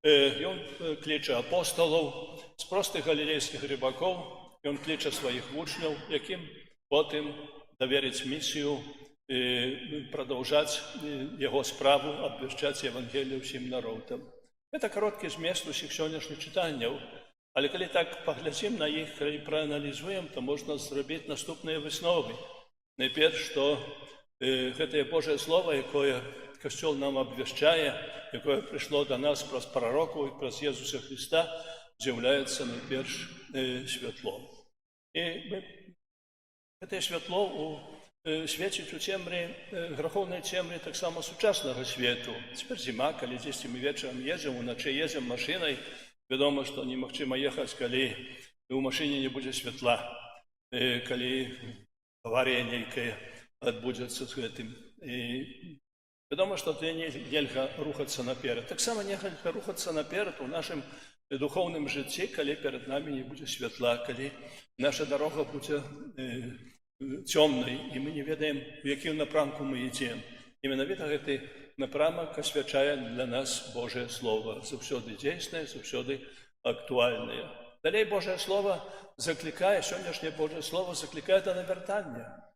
ён кліча апостолаў з простых галілейскіх рыбакоў, ён кліча сваіх вучняў, якім потым даверыць місію продолжать его справу, обвещать Евангелие всем народам. Это короткий змест усіх сённяшніх чытанняў, але калі так паглядзім на іх, калі прааналізуем, то можна зрабіць наступныя высновы. Найперш, што гэтае Божае Слово, якое Касцёл нам абвяшчае, якое прыйшло да нас праз прарокаў і праз Езуса Христа, з'яўляецца найперш святлом. І гэтае святло свеціць у цемры, грахоўнай цемры таксама сучаснага свету. Цяпер зіма, калі дзесьці мы вечарам едзем, уначы едзем машынай, вядома, што немагчыма ехаць, калі ў машыне не будзе святла, калі аварія нейкая адбудзецца з гэтым. І вядома, што нельга рухацца наперад. Таксама нельга рухацца наперад у нашым духоўным жыцці, калі перад намі не будзе святла, калі наша дарога будзе цёмнай, і мы не ведаем, у якім напрамку мы ідзем. І менавіта гэты напрамак асвячае для нас Божае Слово, заўсёды дзейснае, заўсёды актуальнае. Далей Божае Слово заклікае, сённяшняе Божае Слово заклікае да навяртання.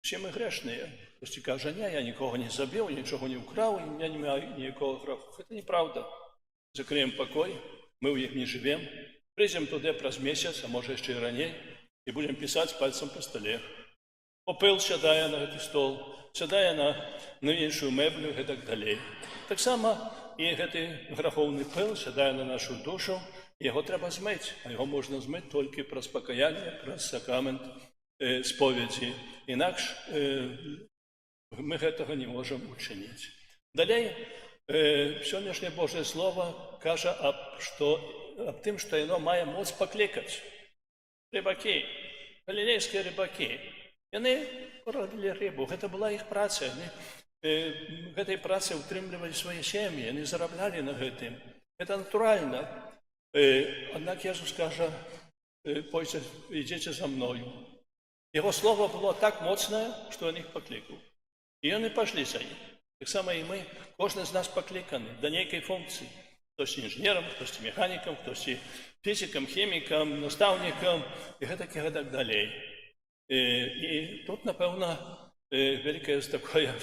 Все мы грэшныя. Хтосьці кажа, не, я нікога не забіў, нічога не ўкраў, і у меня няма ніякога граху. Гэта неправда. Закрыем пакой, мы ў іх не жывем, прыйдзем туды праз месяц, а можа яшчэ і раней, і будем пісаць пальцам па стале. Попыл сядае на гэты стол, сядае на іншую мэблю і гэтак далей. Таксама і гэты грахоўны пыл сядае на нашу душу, і яго трэба змыць, а яго можна змыць толькі праз пакаянне, праз сакрамент споведзі. Інакш мы гэтага не можам учыніць. Далей, сённяшняе Божае Слово кажа аб тым, што яно мае моц паклікаць. Рыбакі, галілейскія рыбакі, яны робілі рыбу, гэта была іх праца, яны гэтай працай утрымлівалі свае сем'і, яны зараблялі на гэтым. Гэта натуральна. Аднак Езус кажа, пойдзьце, ідзіце за мною. Яго слово было так моцнае, што ён іх паклікаў. І яны пайшлі за ім. Таксама і мы, кожны з нас пакліканы да нейкай функцыі. Хтосьці інжынерам, хтосьці механікам, хтосьці фізікам, хімікам, настаўнікам і гэтак далей. І тут, напэўна, вялікае такое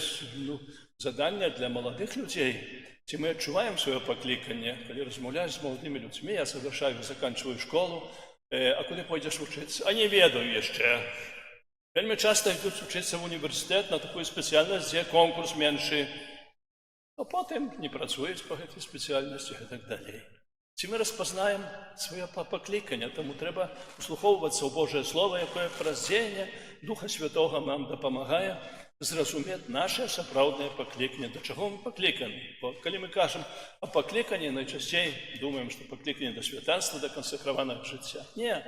заданне для маладых людзей. Ці мы адчуваем сваё пакліканне, калі размаўляеш з маладымі людзьмі, я завершаю, заканчиваю школу, а куды пойдзеш вучыцца? А не ведаю яшчэ. Вельмі часта ідуць вучыцца ў універсітэт на такую спецыяльнасць, дзе конкурс меншы. А потым не працуюць па гэтай спецыяльнасці і гэтак далей. Ці мы распазнаем сваё пакліканне, таму трэба услухоўвацца ў Божае Слово, якое праз дзеянне Духа Святога нам дапамагае зразумець наше сапраўднае пакліканне. Да чаго мы пакліканы? Бо калі мы кажам о пакліканні, найчасцей думаем, што пакліканне да святанства, да кансакраванага жыцця. Не.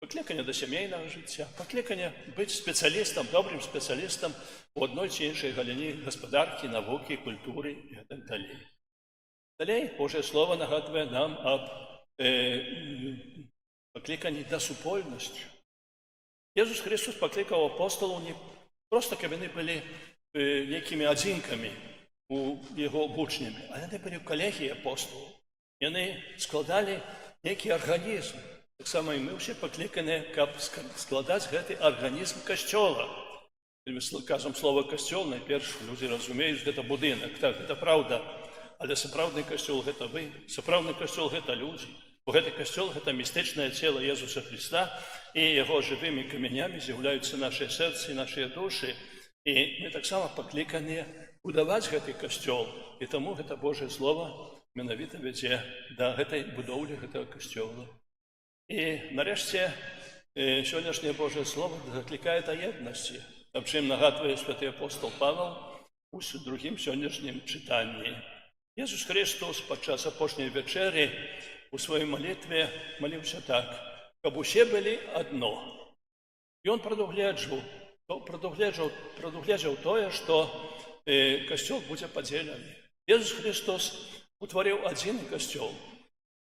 Пакліканне да сямейнага жыцця, пакліканне быць спецыялістам, добрым спецыялістам у адной ці іншай галіне гаспадаркі, навукі, культуры і гэтак далей. Далей Божае Слово нагадвае нам аб пакліканні да супольнасці. Езус Христос паклікаў апостолаў не проста, каб яны былі нейкімі адзінкамі у яго вучнямі, а яны былі ў калегіі апостолаў. Яны складалі нейкі арганізм. Таксама і мы ўсе пакліканыя, каб складаць гэты арганізм касцёла. Калі мы кажам слова касцёл, найперш людзі разумеюць, гэта будынак. Так, гэта праўда. Але сапраўдны касцёл гэта вы, сапраўдны касцёл гэта людзі. Бо гэты касцёл гэта містычнае цела Езуса Христа, і яго жывымі камянямі з'яўляюцца нашыя сэрцы і нашыя душы. І мы таксама пакліканыя будаваць гэты касцёл. І таму гэта Божае Слово менавіта вядзе да гэтай будоўлі гэтага касцёла. І нарэшце сённяшняе Божае Слово заклікае да еднасці, аб чым нагадвае святы апостол Павел у другім сённяшнім чытанні. Езус Христос падчас апошняй вячэры у сваёй малітве маліўся так, каб усе былі адно. І ён прадугледжаў тое, што касцёл будзе падзелены. Езус Христос утварыў адзін касцёл.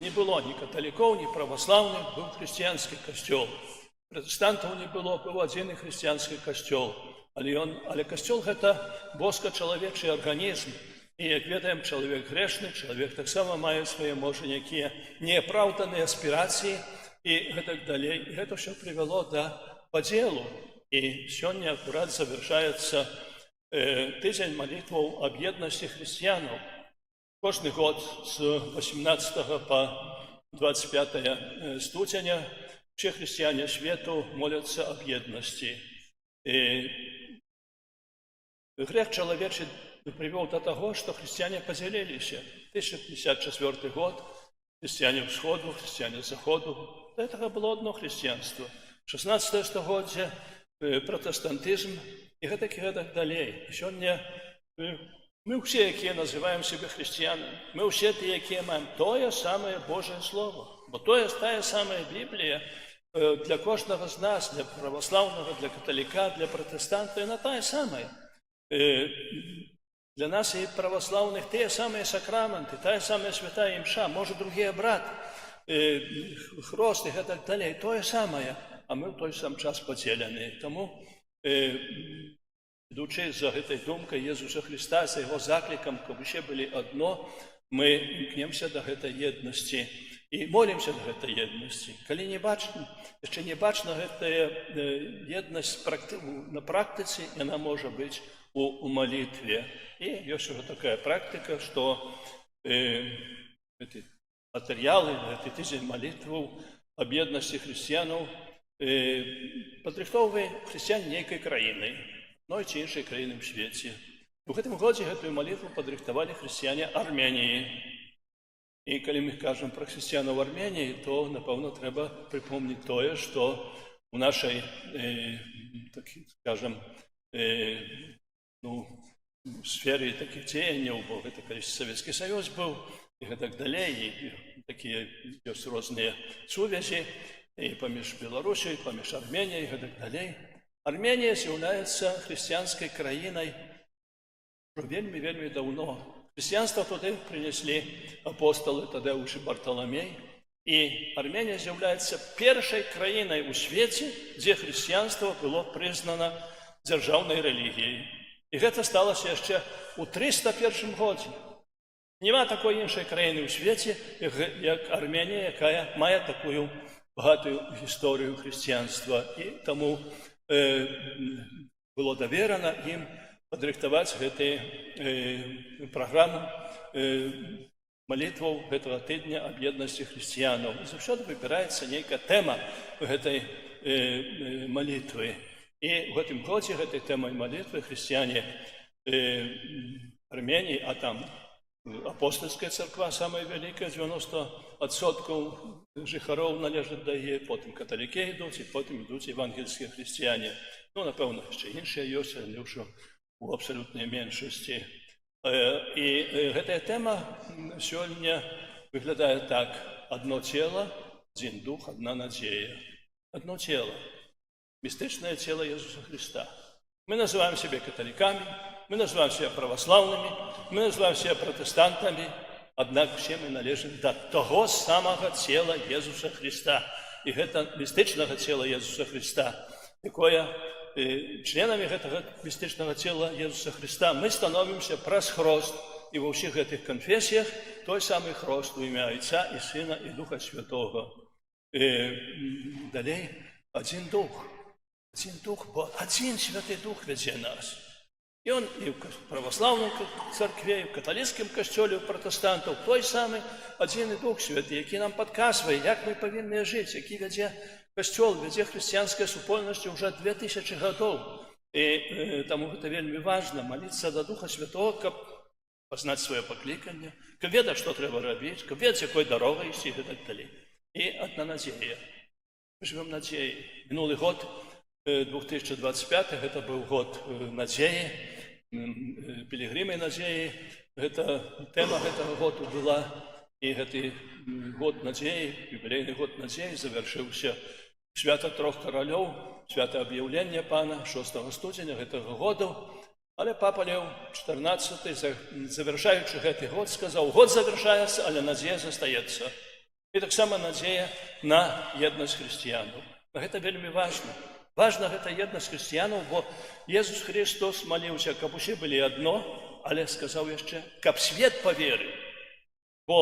Не было ні каталікоў, ні праваслаўных, быў хрысціянскі касцёл. Пратэстантаў не было, быў адзіны хрысціянскі касцёл. Але касцёл гэта боска-чалавечы арганізм. І, як ведаем, чалавек грэшны, чалавек таксама мае свае, можа, якія неапраўданыя аспірацыі і гэтак далей. І гэта ўсё прывяло да падзелу. І сёння акурат завяршаецца тыдзень малітваў аб еднасці хрысціянаў. Кожны год з 18 па 25 студзеня все хрысціяне свету моляцца аб еднасці. Грэх чалавечы прывёў да таго, што хрысціяне падзяліліся. 1054 год, хрысціяне ўсходу, хрысціяне заходу. Да гэтага было одно хрысціянства. 16 стагоддзе пратэстантызм і гэтак далей. Сёння мы ўсе, якія называем сябе хрысціянамі, мы ўсе тыя, якія маем тое самае Божае Слово. Бо тая самая Біблія для кожнага з нас, для праваслаўнага, для каталіка, для пратэстанта, яна тая самая. Для нас і праваслаўных тыя самыя сакраменты, тая самая святая імша, можа другі абрад, хрост і гэтак далей, тое самае, а мы ў той сам час падзелены. Таму, ідучы за гэтай думкай Езуса Христа, за яго заклікам, каб усе былі адно, мы імкнемся да гэтай еднасці і молімся да гэтай еднасці. Калі яшчэ не бачна гэтая еднасць на практыцы, яна можа быць у малітве. І ёсць ужо такая практыка, што гэты матэрыялы, гэты тыдзень малітваў аб еднасці хрысціянаў падрыхтоўвае хрысціян нейкай краіны, ці іншай краіны ў свеце. У гэтым годзе гэтую малітву падрыхтавалі хрысціяне Арменіі. І калі мы кажам пра хрысціянаў Арменіі, то, напэўна, трэба прыпомніць тое, што у нашай, скажам, сферы такіх дзеянняў, бо гэта калісьці Савецкі Саюз быў, і гэтак далей, і такія ёсць розныя сувязі і паміж Беларусяй, паміж Арменіяй, і гэтак далей. Арменія з'яўляецца хрысціянскай краінай вельмі даўно. Хрысціянства туды прынеслі апосталы Тадеуш і Барталамей, і Арменія з'яўляецца першай краінай у свеце, дзе хрысціянства было прызнана дзяржаўнай рэлігіяй. І гэта сталася яшчэ ў 301 годзе. Няма такой іншай краіны ў свеце, як Арменія, якая мае такую багатую гісторыю хрысціянства. І таму было даверана ім падрыхтаваць гэтую праграму малітваў гэтага тыдня аб еднасці хрысціянаў. І заўсёды выбіраецца нейкая тэма гэтай малітвы. І ў гэтым годзе гэтай тэмай малітвы хрысціяне Арменіі, а там апостольская царква самая вялікая, 90% жыхароў належаць да яе, потым каталікі ідуць, і потым ідуць евангельскія хрысціяне. Напэўна, яшчэ іншыя ёсць, але ўжо у абсалютнай меншасці. І гэтая тэма сёння выглядае так: адно цела, адзін дух, адна надзея. Адно цела, містычнае цела Езуса Христа. Мы называем сябе каталікамі, мы называем сябе праваслаўнымі, мы называем сябе пратэстантамі, аднак усе мы належым да таго самага цела Езуса Христа. І гэта містычнага цела Езуса Христа, якое членамі гэтага містычнага цела Езуса Христа мы становімся праз хрост. І ва ўсіх гэтых канфесіях той самы хрост у імя Отца і Сына і Духа Святого. Далей адзін дух, бо адзін Святы Дух вядзе нас. І он і ў праваслаўным царкве, і ў каталіцкім касцёле, у пратэстантаў той самы адзін Дух Святы, які нам падказвае, як мы павінны жыць, які вядзе касцёл, вядзе хрысціянская супольнасць уже 2000 гадоў. І таму гэта вельмі важна маліцца да Духа Святого, каб пазнаць сваё пакліканне, каб ведаць, што трэба рабіць, каб ведаць, якой дарогай ісці і гэтак далей. І адна надзея. Мы жывём надзеяй. Мінулы год, 2025, гэта быў год надзеі, пілігрымай надзеі. Тэма гэтага году была, і гэты год надзеі, юбілейны год надзеі завяршыўся свята трох каралёў, свята аб'яўлення Пана 6 студзеня гэтага году. Але папа Леў XIV, завяршаючы гэты год, сказаў: год завяршаецца, але надзея застаецца. І таксама надзея на еднасць хрысціянаў. Гэта вельмі важна. Важна гэта еднасць хрысціянаў, бо Езус Христос маліўся, каб усе былі адно, але сказаў яшчэ, каб свет паверыў. Бо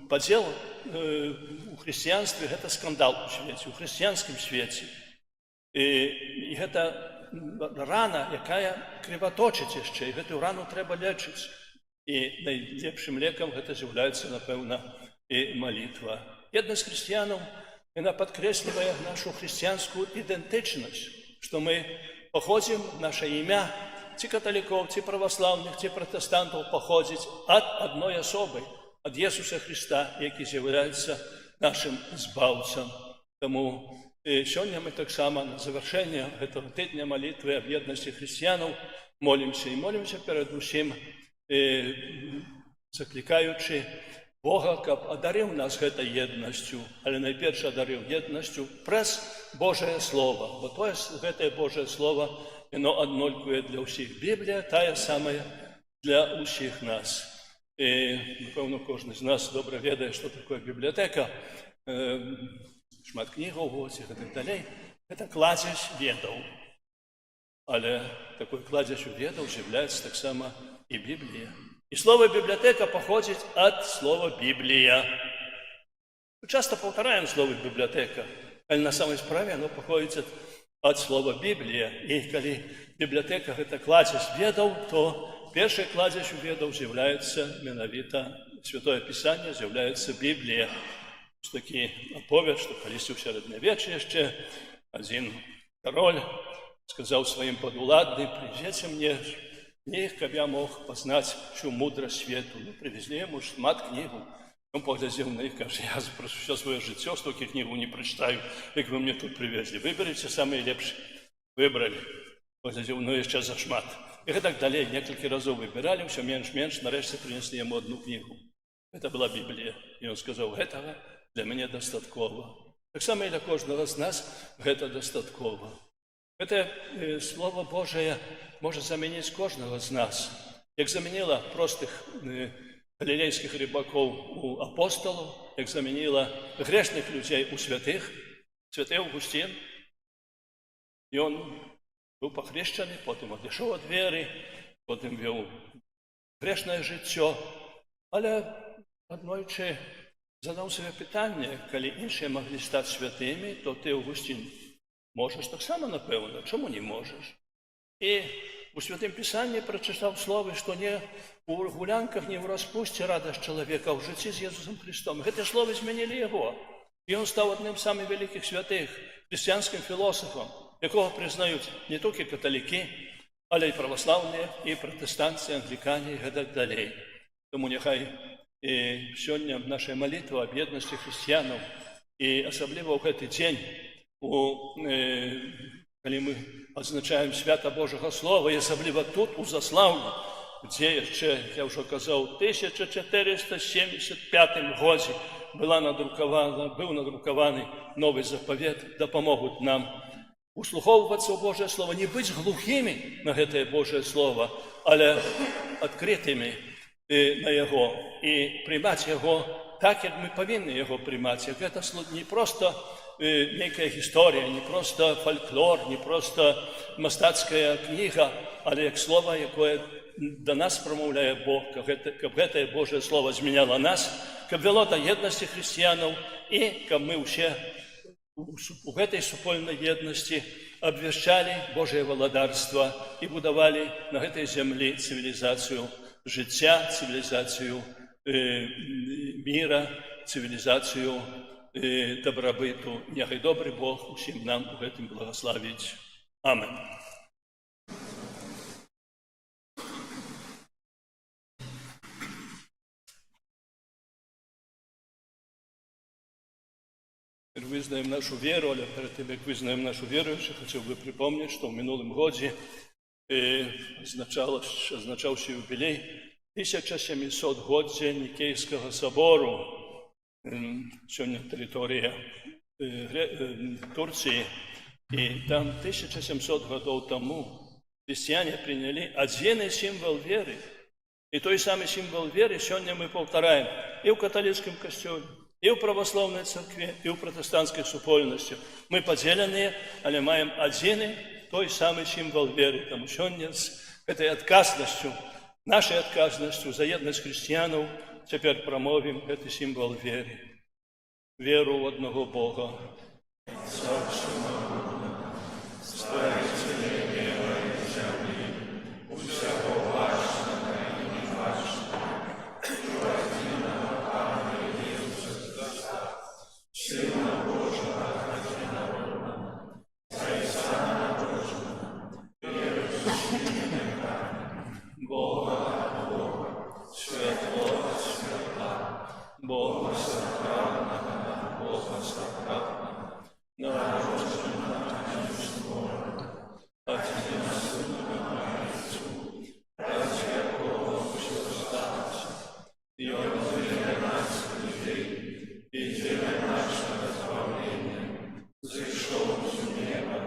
падзел у хрысціянстве гэта скандал у свеце, у хрысціянскім свеце. І гэта рана, якая крываточыць яшчэ, і гэтую рану трэба лечыць. І найлепшым лекам гэта з'яўляецца, напэўна, і малітва. Еднасць хрысціянаў, яна падкрэслівае нашу хрысціянскую ідэнтычнасць, што мы паходзім, наша імя, ці каталікоў, ці праваслаўных, ці пратэстантаў паходзіць ад адной асобы, ад Jesуса Христа, які з'яўляецца нашым збаўцам. Таму сёння мы таксама на завяршэнне гэтага тыдня малітвы аб еднасці хрысціянаў молімся і молімся перад усім, заклікаючы Бога, каб адарыў нас гэтай еднасцю, але найперш адарыў еднасцю праз Божае Слова, бо гэтае Божае Слова, яно аднолькуе для ўсіх. Біблія тая самая для ўсіх нас. І, напэўна, кожны з нас добра ведае, што такое бібліятэка, шмат кнігаў у годзе і так далей. Гэта кладзеж ведаў. Але такой кладзеж ведаў з'яўляецца таксама і Біблія. І слово «бібліятэка» паходзіць ад слова «Біблія». Мы часто паўтараем слово «бібліятэка», але на самой справе оно паходзіць ад слова «Біблія». І калі бібліятэка – гэта кладзеж ведаў, то першай кладзежу ведаў з'яўляецца менавіта Святое Пісанне, з'яўляецца Біблія. Такі аповед, што калісьці ў сярэднявеччы яшчэ адзін кароль сказаў сваім падуладным: «Прывезіце мне кніг, каб я мог пазнаць всю мудрасць свету». Ну, прывезлі яму шмат кнігаў. Ён паглядзеў на іх, кажа: «Я за ўсё сваё жыццё столькі кнігаў не прачытаю, як вы мне тут прывезлі. Выберыце самыя лепшыя». Выбралі. Паглядзеў: «Ну, яшчэ зашмат». І гэтак далей некалькі разоў выбіралі, ўсё менш-менш, нарэшце прынеслі яму одну кнігу. Гэта была Біблія. І ён сказаў: «Гэтага для мяне дастаткова». Таксама і для кожнага з нас гэта дастаткова. Гэта Слово Божае можа замяніць кожнага з нас. Як замяніла простых галілейскіх рыбакоў у апосталаў, як замяніла грэшных людзей у святых. Святы Аўгусцін, ён быў пахрышчаны, потым адышоў ад веры, потым вёў грэшнае жыццё. Але аднойчы задаў сабе пытанне: калі іншыя маглі стаць святымі, то ты, Аўгусцін, можаш таксама, напэўна, чаму не можаш? І у Святым Пісанні прачытаў словы, што не ў гулянках, не ў распусце радасць чалавека, а ў жыцці з Jesусам Христом. Гэтыя словы змянілі яго. І ён стаў адным з самых вялікіх святых, хрысціянскім філосафам, якога прызнаюць не толькі каталікі, але і праваслаўныя, і пратэстанцы, англікане, і гэтак далей. Таму няхай і сёння наша малітва аб еднасці хрысціянаў, і асабліва ў гэты дзень, калі мы адзначаем свята Божага Слова, і асабліва тут, у Заслаўлі, дзе яшчэ, я ўжо казаў, 1475 годзе быў надрукаваны новы запавет, дапамогуць нам услухоўвацца ў Божае Слова, не быць глухімі на гэтае Божае Слова, але адкрытымі на яго і прымаць яго так, як мы павінны яго прымаць. Як гэта не проста нейкая гісторыя, не проста фальклор, не проста мастацкая кніга, але як слова, якое да нас прамаўляе Бог, каб гэтае Божае Слова змяняла нас, каб вяло да еднасці хрысціянаў і каб мы ўсе у гэтай супольнай еднасці абвяшчалі Божае валадарства і будавалі на гэтай зямлі цывілізацыю жыцця, цывілізацыю міра, цывілізацыю дабрабыту. Няхай добры Бог усім нам у гэтым благаславіць. Амен. Вызнаем нашу веру, але перед тым, як вызнаем нашу веру, ще хацеў бы припомніць, што ў мінулым годзе адзначаўся юбілей 1700-годдзя Нікейскага сабору. Сёння тэрыторыя Турцыі. І там 1700 гадоў таму хрысціяне прынялі адзіны сімвал веры. І той самы сімвал веры сёння мы паўтараем і ў каталіцкім касцёле, і ў праваслаўнай царкве, і ў пратэстанцкай супольнасці. Мы падзеленыя, але маем адзіны той самы сімвал веры. Таму сёння з гэтай адказнасцю, нашай адказнасцю за еднасць хрысціянаў цяпер прамовім гэты сімвал веры. Веру ў аднаго Бога, Отца, Сына, Бога от Бога, святого от святого, Бога сохранного, Бога сохранного, народного нечестного, от ненасытного Отцу, от якого все сталося, и он для нас людей, и для нашего избавления, зашел с неба,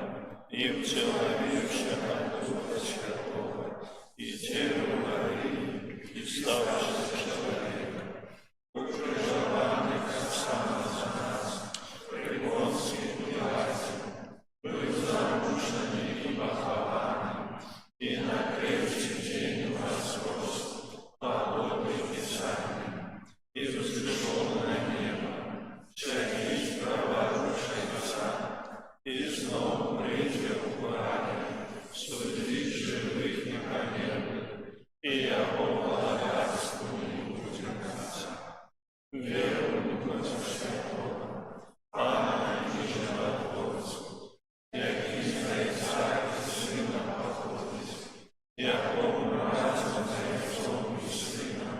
и в человеческого Духа Святого, и Деву Марии, и ставшего человека, укрыванный сам за нас, при Понтии Пилате, был замученный и похованный, и на третий день воскрес, подобный Писанию, и взошел на небо, всякий провалившийся, и снова придет в плане, судить живых и померных, и его благодатству не будем конца. Верую в Отца Святого, Пана и Животворцу, як из Отца и Сына походит, якому разом за Отцом и Сыном,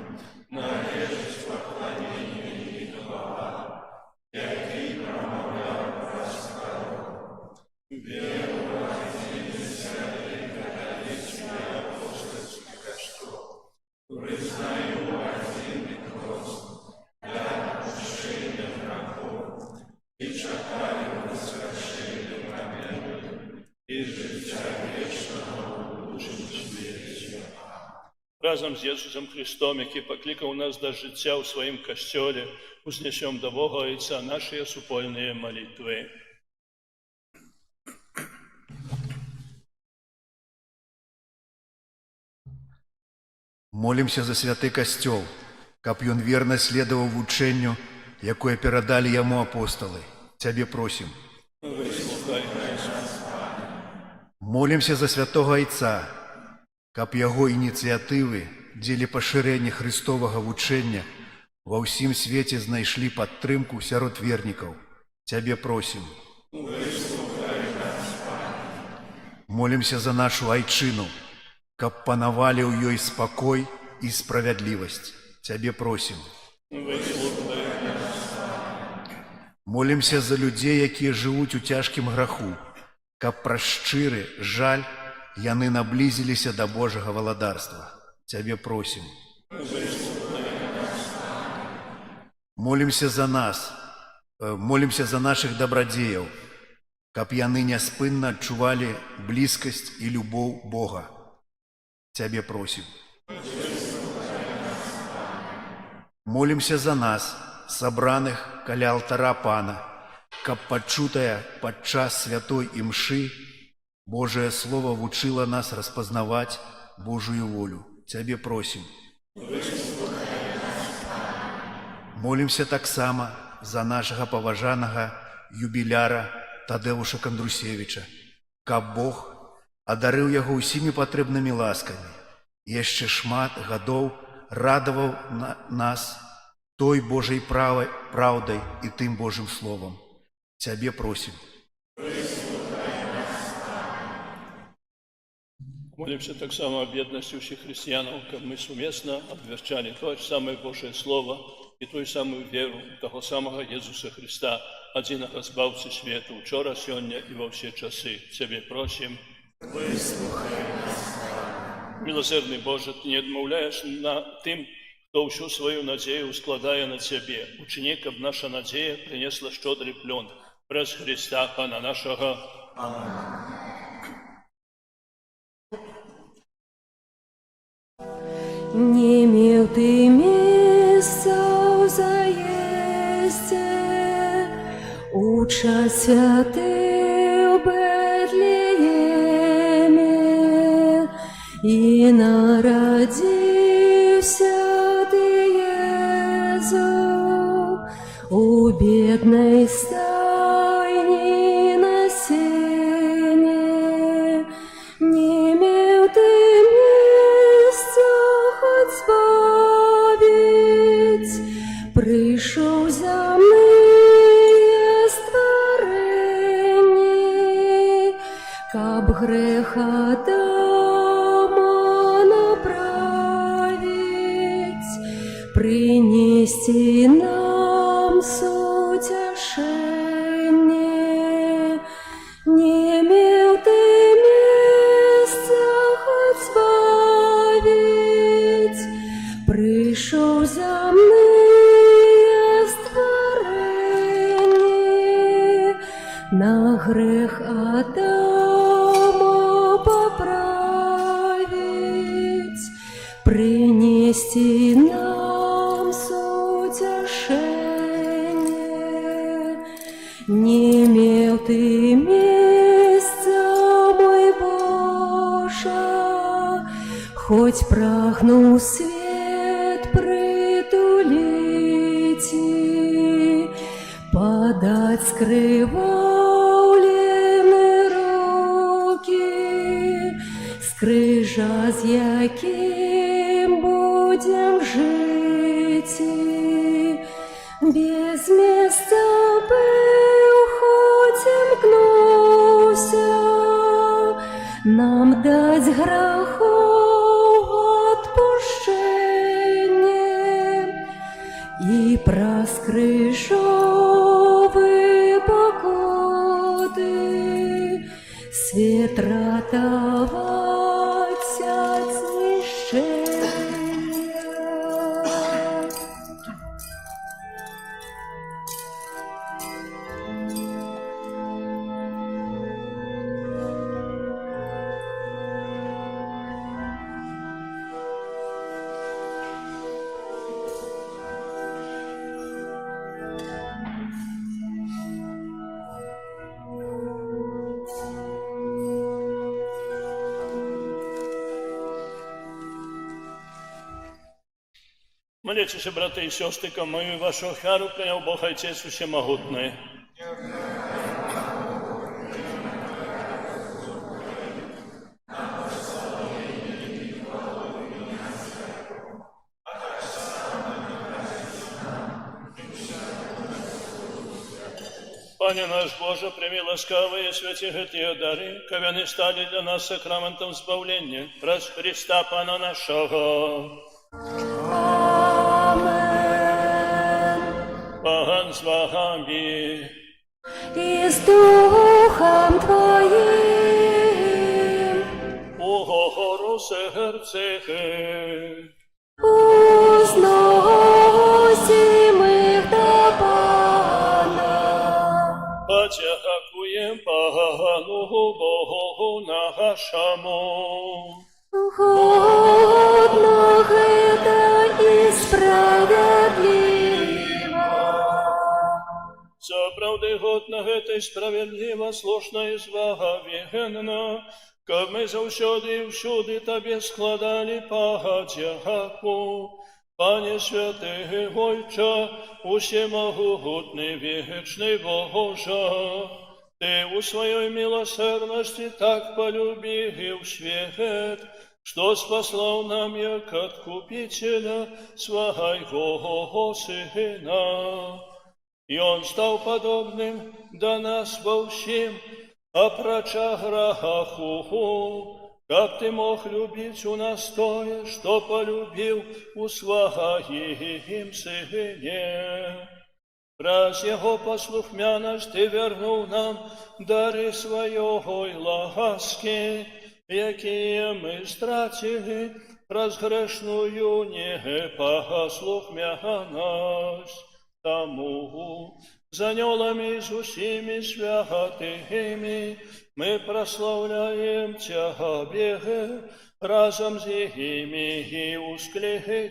належит поклонение и хвала, який промовлял раз пророк. Веру в один святый католический апостольский костел, признаю один и крестный, для отпущения грехов, и чекаю воскрешения померных, и життя вечного в Божім світі. Разом з Єсусом Христом, який покликав нас до життя у своїм костелі, узнесем до Бога Отця наші супольні молитви. Молимся за святы касцёл, каб ён верна следаваў вучэнню, якое перадалі яму апосталы. Цябе просім. Выслухай нас. Молимся за святого Айца, каб яго ініцыятывы дзеля пашырэння хрыстовага вучэння ва ўсім свеце знайшлі падтрымку сярод вернікаў. Цябе просім. Выслухай нас. Молимся за нашу айчыну, каб панавалі ў ёй спакой і справядлівасць. Цябе просім. Выслухай нас. Молимся за людзей, якія жывуць у цяжкім граху, каб праз шчыры жаль яны наблізіліся да Божага валадарства. Цябе просім. Молимся за нас, молимся за нашых дабрадзеяў, каб яны няспынна адчувалі блізкасць і любоў Бога. Цябе просім. Молимся за нас, сабраных каля алтара Пана, каб пачутая падчас святой імшы Божае Слово вучыла нас распазнаваць Божую волю. Цябе просім. Молимся таксама за нашага паважанага юбіляра Тадэвуша Кандрусевіча, каб Бог адарыў яго ўсімі патрэбнымі ласкамі, яшчэ шмат гадоў радаваў нас той Божай праўдай і тым Божым Словам. Цябе просім. Молимся таксама об бедности всех христианов, как мы совместно обверчали то же самое Божие Слово и ту самую веру того самого Иисуса Христа, одиного Збавцы свету, вчера, сегодня и во все часы. Тебе просим. Милосердный Боже, Ты не отмовляешь на тем, кто всю свою надею складая на Тебе. Учини, каб наша надея принесла щедрый плод. През Христа, Пана нашего. Аминь. Не мел ты места в заезде, уча святых в Бетлееме, и народился ты, Езу, у бедной стайни на сене. Не мел ты збавіць, прыйшоў зямныя стварэнні, каб грэх Адама набраць принести нам сутешение. Не мил ты места хоть збавить, пришел земные створение, на грех Адама поправить, принести нам сутешение. Не имел ты места, мой Боже, хоть прагнул свет притулить, подать скривавлены руки, скрижа, з яким будем жить. Без места был, хоть и мкнулся, нам дать грехов отпущение и проскрижовы покоты свет ратовать от знищения. Молитесь, браты и сестры, ко мою вашу хару, принял Бог Отец Всемогутный. Пане наш Боже, прими ласкавые святые дары, ковь они стали для нас сакраментом избавления, праз Христа Пана нашего. Пан с вами. И с Духом Твоим. Угору сердце. Узносим их до Пана. Подякуем Пану Богу нашему. Годно это и справедливо. За правды годно это и справедливо, слушно и зваговенно, как мы завсёды и всюди Тебе складали подяку. Пане святый Отче, усемогутный вечный Боже, Ты у своей милосердности так полюбил свет, что спаслал нам як откупителя своего Сына. И Он стал подобным до нас во всем, опроча греху, как Ты мог любить у нас то, что полюбил у Своим Сыне. Раз Его послухмяность Ты вернул нам дары Своей ласки, якие мы стратили, разгрешную непослухмяность. Тому за анёлами с усими святыми мы прославляем Тебе, разом с ними и ускликаючи.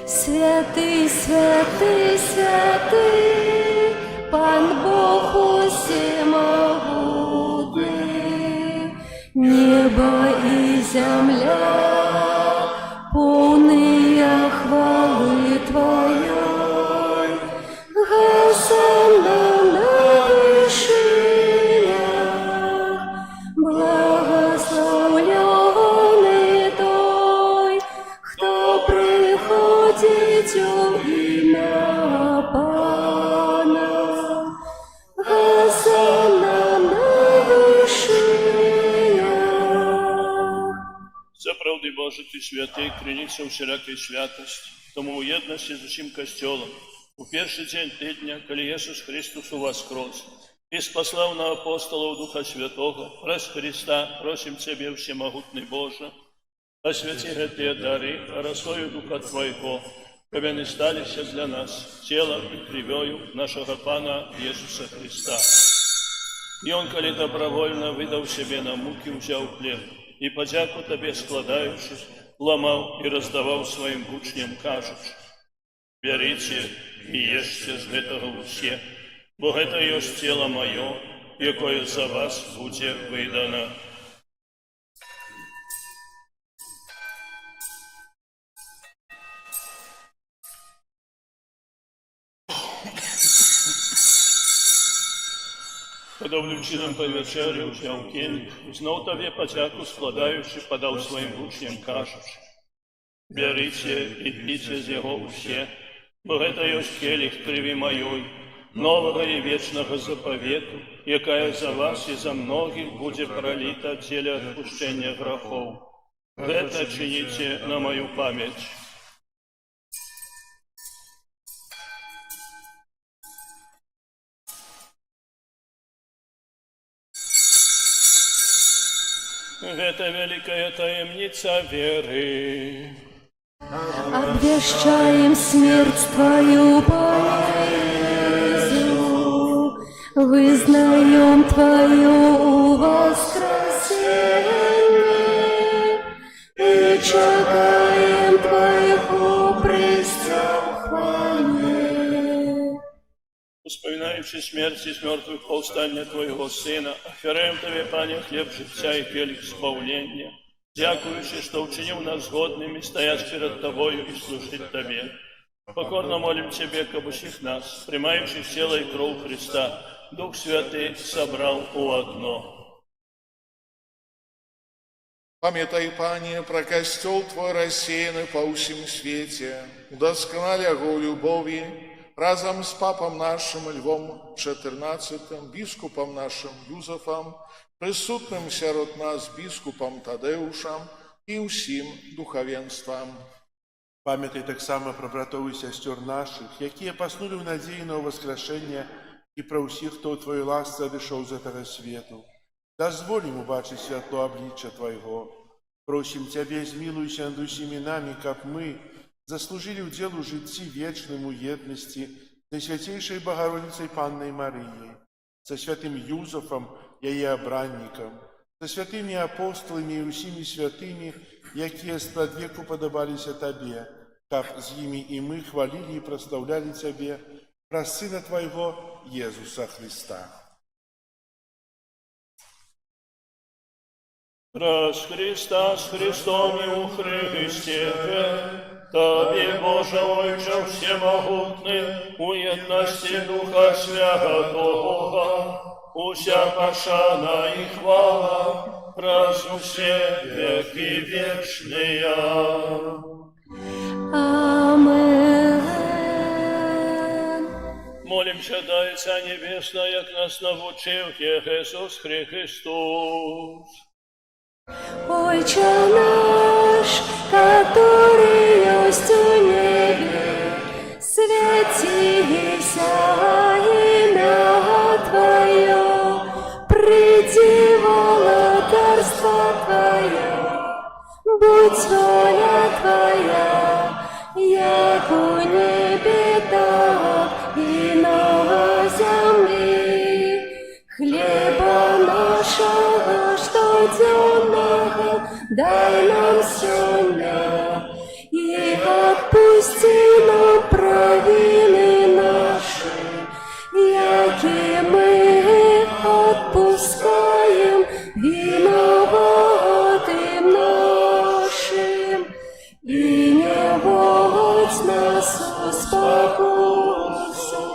Святый, святый, святый, Пан Бог всемогутный, небо и земля полные хвалы Твоей. Госанна на вышинах, благословленный той, кто приходит у имя Пана. Госанна на вышинах. За правды Господи Боже, Ty święty, krynicą wszelakiej świętości, тому u jedności z усім Kościołem, u pierwszy dzień tydnia, kiedy Jezus Chrystus uwaskros i sposlał na apostołów Ducha Świętego, przez Chrysta prosим Ciebie, Всемогутний Боже, освяти эти дары, росою Духа Твоего, чтобы они стали для нас телом и кровью нашего Пана Иисуса Христа. И Он, коли добровольно выдал себе на муки, взял хлеб, и подяку Тебе складаючись, ломал и раздавал своим учням, кажучи: «Берите и ешьте з этого все, бо это есть тело мое, якое за вас будет выдано». Подобним чином по вечерю взяв келих, знов Тебе подяку складаючи, подал своим учням, кажучи: «Берите и пейте з його все, бо это есть келих крови моей, нового и вечного заповету, якая за вас и за многих будет пролита в деле отпущения грехов. Это чините на мою память». Это великая таемница веры. Обвещаем смерть Твою поэзию, вызнаем Твое воскресенье и чекаем Твоего престя в хвале. Вспоминаючи смерть из мертвых повстания Твоего Сына, оферяем Тебе, Пане, хлеб живца и келих избавления, дякуючи, что учинил нас годными стоять перед Тобою и служить Тебе. Покорно молим Тебе, кабы всех нас, примающих тело и кровь Христа, Дух Святый собрал у одно. Памятай, Пане, про костел Твой рассеянный по всем свете, удосконали его в любови, разом с папом нашим Львом XIV, бискупом нашим Юзефом, присутним сярод нас біскупом Тадеушем і усім духовенством. Памятай так само про братов и сестер наших, якія паснули в надеї на воскрешення, і про усіх, хто у Твоїй ласці одійшов з этого свету. Дозволь ему бачить святло обличчя Твоего. Просим Тебе, змилуйся над усіми нами, как мы заслужили удел у житті вечному єдності со Святейшей Богородицей Панной Марией, со святым Юзефом, яе обранником, со святыми апостолами и усими святыми, якія спрадвеку подобалися Тебе, как с ними и мы хвалили и прославляли Тебе, про Сына Твоего Иисуса Христа. Раз Христа с Христом и у Христе, Тебе, Боже Отче всемогутный, у едности Духа Святого, уся пошана и хвала, раз все веки вечные. Амен. Молимся, дай Царь Небесный, як нас навучив Иисус Христос. Отче наш, который есть в небе, святися имя Твое, приди владарство Твое, будь воля Твоя, як у небе, так и на земле. Хлеба нашего штоденного дай нам сегодня, и отпусти нам провины наши, яки мы отпускаем виноватым нашим, и не вводь нас в спокусу,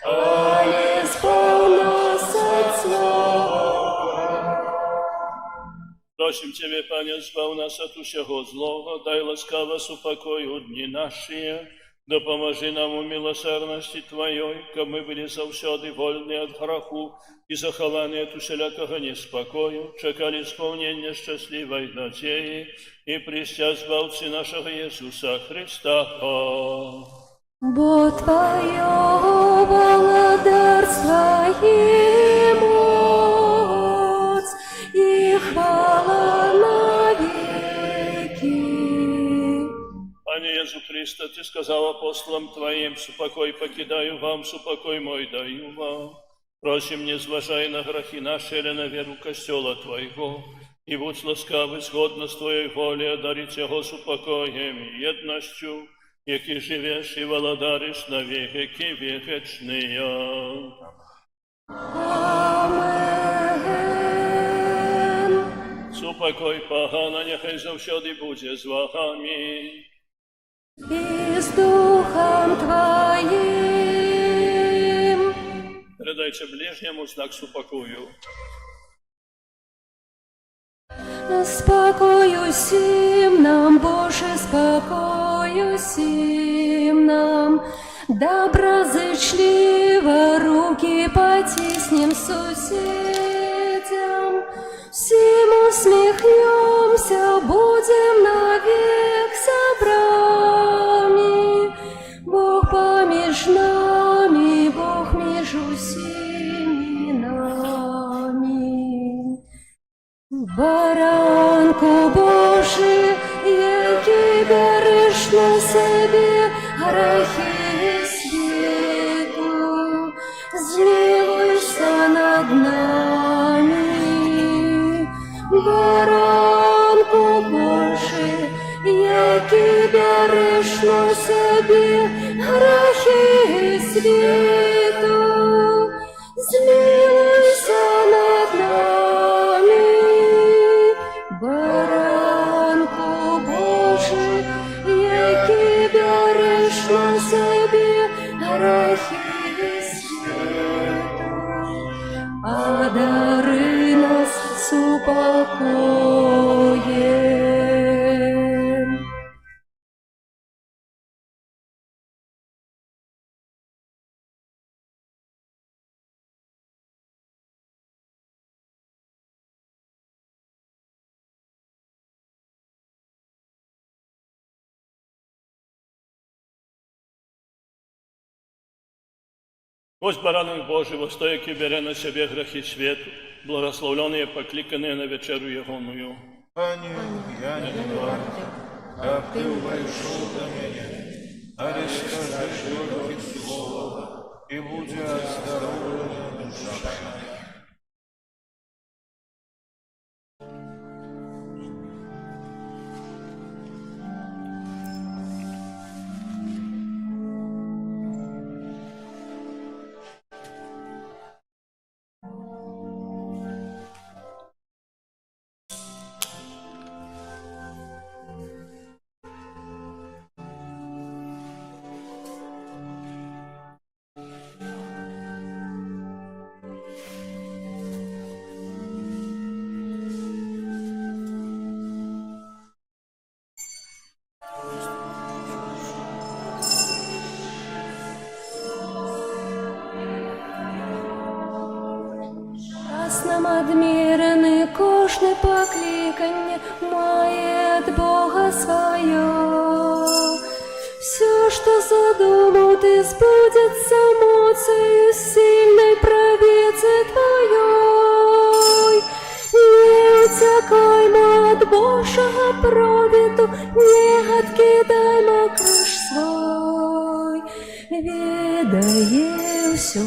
але избавь нас от злого. Просим Тебе, Пане, збав нас от усього злого, дай ласкаво супокою дні наші, Допоможи нам у милосердности Твоей, каб мы были заўсёды вольны от граху и захованы от усялякага неспокою, чекали исполнения счастливой надеи и прistя Збавцы нашего Иисуса Христа. Бо Твое благодарство и моц, и хвала навеки. Пане Иисус Христе, Ты сказал апостолам Твоим: «Супокой покидаю вам, супокой мой даю вам». Просим, не зважай на грехи наши, или на веру Костела Твоего, и будь ласкавый згодно с Твоей волей одарить Его супокоем и едностью, які живеш і володариш на веки векочные. Амен. Супокой погана, нехай завсёди буде з вами. И с Духом Твоим. Передайте ближнему знак супокою. Спокою сим нам, Боже, спокою сим нам. Доброзычливо руки потиснем соседям. Всем усмехнемся, будем навек собраны. Бог помеж нами, Бог между всеми нами. Баранку Божий, який береш на себе грехи світу, змилуйся над нами. Баранку Божий, який береш на себе грехи світу, змилуйся над нами. Баранку Божий, який береш на себе грехи світу, одари нас супокоєм. Ось баранок Божий, востой, який бере на себе грехи світу, благословленные, покликанные на вечеру Егоную. Пане, я не варто, как Ты увайшов до меня, а расскажи только слово, и будет оздоровлена душа моя. Час нам адмірений, кожне покликання має от Бога своє. Все, что задумал ты, сбудется моцею сильной правицы Твоей. Не утекаймо от Божьего провіду, не откидаймо крыш свой. Ведає всю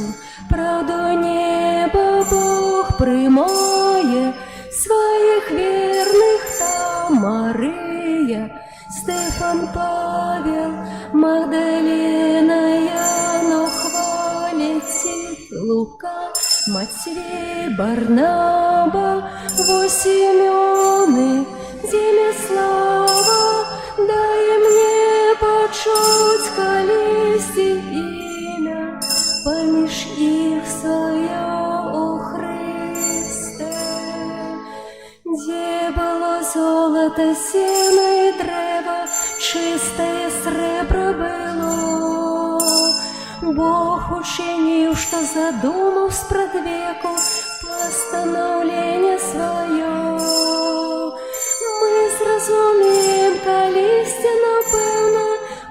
правду неба Бог приймає своих верных там Мария, Стефан, Павел, Магдалена, Яно, хвалит Лука, Матвей, Барнаба, Восемёны, Демислава. Дай мне почуть колести имя, поміж их своє, о Христе. Где было золото, сено и древо, чистое сребро было, Бог учинил, что задумал спрадвеку постановление свое. Мы зразумеем, калісьці, напевно,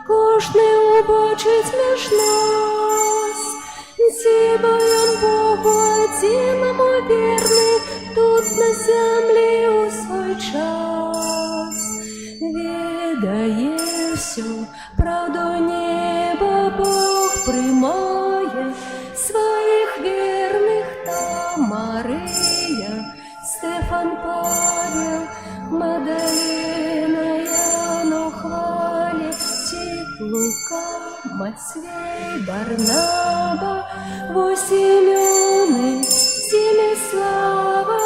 кожний убачить між нас. Ибо он Богу одиному верный, тут на земле у свой час. Ведає всю правду неба, Бог приймає своїх вірних та Марія, Стефан, Павел, Магдалина, Яну хвалять, Тит, Лука, Матвей, Барнаба, Симеоны, Семислава.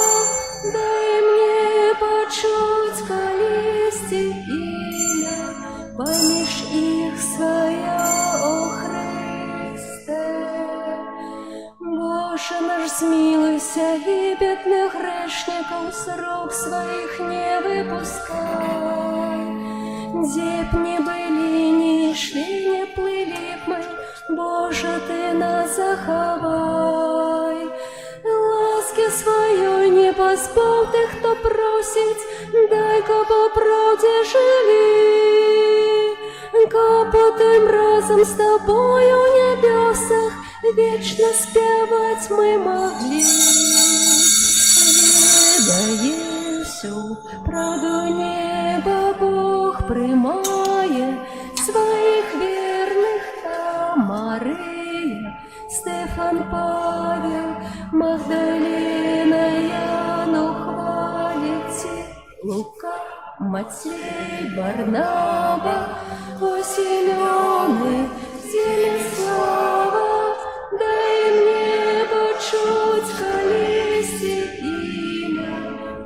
Дай мне почуть колести имя, поміж их своє, о Христе. Боже наш, змилуйся, и бедных грешников с рук своих не выпускай. Где б ни были, ни шли, не плыли б мы, Боже, Ты нас заховай. Ласки своей не позбав ты, хто просить, дай-ка по правде живи. Ка потом разом с тобою в небесах вечно спевать мы могли. Ведає всю правду неба, Бог приймає своїх вірних та Марія, Стефан, Павел, Магдалина, Яну хвалять, Лука, Матвей, Барнаба, Симеоны, Семислава. Дай мне почуть колести имя,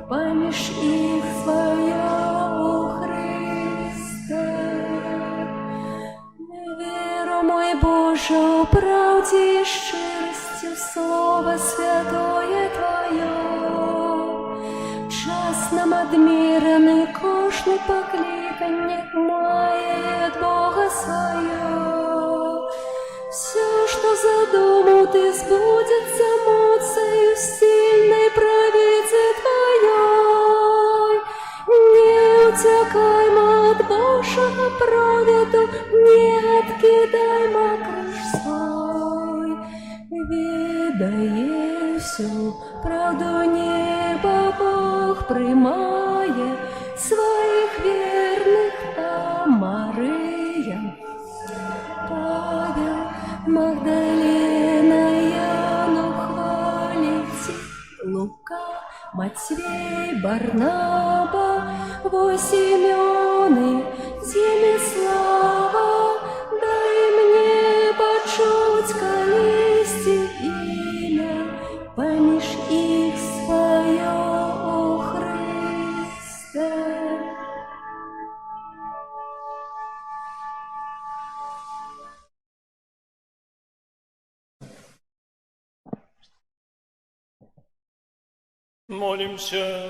поміж их своє, о Христе. Віру, мой Боже, у правді і щирості Слово святое Твое. Час нам одмірений, кожне покликання має від Бога своє. Все, что задумал ты, сбудется моцею сильной правицы Твоей. Не утекаймо от Божьего проведу, не откидаймо крыш свой. Ведає всю правду неба, Бог приймає своих верных та Мария, Павел, Магдалина, Яну хвалите, Лука, Матвей, Барнаба, Симеоны, Семислава. Дай мне почуть колести имя, поміж их своє, о Христе. Молимся.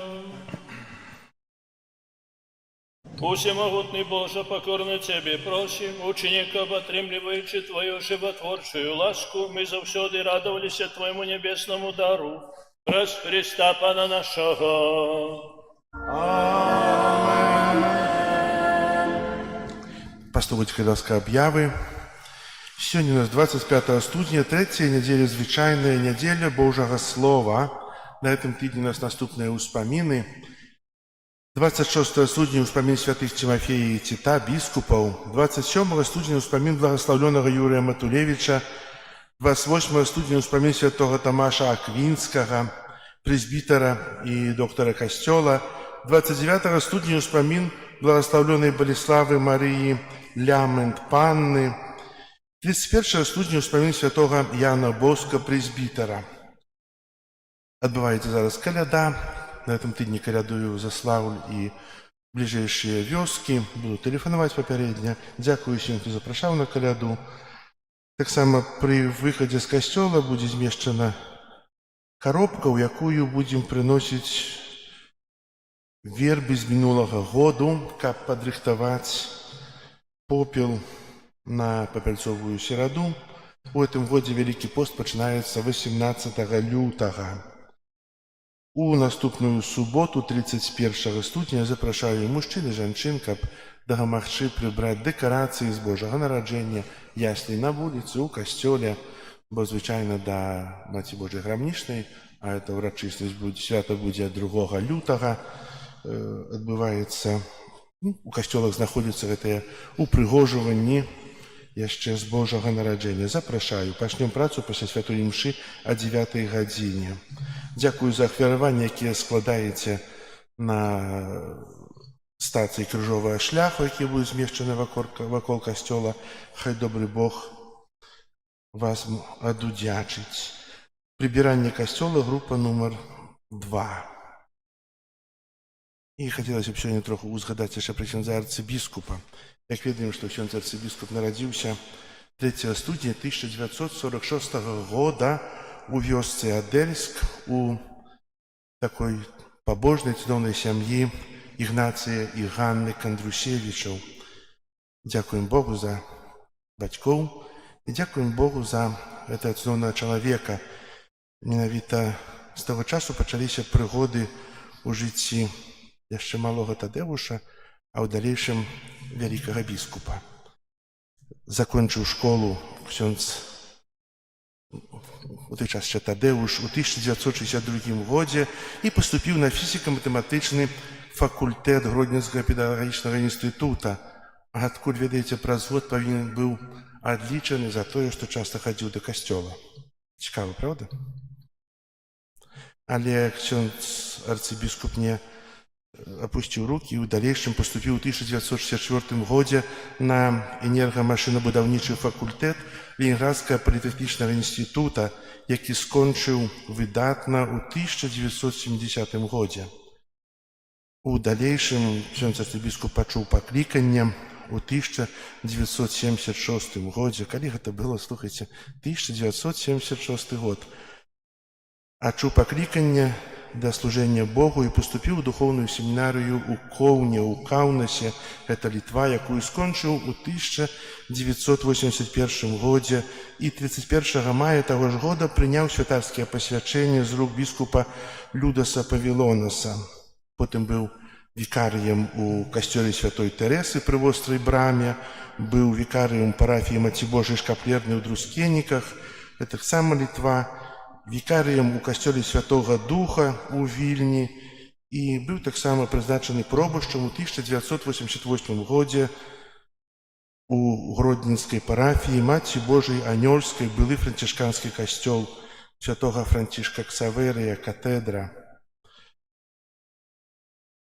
Всемогутный Боже, покорно Тебе просим, ученика, оботремливаючи Твою животворчую ласку, мы завсёды радовались Твоему небесному дару, раз Христа Пана нашего. Пастовицька доска об'яви. Сьогодні у нас 25 студня, третя неділя, звичайна неділя Божого Слова. На этом тижні у нас наступные успомины. 26 студня успомин святых Тимофея и Тита, біскупов. 27 студня успомин благословленного Юрия Матулевича. 28 студня успомин святого Томаша Аквинского, пресбитера и доктора Костела. 29 студня успомин благословленной Болеславы Марии Лямент Панны. 31 студня успомин святого Яна Боска, пресбитера. Адбываецца зараз каляда. На этом тыдні калядую Заслаўль і бліжэйшыя вёскі. Буду тэлефанаваць папярэдне. Дзякую усім, хто запрашаў на каляду. Таксама пры выхадзе з касцёла будзе змешчана коробка, у якую будзем прыносіць вербы з мінулага году, каб падрыхтаваць попел на папяльцовую сераду. У гэтым годзе Вялікі пост пачынаецца 18 лютага. У наступную суботу, 31 студня, запрашаю мужчын і жанчын, каб дапамагчы прыбраць дэкарацыі з Божага нараджэння, яслі на вуліцы, у касцёле, бо звычайна да Маці Божай грамнічнай, а эта ўрачыстасць свята будзе 2 лютага, адбываецца. У касцёлах знаходзяцца гэтыя упрыгожванні яшчэ з Божага нараджэння. Запрашаю. Пачнём працу пасля святой імшы о 9 гадзіне. Дзякую за ахвяраванні, якія складаеце на стацыі крыжовага шляху, якія будуць змешчаны вакол касцёла. Хай добры Бог вас адудзячыць. Прыбіранне касцёла, група нумар 2. І хацелася б сёння троху узгадаць яшчэ пра ксяндза арцыбіскупа. Як ведаем, што ксёндз арцыбіскуп нарадзіўся 3 студня 1946 года у вёсцы Адельск у такой пабожнай цудоўнай сям'і Ігнацыя і Ганны Кандрусевічаў. Дзякуем Богу за бацькоў і дзякуем Богу за гэтага цудоўнага чалавека. Менавіта з таго часу пачаліся прыгоды ў жыцці яшчэ малога Тадеуша, а ў далейшым вялікага біскупа. Закончыў школу ксёндз у той час ще Тадеуш у 1962 годзе і паступіў на фізіка-матэматычны факультэт Гродненскага педагагічнага інстытута. Адкуль, ведаеце, праз год павінен быў адлічаны за тое, што часта хадзіў да касцёла. Цікава, правда? Але ксёндз арцыбіскуп не опусціў рукі і ў далейшым паступіў у 1964 годзе на энергамашынабудаўнічы факультэт Ленінградскага політэхнічнага інстытута, які скончыў выдатна ў 1970 годзе. У далейшым ксёндз арцыбіскуп пачуў пакліканне у 1976 годзе. Калі гэта было, слухайце, 1976 год. Адчуў пакліканне да служэння Богу і паступіў у духоўную семінарыю ў Коўне, у Каўнасе, гэта Літва, якую скончыў у 1981 годзе і 31 мая таго ж года прыняў святарскія пасвячэнні з рук біскупа Людаса Павілонаса. Потым быў вікарыем у касцёле святой Тэрэсы пры вострай браме, быў вікарыем парафіі Маці Божай Шкаплернай у Друскеніках, гэтаксама Літва, вікарыем у касцёле Святога Духа у Вільні і быў таксама прызначаны пробашчам у 1988 годзе у Гродненскай парафіі Маці Божай Анёльскай, былы францішканскі касцёл святога Францішка Ксаверыя, катедра.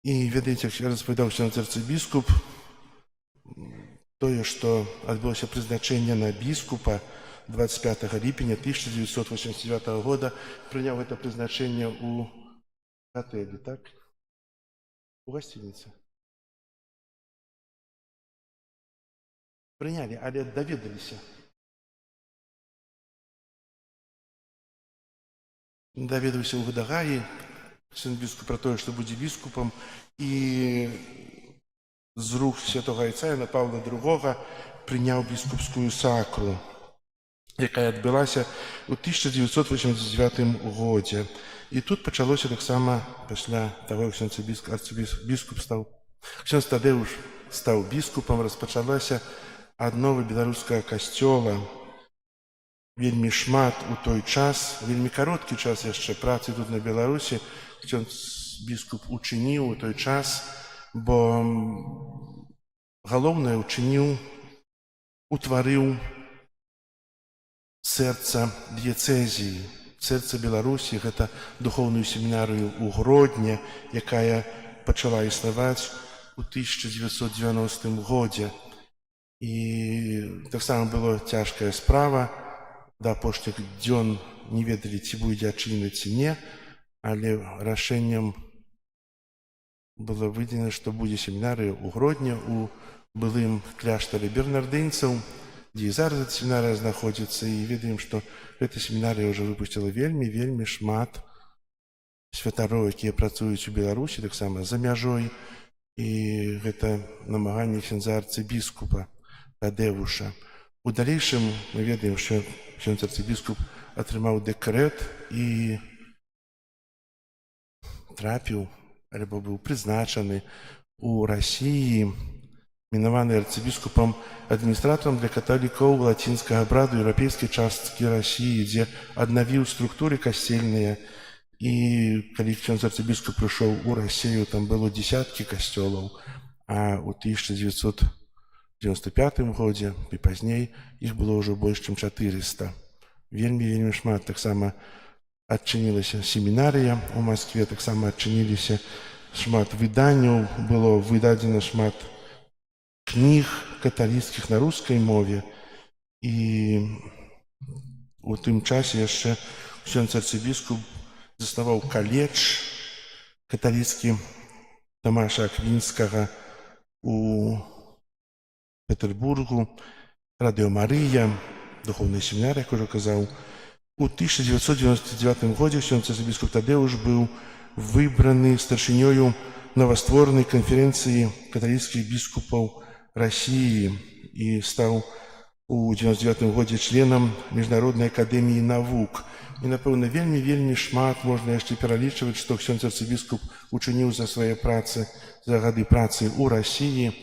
І, ведаеце, як распавядаў ксёндз арцыбіскуп, тое, што адбылося прызначэнне на біскупа 25 ліпеня 1989 года, прыняў гэта прызначэнне ў гатэлі, так? У гасцініцы. Прынялі, але даведаліся. Даведаўся ў Гадагаі сын біскуп пра тое, што будзе біскупам, і з рук святога айца Яна Паўла II прыняў біскупскую сакру, якая адбылася ў 1989 годзе. І тут пачалося таксама пасля таго, як ксёндз Тадеуш стаў біскупам, распачалася аднова беларускага касцёла. Вельмі шмат у той час, вельмі кароткі час яшчэ працы тут на Беларусі ксёндз біскуп учыніў у той час, бо галоўнае утварыў сэрца дыяцэзіі, сэрца Беларусі, гэта духоўную семінарыю ў Гродні, якая пачала існаваць у 1990 годзе. І таксама была цяжкая справа, да апошніх дзён не ведалі, ці будзе адчынена ці не, але рашэннем было выдзелена, што будзе семінарыя ў Гродні, у былым кляштары бернардынцаў, дзе і зараз эта семінарыя знаходзіцца, і ведаем, што гэта семінарыя ўжо выпусціла вельмі шмат святароў, якія працуюць у Беларусі, таксама за мяжой, і гэта намаганне ксяндза арцыбіскупа Тадеуша. У далейшым мы ведаем, што ксёндз арцыбіскуп атрымаў дэкрэт і трапіў, альбо быў прызначаны у Расіі, мінаваны арцыбіскупам адміністратарам для каталікоў лацінскага абраду еўрапейскай часткі Расіі, дзе аднавіў структуры касцельныя. І калі ксёндз арцыбіскуп прыйшоў у Расію, там было дзесяткі касцёлаў, а ў 1995 годзе і пазней іх было ўжо больш чым 400. Вельмі шмат. Таксама адчынілася семінарыя ў Маскве, таксама адчыніліся шмат выданняў, было выдадзена шмат кніг каталіцкіх на рускай мове. І у тым часе яшчэ ксёндз арцыбіскуп заснаваў каледж каталіцкі Тамаша Аквінскага у Петербургу, Радыё Марыя, духовная семінарыя, як ужо казаў. У 1999 годзе ксёндз арцыбіскуп Тадеуш быў выбраны старшынёю новастворанай канферэнцыі каталіцкіх біскупаў Расіі і стаў у 1999 годзе членам Міжнароднай акадэміі навук. І, напэўна, вельмі шмат можна яшчэ пералічваць, што ксёндз арцыбіскуп учыніў за свае працы, за гады працы ў Расіі.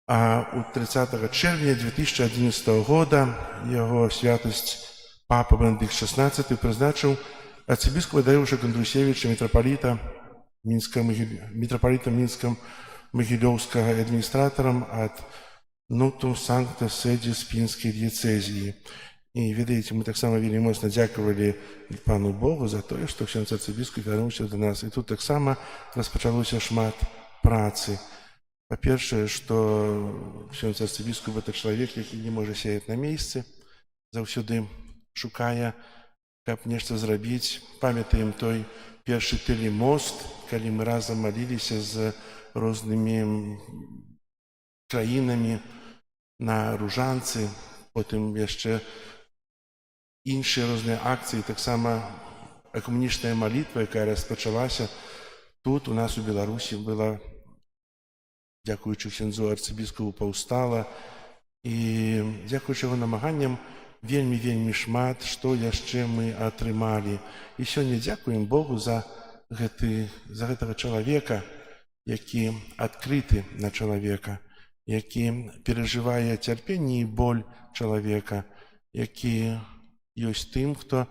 А у 30 чэрвеня 2011 года яго святасць папа Бенедыкт XVI прызначыў арцыбіскупа Тадеуша Кандрусевіча, мітрапаліта мінскам магілёўскага адміністратарам ад Нутум Санкта Седзіс пінскай дыяцэзіі. І, ведаеце, мы таксама вельмі моцна дзякавалі пану Богу за тое, што ксёндз арцыбіскуп вярнуўся да нас. І тут таксама распачалося шмат працы. Па-першае, што ксёндз арцыбіскуп — гэта чалавек, які не можа сеяць на месцы, заўсёды шукае, каб нешта зрабіць. Памятаем той першы тэлемост, калі мы разам маліліся з рознымі краінамі на Ружанцы, потым яшчэ іншыя розныя акцыі, таксама экуменічная малітва, якая распачалася тут, у нас у Беларусі, была, дзякуючы ксяндзу арцыбіскупу, паўстала. І дзякуючы яго намаганням вельмі шмат, што яшчэ мы атрымалі. І сёння дзякуем Богу за гэтага чалавека, які адкрыты на чалавека, які перажывае цярпенне і боль чалавека, які ёсць тым, хто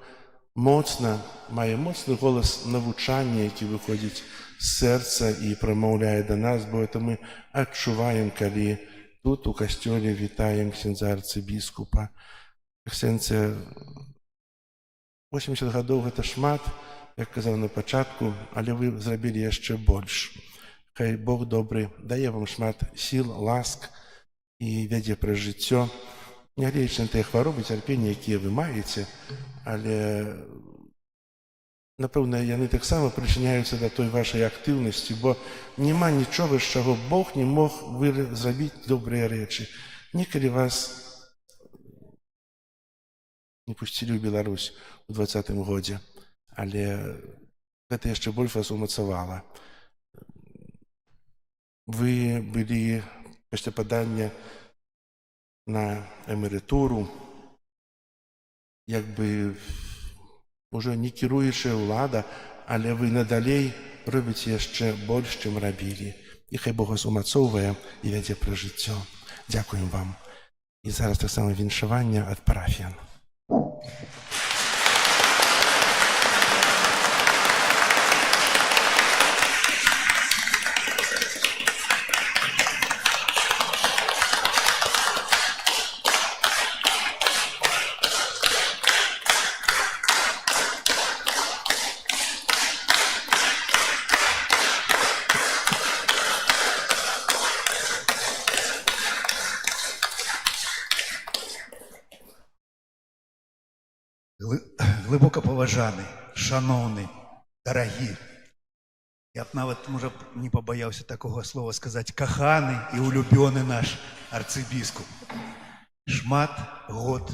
мае моцны голас навучання, які выходзіць з сэрца і прамаўляе да нас, бо это мы адчуваем, калі тут у касцёле вітаем ксяндза арцыбіскупа. Ксяндзе, 80 гадоў — гэта шмат, як казаў на пачатку, але вы зрабілі яшчэ больш. Хай Бог добры дае вам шмат сіл, ласк і вядзе праз жыццё, нягледзячы на тыя хваробы, цярпенні, якія вы маеце, але, напэўна, яны таксама прычыняюцца да той вашай актыўнасці, бо няма нічога, з чаго Бог не мог зрабіць добрыя рэчы. Некалі вас не пусцілі ў Беларусь у 2020 годзе, але гэта яшчэ больш вас умацавала. Вы былі пасля падання на эмерытуру, як бы уже не кіруючая ўлада, але вы надалей робіце яшчэ больш, чым рабілі. І хай Бог вас умацоўвае і вядзе праз жыццё. Дзякуем вам. І зараз таксама віншаванне ад парафіян. Глибоко поважаний, шановний, дорогі. Я б навіть, може, не побоявся такого слова сказати, коханий і улюблений наш арцибіскуп. Шмат год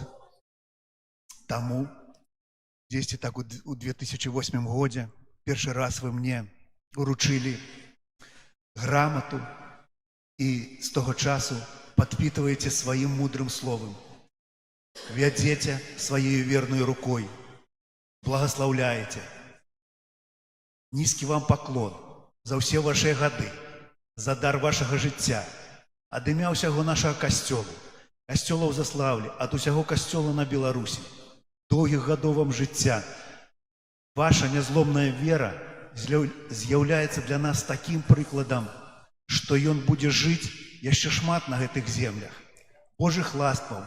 тому, десь так у 2008 году, перший раз ви мені уручили грамоту і з того часу підпитуєте своїм мудрим словом. вядзеце сваёй верной рукой, благословляеце. Нізкі вам паклон за ўсе вашыя гады, за дар вашага жыцця, ад імя ўсяго нашага касцёлу, касцёла ў Заслаўлі, ад усяго касцёла на Беларусі. Доўгіх гадоў вам жыцця. Ваша нязломная вера з'яўляецца для нас такім прыкладам, што ён будзе жыць яшчэ шмат на гэтых землях. Божых ласкаў,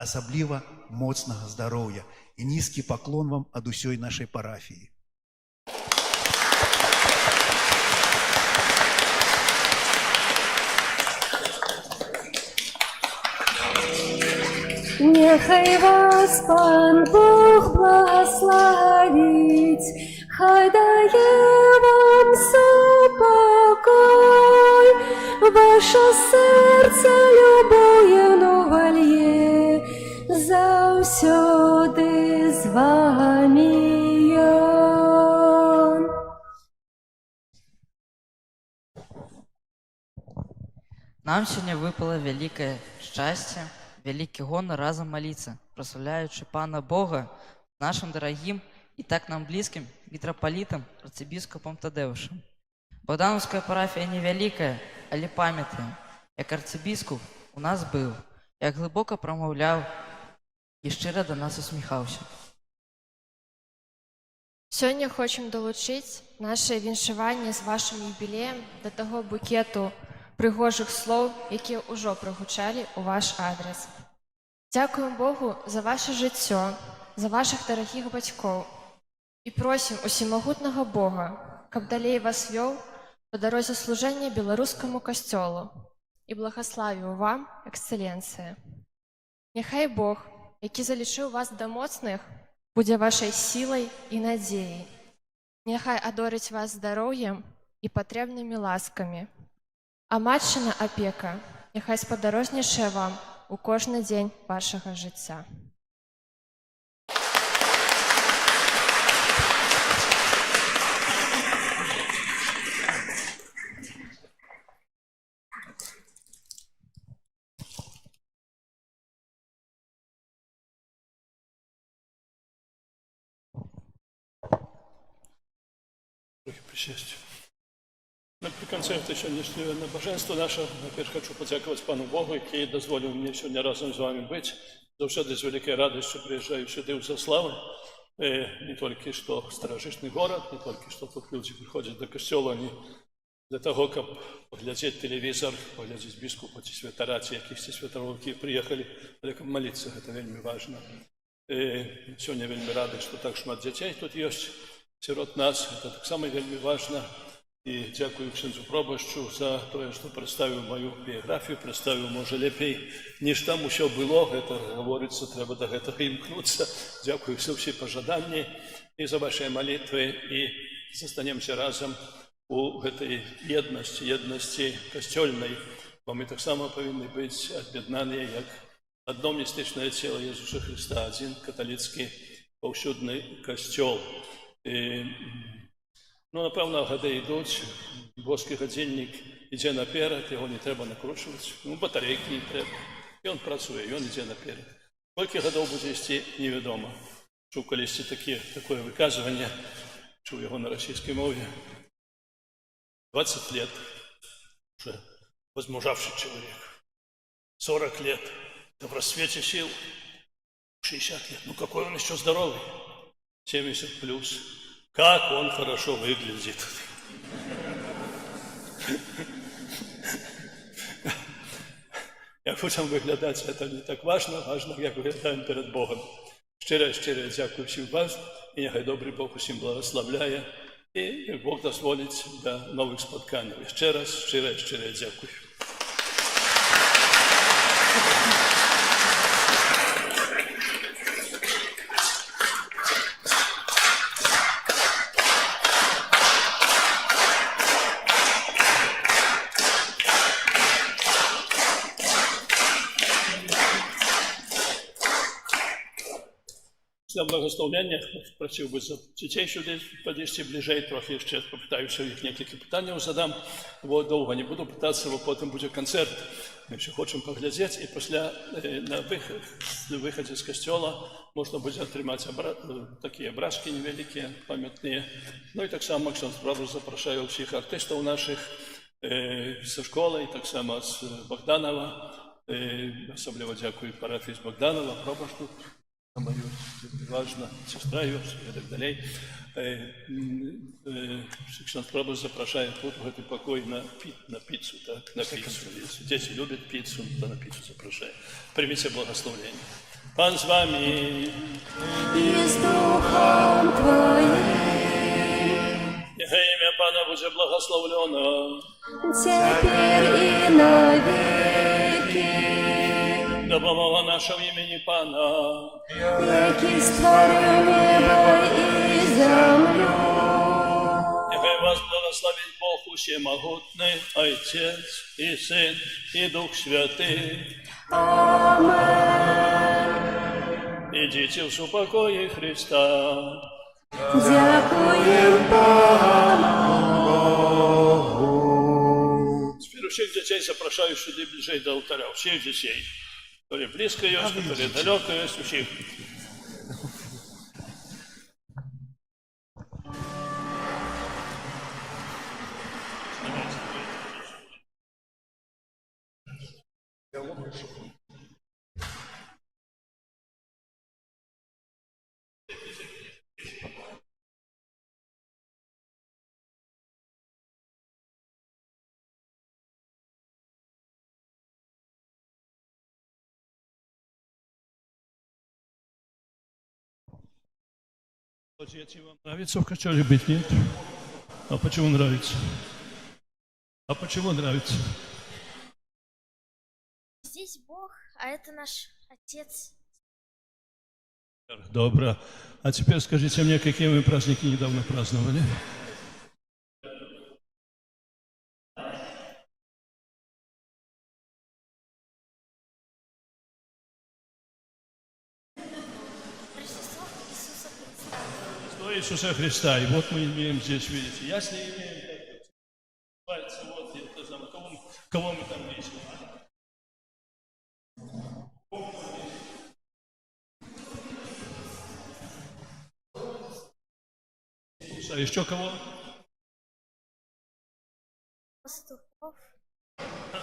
асабліва моцнага здароўя і нізкі паклон вам ад усёй нашай парафіі. Нехай вас Пан Бог благословить, хай дає вам супокой, ваше серце любов'ю вольє, завсюди з вами ён. Нам сёння выпало вялікае шчасце, вялікі гонар разам маліцца, праслаўляючы Пана Бога з нашым дарагім і так нам блізкім мітрапалітам, арцыбіскупам Тадэўшам. Богдановская парафія невялікая, але памятаем, як арцыбіскуп у нас быў, як глыбока прамаўляў і шчыра да нас усміхаўся. Сёння хочам далучыць наше віншаванне з вашым юбілеем да таго букету прыгожых слоў, якія ўжо прагучалі ў ваш адрес. Дзякуем Богу за ваше жыццё, за вашых дарагіх бацькоў і просім усімагутнага Бога, каб далей вас вёў па дарозе служэння беларускаму касцёлу і благаславіў вам, эксцэленцыя. Няхай Бог, які залічыў вас да моцных, будзе вашай сілай і надзеяй. Няхай адорыць вас здароўем і патрэбнымі ласкамі. А матчына апека няхай спадарожнічае вам у кожны дзень вашага жыцця. Присесть. Напрыканцы сённяшняго набажэнства наша, найперш хочу падзякаваць Пану Богу, які дазволіў мне сёння разам з вами быць. Заўсёды з вялікай радасцю прыязджаю сюды ў Заславы. Не толькі што старажытны горад, не толькі што тут людзі прыходзяць да касцёла, не для таго, каб паглядзець тэлевізор, паглядзець біскупа ці святара, ці якіхсьці святароў, якія прыехалі, але каб маліцца, гэта вельмі важна. Сёння вельмі рады, што так шмат дзяцей тут ёсць сярод нас, гэта таксама вельмі важна. І дзякую ксяндзу пробашчу за тое, што прадставіў маю біяграфію, прадставіў, можа, лепей, ніж там усё было, гэта гаворыцца, трэба да гэтага імкнуцца. Дзякую за ўсе пажаданні і за вашыя малітвы, і застанемся разам у гэтай еднасці касцёльнай, бо мы таксама павінны быць аб'яднаныя як адно містычнае цела Езуса Хрыста, адзін каталіцкі паўсюдны касцёл. Ну, напэўна, гады ідуць, боскі гадзіннік ідзе наперад, яго не трэба накручваць, батарэйкі не трэба. Ён працуе, ён ідзе наперад. Колькі гадоў будзе ісці, невядома. Чуў калісьці такое выказванне, чуў яго на расійскай мове. 20 лет уже возмужавший человек, 40 лет в расцвете сил, 60 лет, ну какой он еще здоровый, 70 плюс. Как он хорошо выглядит. Як будем выглядать, это не так важно, важно, как выглядаем перед Богом. Щиро дякую всім вас, і нехай добрий Бог усім благословляє, і Бог дозволить до нових споткань. Ще раз щиро дякую. Після благословення просив би за дітей сюди підійти ближче, трохи ще попитаюся їх кілька питань задам. Довго не буду питатися, бо потім буде концерт. Ми ще хочемо поглядіти, і після на виході з костюла можна буде отримати такі образки невеликі, пам'ятні. Ну і так само Ксьондз Прабош запрошує всіх артистів наших зі школи, і так само з Богданова. Особливо дякую парафії з Богданова, Пробашту, мою важна сестра і так далі. Ксьондз Прабош запрошує тут в цей покой на піцу, так, на піцу. Діти люблять піцу, то на піцу запрошує. Прийміть благословення. Пан з вами. И с духом Твоим. Нехай ім'я Пана буде благословлено. Теперь и навеки, Допомога нашого імені Пана. яки створил небо и землю. Нехай вас благословить Бог усемогутний, Отець і Син, і Дух Святий. Амен. Ідіть в супокої Христа. Дякуем Теперь всех детей запрошаю сюда ближе до алтаря. Всех детей. Которые близко есть, которые далеко есть, всех. Дети, вам нравится в костеле быть, нет? А почему нравится? А почему нравится? Здесь Бог, а это наш Отец. Добро. А теперь скажите мне, какие вы праздники недавно праздновали? Рождество Иисуса Христа. Рождество Иисуса Христа. И вот мы имеем здесь, видите, ясно имеем пальцы, вот, я не знаю, кого мы там видим. А еще кого? Пастухов.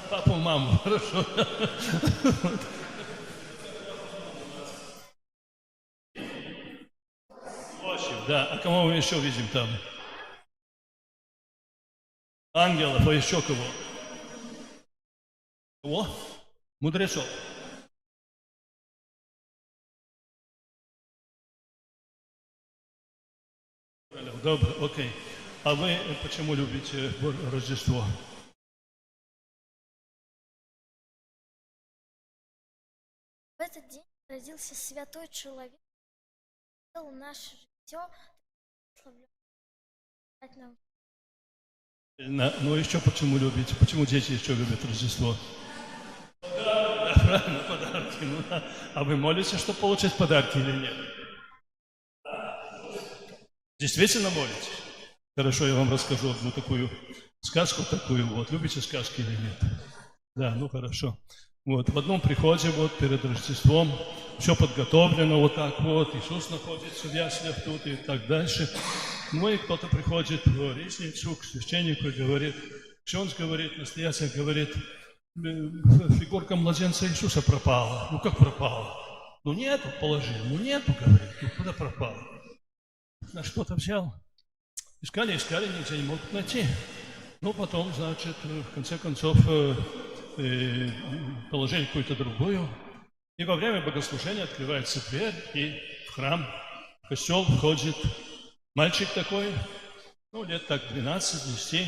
Папу, маму, хорошо. Восемь, да. А кого мы еще видим там? Ангелов, а еще кого? Кого? Мудрецов. Добро, окей. А вы почему любите Рождество? В этот день родился святой человек, сделал наше житье, нам. Ну еще почему любите? Почему дети еще любят Рождество? Да, правильно, подарки. Ну, да. А вы молитесь, чтобы получить подарки или нет? Действительно молитесь? Хорошо, я вам расскажу одну такую сказку такую. Вот, любите сказки или нет? Да, ну хорошо. Вот, в одном приходе, вот, перед Рождеством, все подготовлено, вот так вот, Иисус находится в яслях тут и так дальше. Ну и кто-то приходит в ризницу к священнику и говорит, Ксьондз говорит, настоятель говорит, фигурка младенца Иисуса пропала. Ну как пропала? Ну нету, положил, ну нету, говорит, ну куда пропала? На что-то взял. Искали, нигде не могут найти. Ну потом, значит, в конце концов, положили какую-то другую. И во время богослужения открывается дверь, и в храм, в костел входит мальчик такой, ну, лет так 12-10,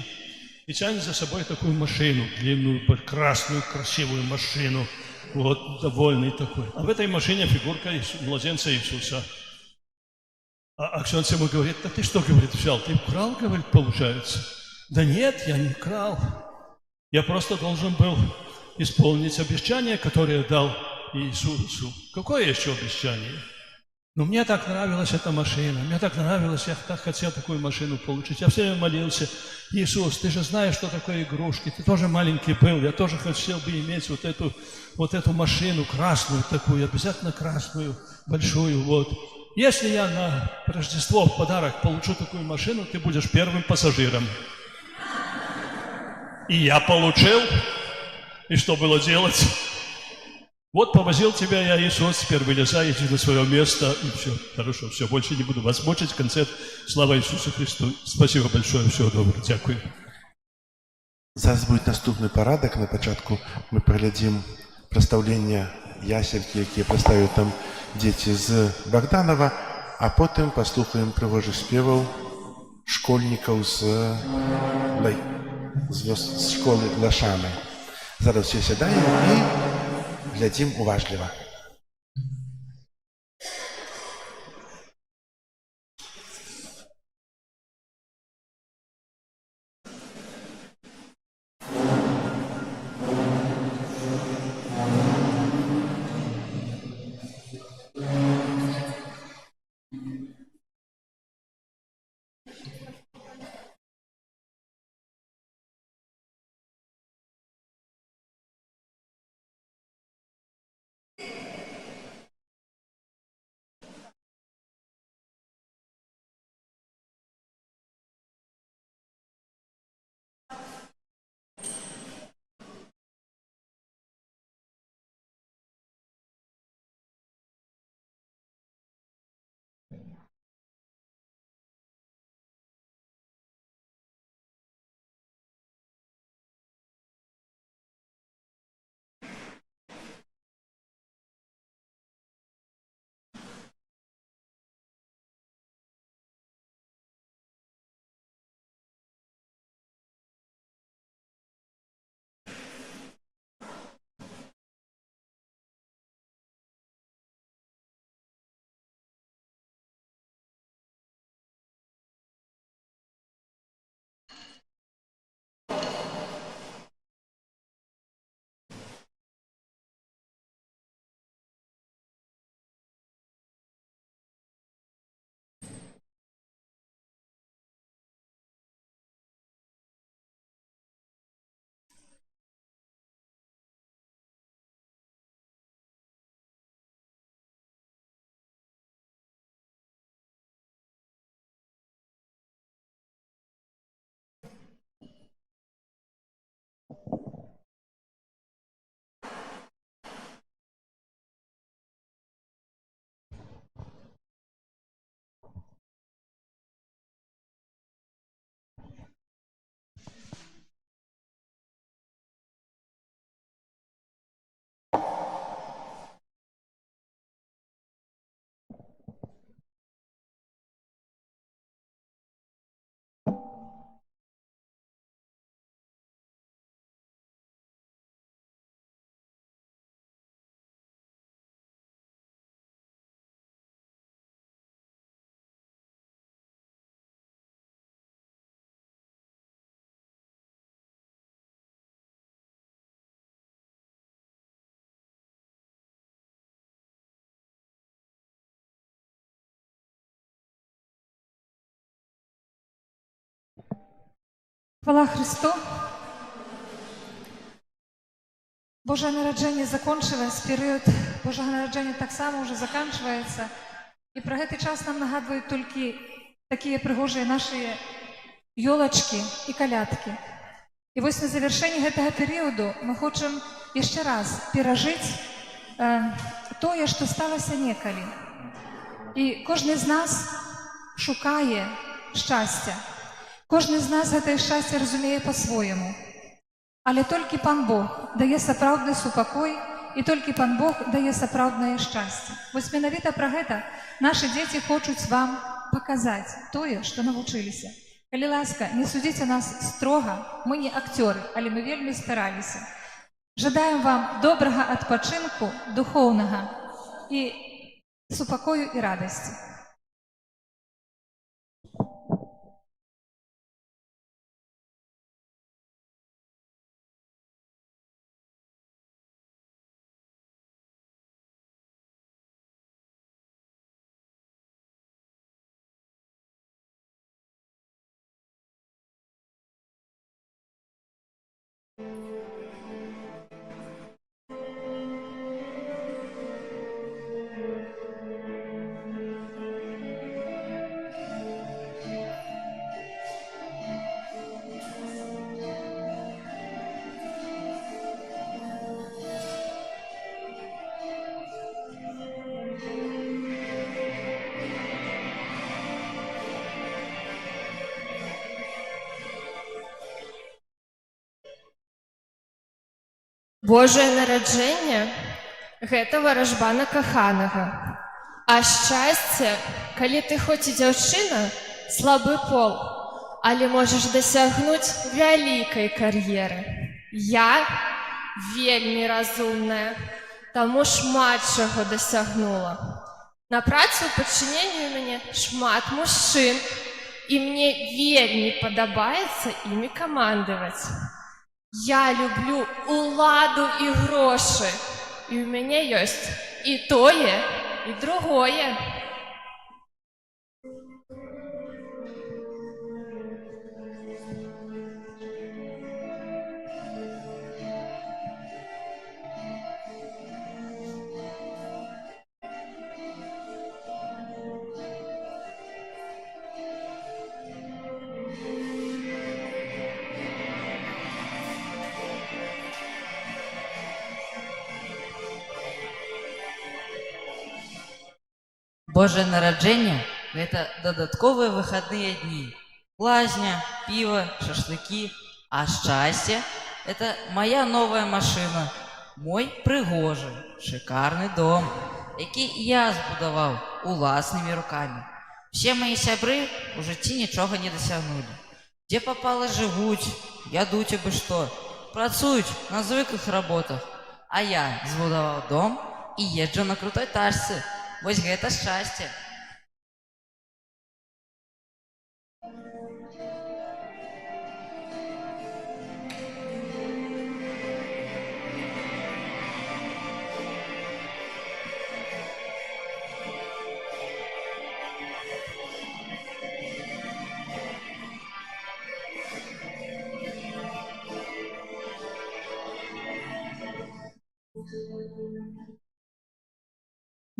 и тянет за собой такую машину, длинную, красную, красивую машину, вот, довольный такой. А в этой машине фигурка младенца Иисуса. А Ксьондз ему говорит, да ты что, говорит, взял, ты украл, говорит, получается? Да нет, я не украл. Я просто должен был исполнить обещание, которое дал Иисусу. Какое еще обещание? Но мне так нравилась эта машина, мне так нравилось, я так хотел такую машину получить. Я все время молился: Иисус, ты же знаешь, что такое игрушки, ты тоже маленький был, я тоже хотел бы иметь вот эту машину, красную такую, обязательно красную, большую, вот. Если я на Рождество в подарок получу такую машину, ты будешь первым пассажиром. И я получил, и что было делать? Вот повозил тебя я, Иисус, теперь вылезай, иди на свое место, и все, хорошо, все, больше не буду вас мучить, концерт, слава Иисусу Христу. Спасибо большое, всего доброго, дякую. Зараз буде наступний парадок. На початку ми приглядім представлення ясельки, які представляють там діти з Богданова, а потім послухаємо пригожих співів школьників з школи Лашани. Зараз всі сідаємо і глядім уважливо. Хвала Христу! Божае нараджэнне закончылось, перыяд Божага нараджэння таксама ўжо заканчваецца. І пра гэты час нам нагадваюць толькі такія прыгожыя нашыя ёлачкі і калядкі. І вось на завяршэнні гэтага перыяду мы хочам яшчэ раз перажыць тое, што сталася некалі. І кожны з нас шукае шчасця. Кожны з нас гэтае шчасце разумее па-свойму. Але толькі Пан Бог дае сапраўдны супакой, і толькі Пан Бог дае сапраўднае шчасце. Вось менавіта пра гэта нашы дзеці хочуць вам паказаць тое, што навучыліся. Калі ласка, не судзіце нас строга, мы не акцёры, але мы вельмі стараліся. Жадаем вам добрага адпачынку духоўнага і супакою і радасці. Божае нараджэнне гэта варажба на каханага. А шчасце, калі ты хоць і дзяўчына, слабы пол, але можаш дасягнуць вялікай кар'еры. Я вельмі разумная, таму шмат чаго дасягнула. На працу ў падчыненні ў мяне шмат мужчын, і мне вельмі падабаецца імі камандаваць. Я люблю уладу і грошы, і ў мяне ёсць і тое, і другое. Божае нараджэнне – гэта дадатковыя выхадныя дні. Лазня, піва, шашлыкі. А шчасце – это моя новая машына, мой прыгожы, шикарны дом, які я збудаваў уласнымі рукамі. Все мои сябры ў жыцці нічога не дасягнулі. Дзе папала жывуць, ядуць абы што, працуюць на звыклых работах. А я збудаваў дом і езджу на крутой тачцы. Вось гэта шчасце.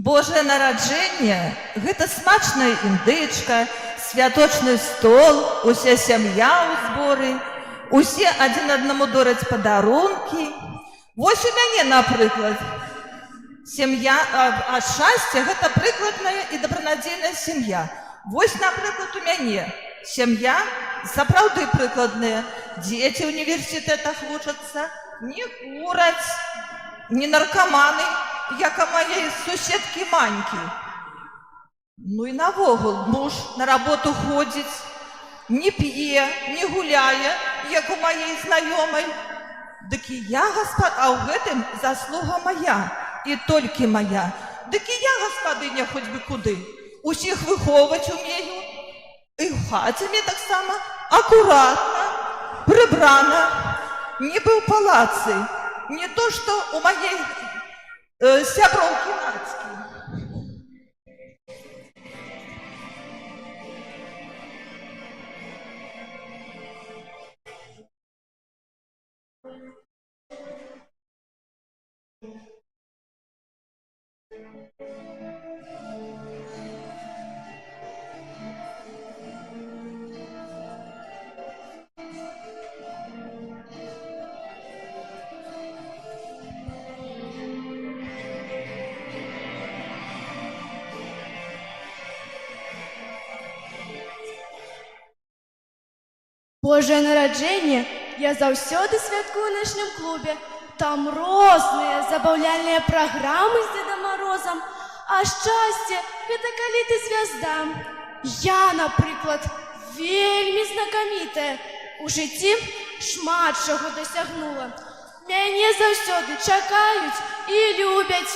Божае нараджэнне – гэта смачная індычка, святочны стол, уся сям'я ў зборы, усе адзін аднаму дораць падарункі. Вось у мяне, напрыклад, сям'я, а шчасце – гэта прыкладная і дабранадзейная сям'я. Вось, напрыклад, у мяне сям'я сапраўды прыкладная. Дзеці ў універсітэтах вучацца, не кураць, не наркаманы, як у моей суседкі Манькі. Ну і навогул муж на работу ходзіць, не п'е, не гуляе, як у моей знаёмай. Дык і я, а ў гэтым заслуга моя, і толькі моя. Дык і я, гаспадыня, хоць бы куды. Усіх выхоўваць умею. І ў хаце мне таксама акуратна, прыбрана, нібы ў палацы. Не то, што у моей сяброўкі Надзькі. Божае нараджэнне я заўсёды святкую ў нашым клубе. Там розныя забаўляльныя праграмы з Дзедам Морозам. А шчасце – гэта калі ты звязда. Я, напрыклад, вельмі знакамітая. У жыцці шмат чаго дасягнула. Мяне заўсёды чакаюць і любяць.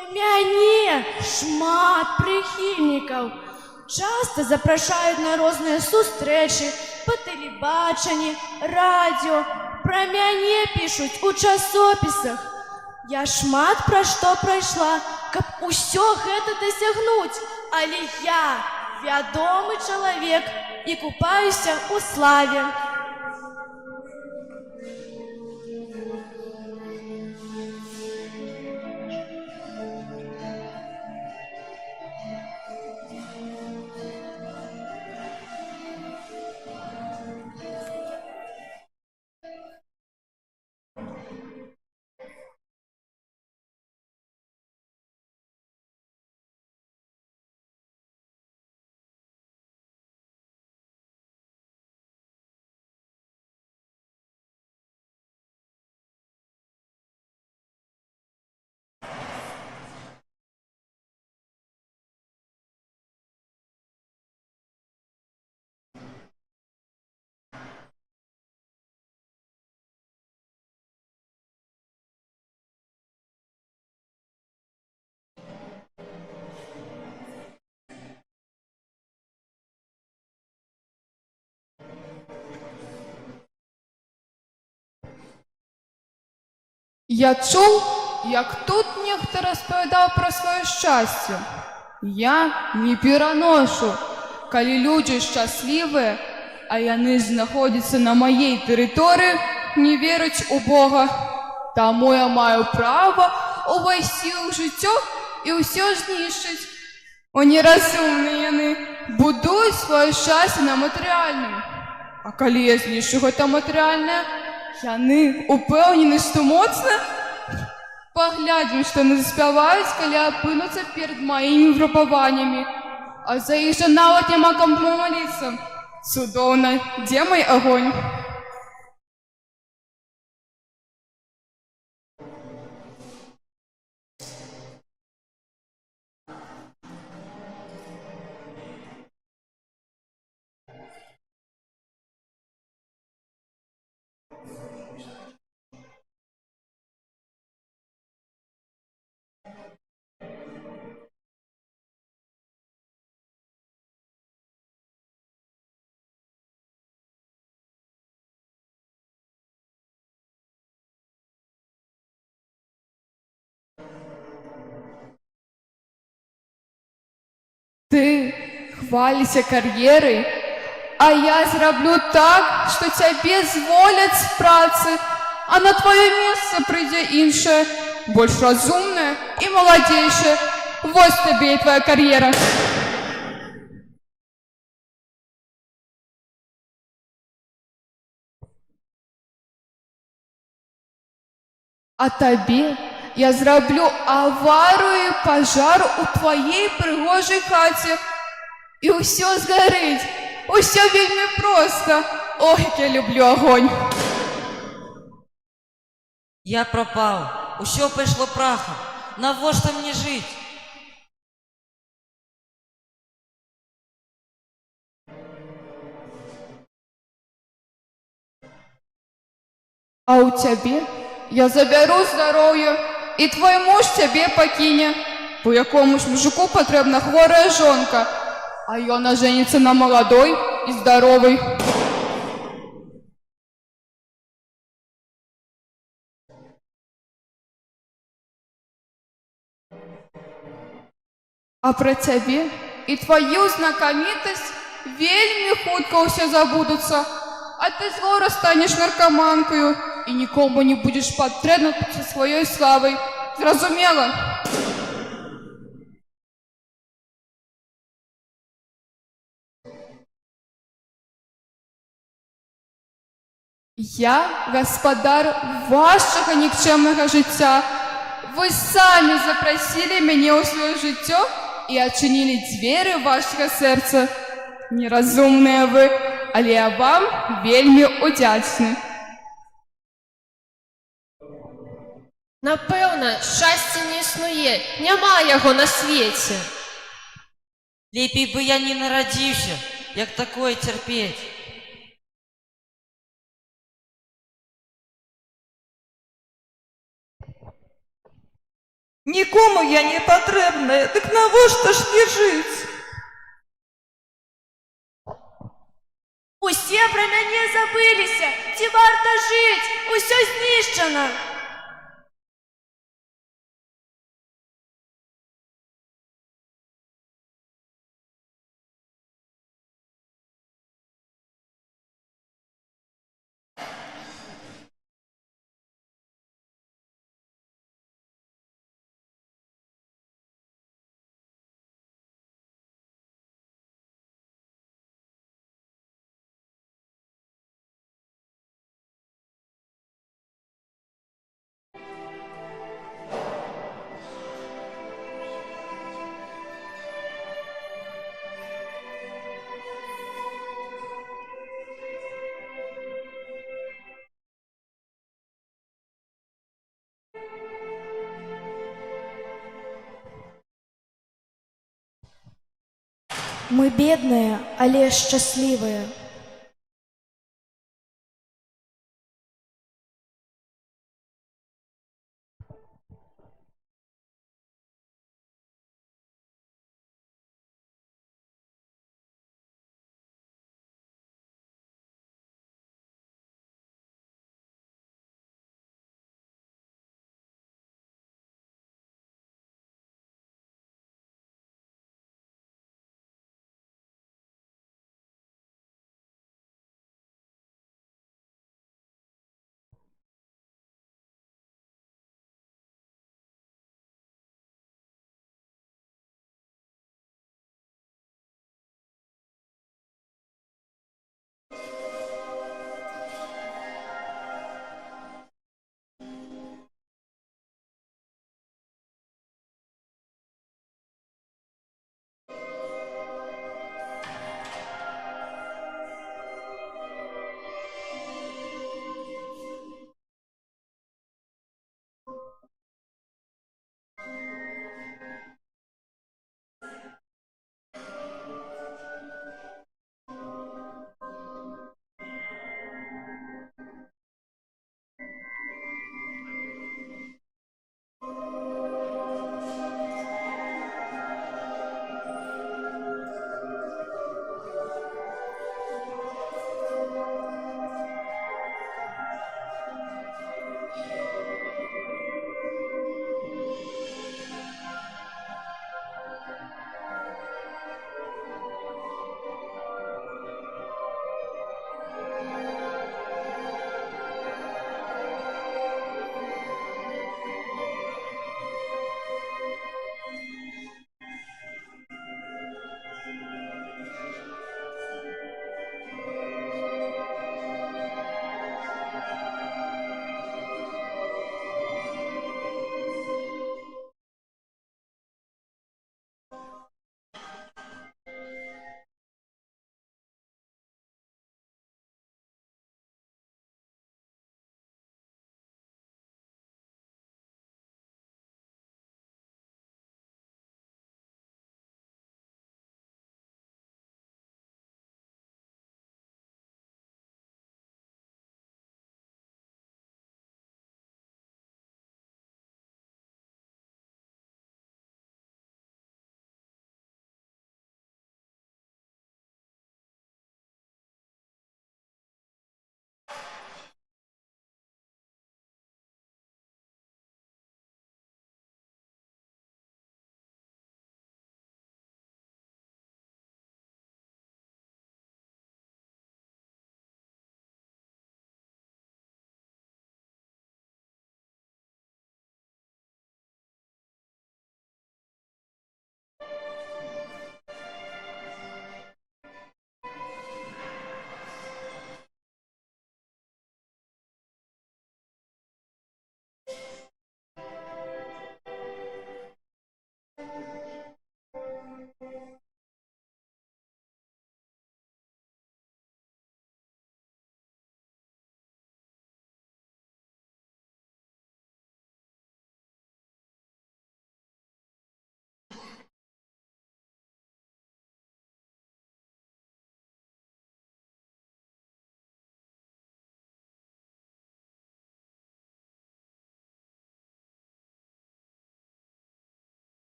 У мяне шмат прыхільнікаў. Часта запрашаюць на розныя сустрэчы па тэлебачанні, радыё. Пра мяне пішуць у часопісах. Я шмат пра што прайшла, каб усё гэта дасягнуць. Але я вядомы чалавек і купаюся ў славе. Я чув, як тут нехто розповідав про своє щастя. Я не переношу, коли люди щасливі, а яны знаходяться на моей території, не вірять у Бога. Тому я маю право увайсти у життя і усе знищить. Вони розумні яны, будують своє щастя на матеріальному. А коли я знищу гэта матеріальне, яны упевнені, що моцно. Поглядім, што яны заспяваюць, калі апынуцца перед маімі выпрабаваннямі. А за іх жа нават няма каму моліцца. Цудоўна, дзе мой агонь? Ты хвалишься кар'ерой, а я зроблю так, что тебе зволят з працы, а на твое место прийде інше, больш разумное и молодейшее. Вот тебе и твоя карьера. А табе я зраблю аварию и пожар у твоей пригожей хаце. И усё згарыць. Усё вельми просто. Ой, як я люблю огонь. Я пропав, усё пайшло прахом. Навошта мне жыць? А у тебе я заберу здоровье, и твой муж тебе покине. Бо якому ж мужику потрібна хворая жонка, а ён оженится на молодой и здоровой. А про тебе и твою знакомитость вельми хутко все забудутся, а ты скоро станешь наркоманкою и никому не будешь потребна со своей славой. Зразумела? Я гаспадар вашего никчемного життя. Вы сами запросили меня у свое життя и отчинили двери вашего сердца. Неразумные вы, але я вам вельми удячны. Напевно, щастя не існує, нема його на світі. Лепей бы я не нарадзіўся, як такое цярпець. Нікому я не патрэбная, дык навошта ж мне жыць? Усе про мяне забыліся, ці варта жыць, усё знішчана. Мы бедные, але счастливые.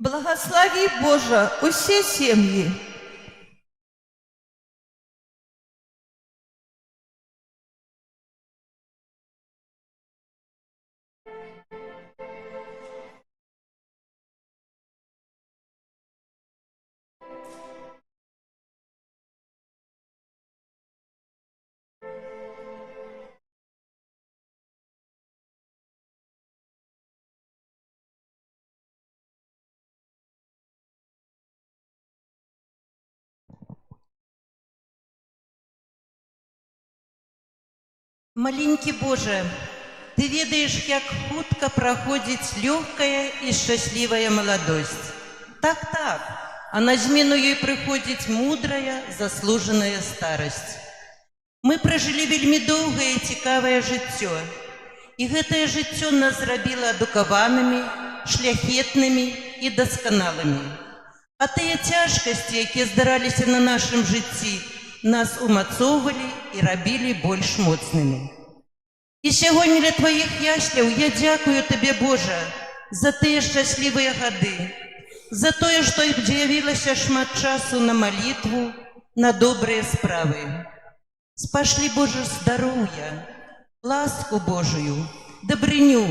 Благослови, Боже, усе сем'ї. Маленькі Боже, Ты ведаеш, як хутка праходзіць лёгкая і шчаслівая маладосць. Так, а на змену ёй прыходзіць мудрая, заслужаная старасць. Мы пражылі вельмі доўгае і цікавае жыццё, і гэтае жыццё нас зрабіла адукаванымі, шляхетнымі і дасканалымі. А тыя цяжкасці, якія здараліся на нашым жыцці, нас умацоўвалі і рабілі больш моцнымі. І сягоння ля Тваіх ясляў я дзякую Табе, Божа, за тыя шчаслівыя гады, за тое, што іх з'явілася шмат часу на малітву, на добрыя справы. Спашлі, Божа, здароўя, ласку Божую, дабрыню,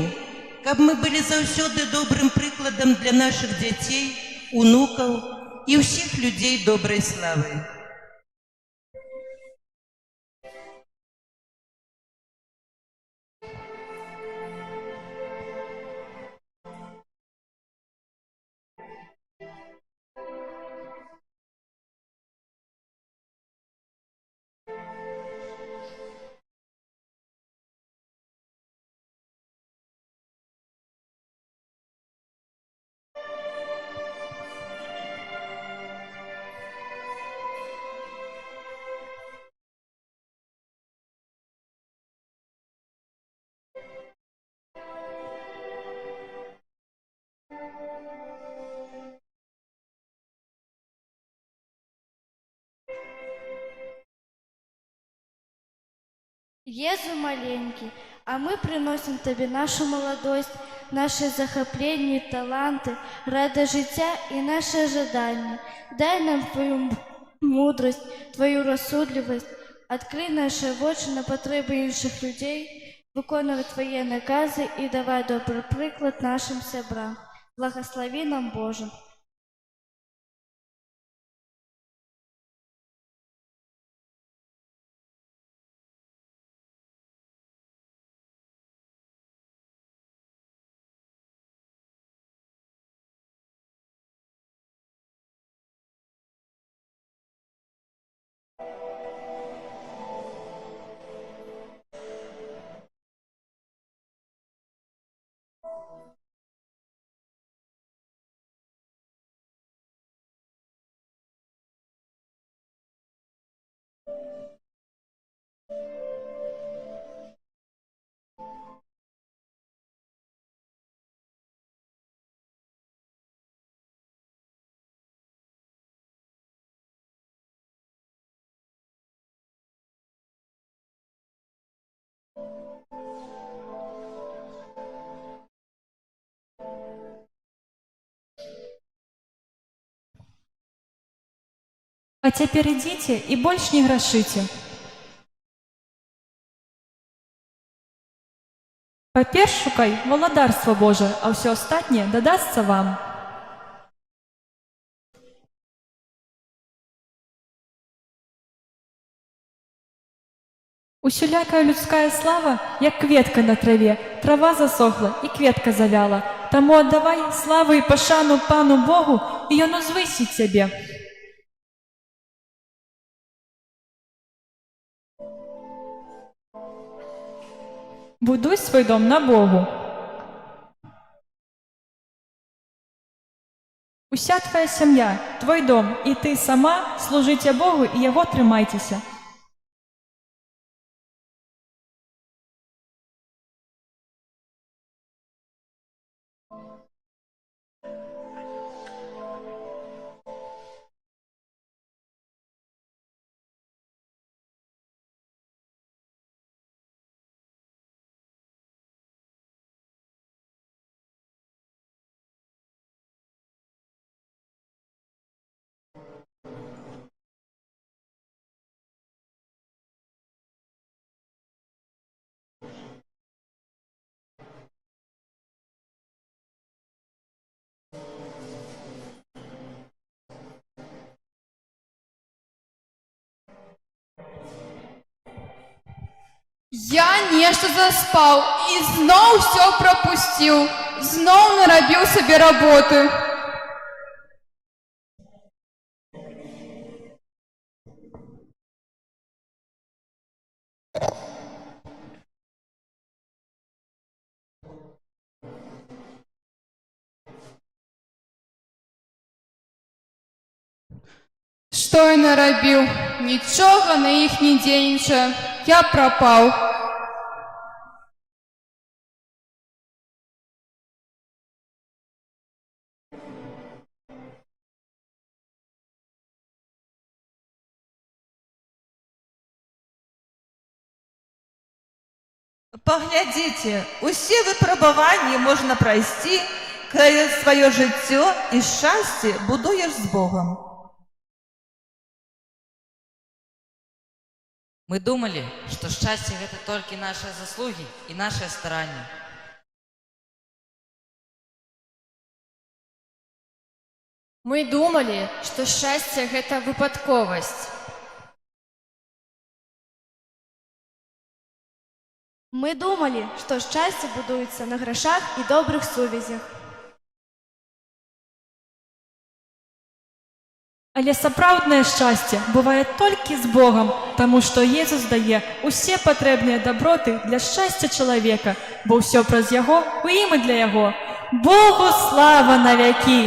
каб мы былі заўсёды добрым прыкладам для нашых дзяцей, унукаў і ўсіх людзей добрай славы. Езу маленький, а мы приносим Тебе нашу молодость, наши захопления и таланты, радость життя и наши ожидания. Дай нам Твою мудрость, Твою рассудливость, открой наши очи на потребы інших людей, виконуй Твои наказы и давай добрый приклад нашим сябрам. Благослови нам, Боже. А теперь идите и больше не грошите. Поперш шукай володарство Боже, а все остатнее додастся вам. Усілякая людская слава, як кветка на траве, трава засохла і кветка завяла. Тому отдавай славу і пашану Пану Богу, і Ён узвысить цябе. Будуй свой дом на Богу. Уся твоя сям'я, твой дом і ти сама служыце Богу і Яго трымайцеся. Я нешта заспаў і зноў усё прапусціў, зноў нарабіў сабе работы. Што я нарабіў? Нічога на іх не дзейнічае. Я прапаў. Паглядзіце, усе выпрабаванні можна прайсці, калі сваё жыццё і шчасце будуеш з Богом. Мы думалі, што шчасце гэта толькі нашыя заслугі і нашыя старанні. Мы думалі, што шчасце гэта выпадковасць. Мы думалі, што шчасце будуецца на грашах і добрых сувязях. Але сапраўднае шчасце бывае толькі з Богам, таму што Езус дае усе патрэбныя даброты для шчасця чалавека, бо ўсё праз яго, у ім і для яго. Богу слава навякі!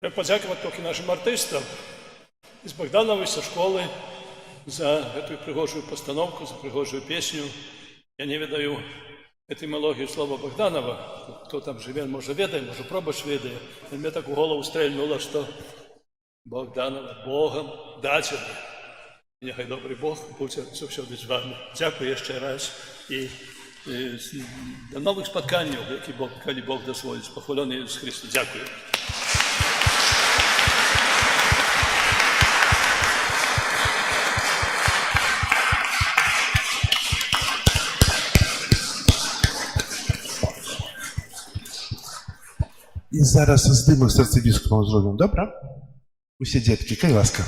Треба подякувати тільки нашим артистам із Богданової, со школи за цю пригожу постановку, за пригожу пісню. Я не ведаю этой мелогии слова Богданова. Кто там живе, может, ведает, может, пробач ведает. И мне так в голову стрельнуло, что Богданов Богом дачений. І нехай добрий Бог буде завжди з вами. Дякую ще раз. І до нових споткань, які Бог дозволить. Похвалений Ісус Христос. Дякую. І зараз здимок з арцибіскупом зробимо, добре? Усі дітки, хай ласка.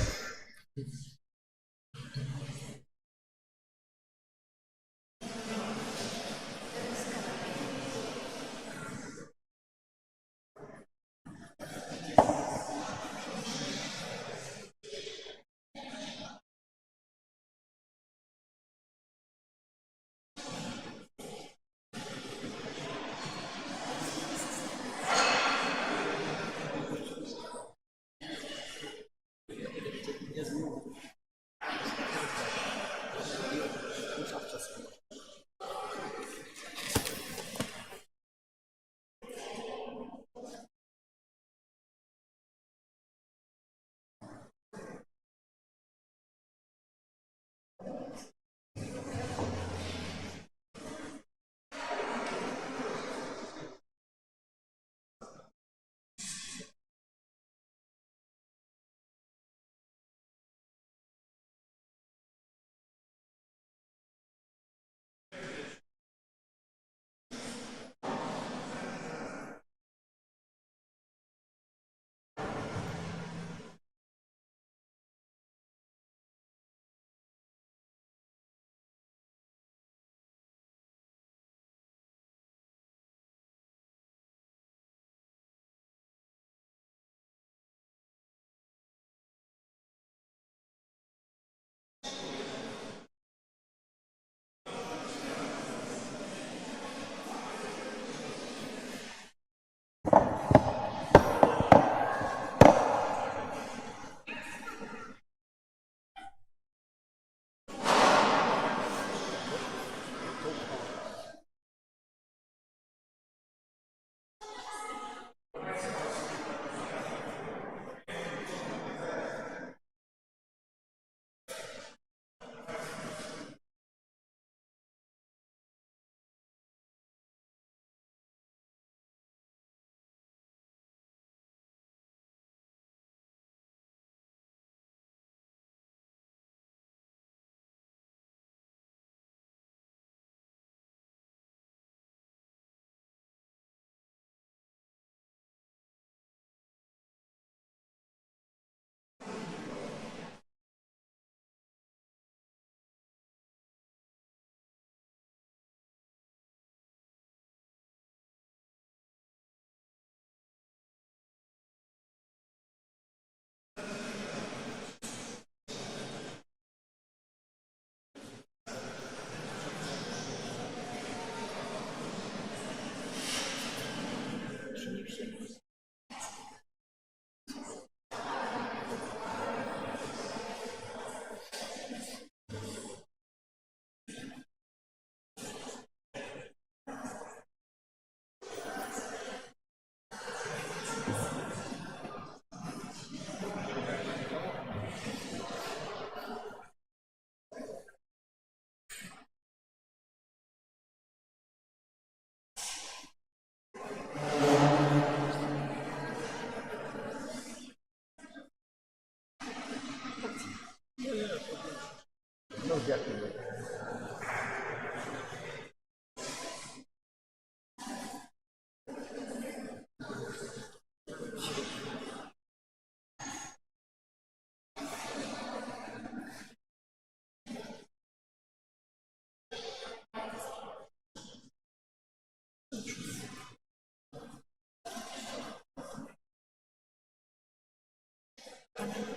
Amen.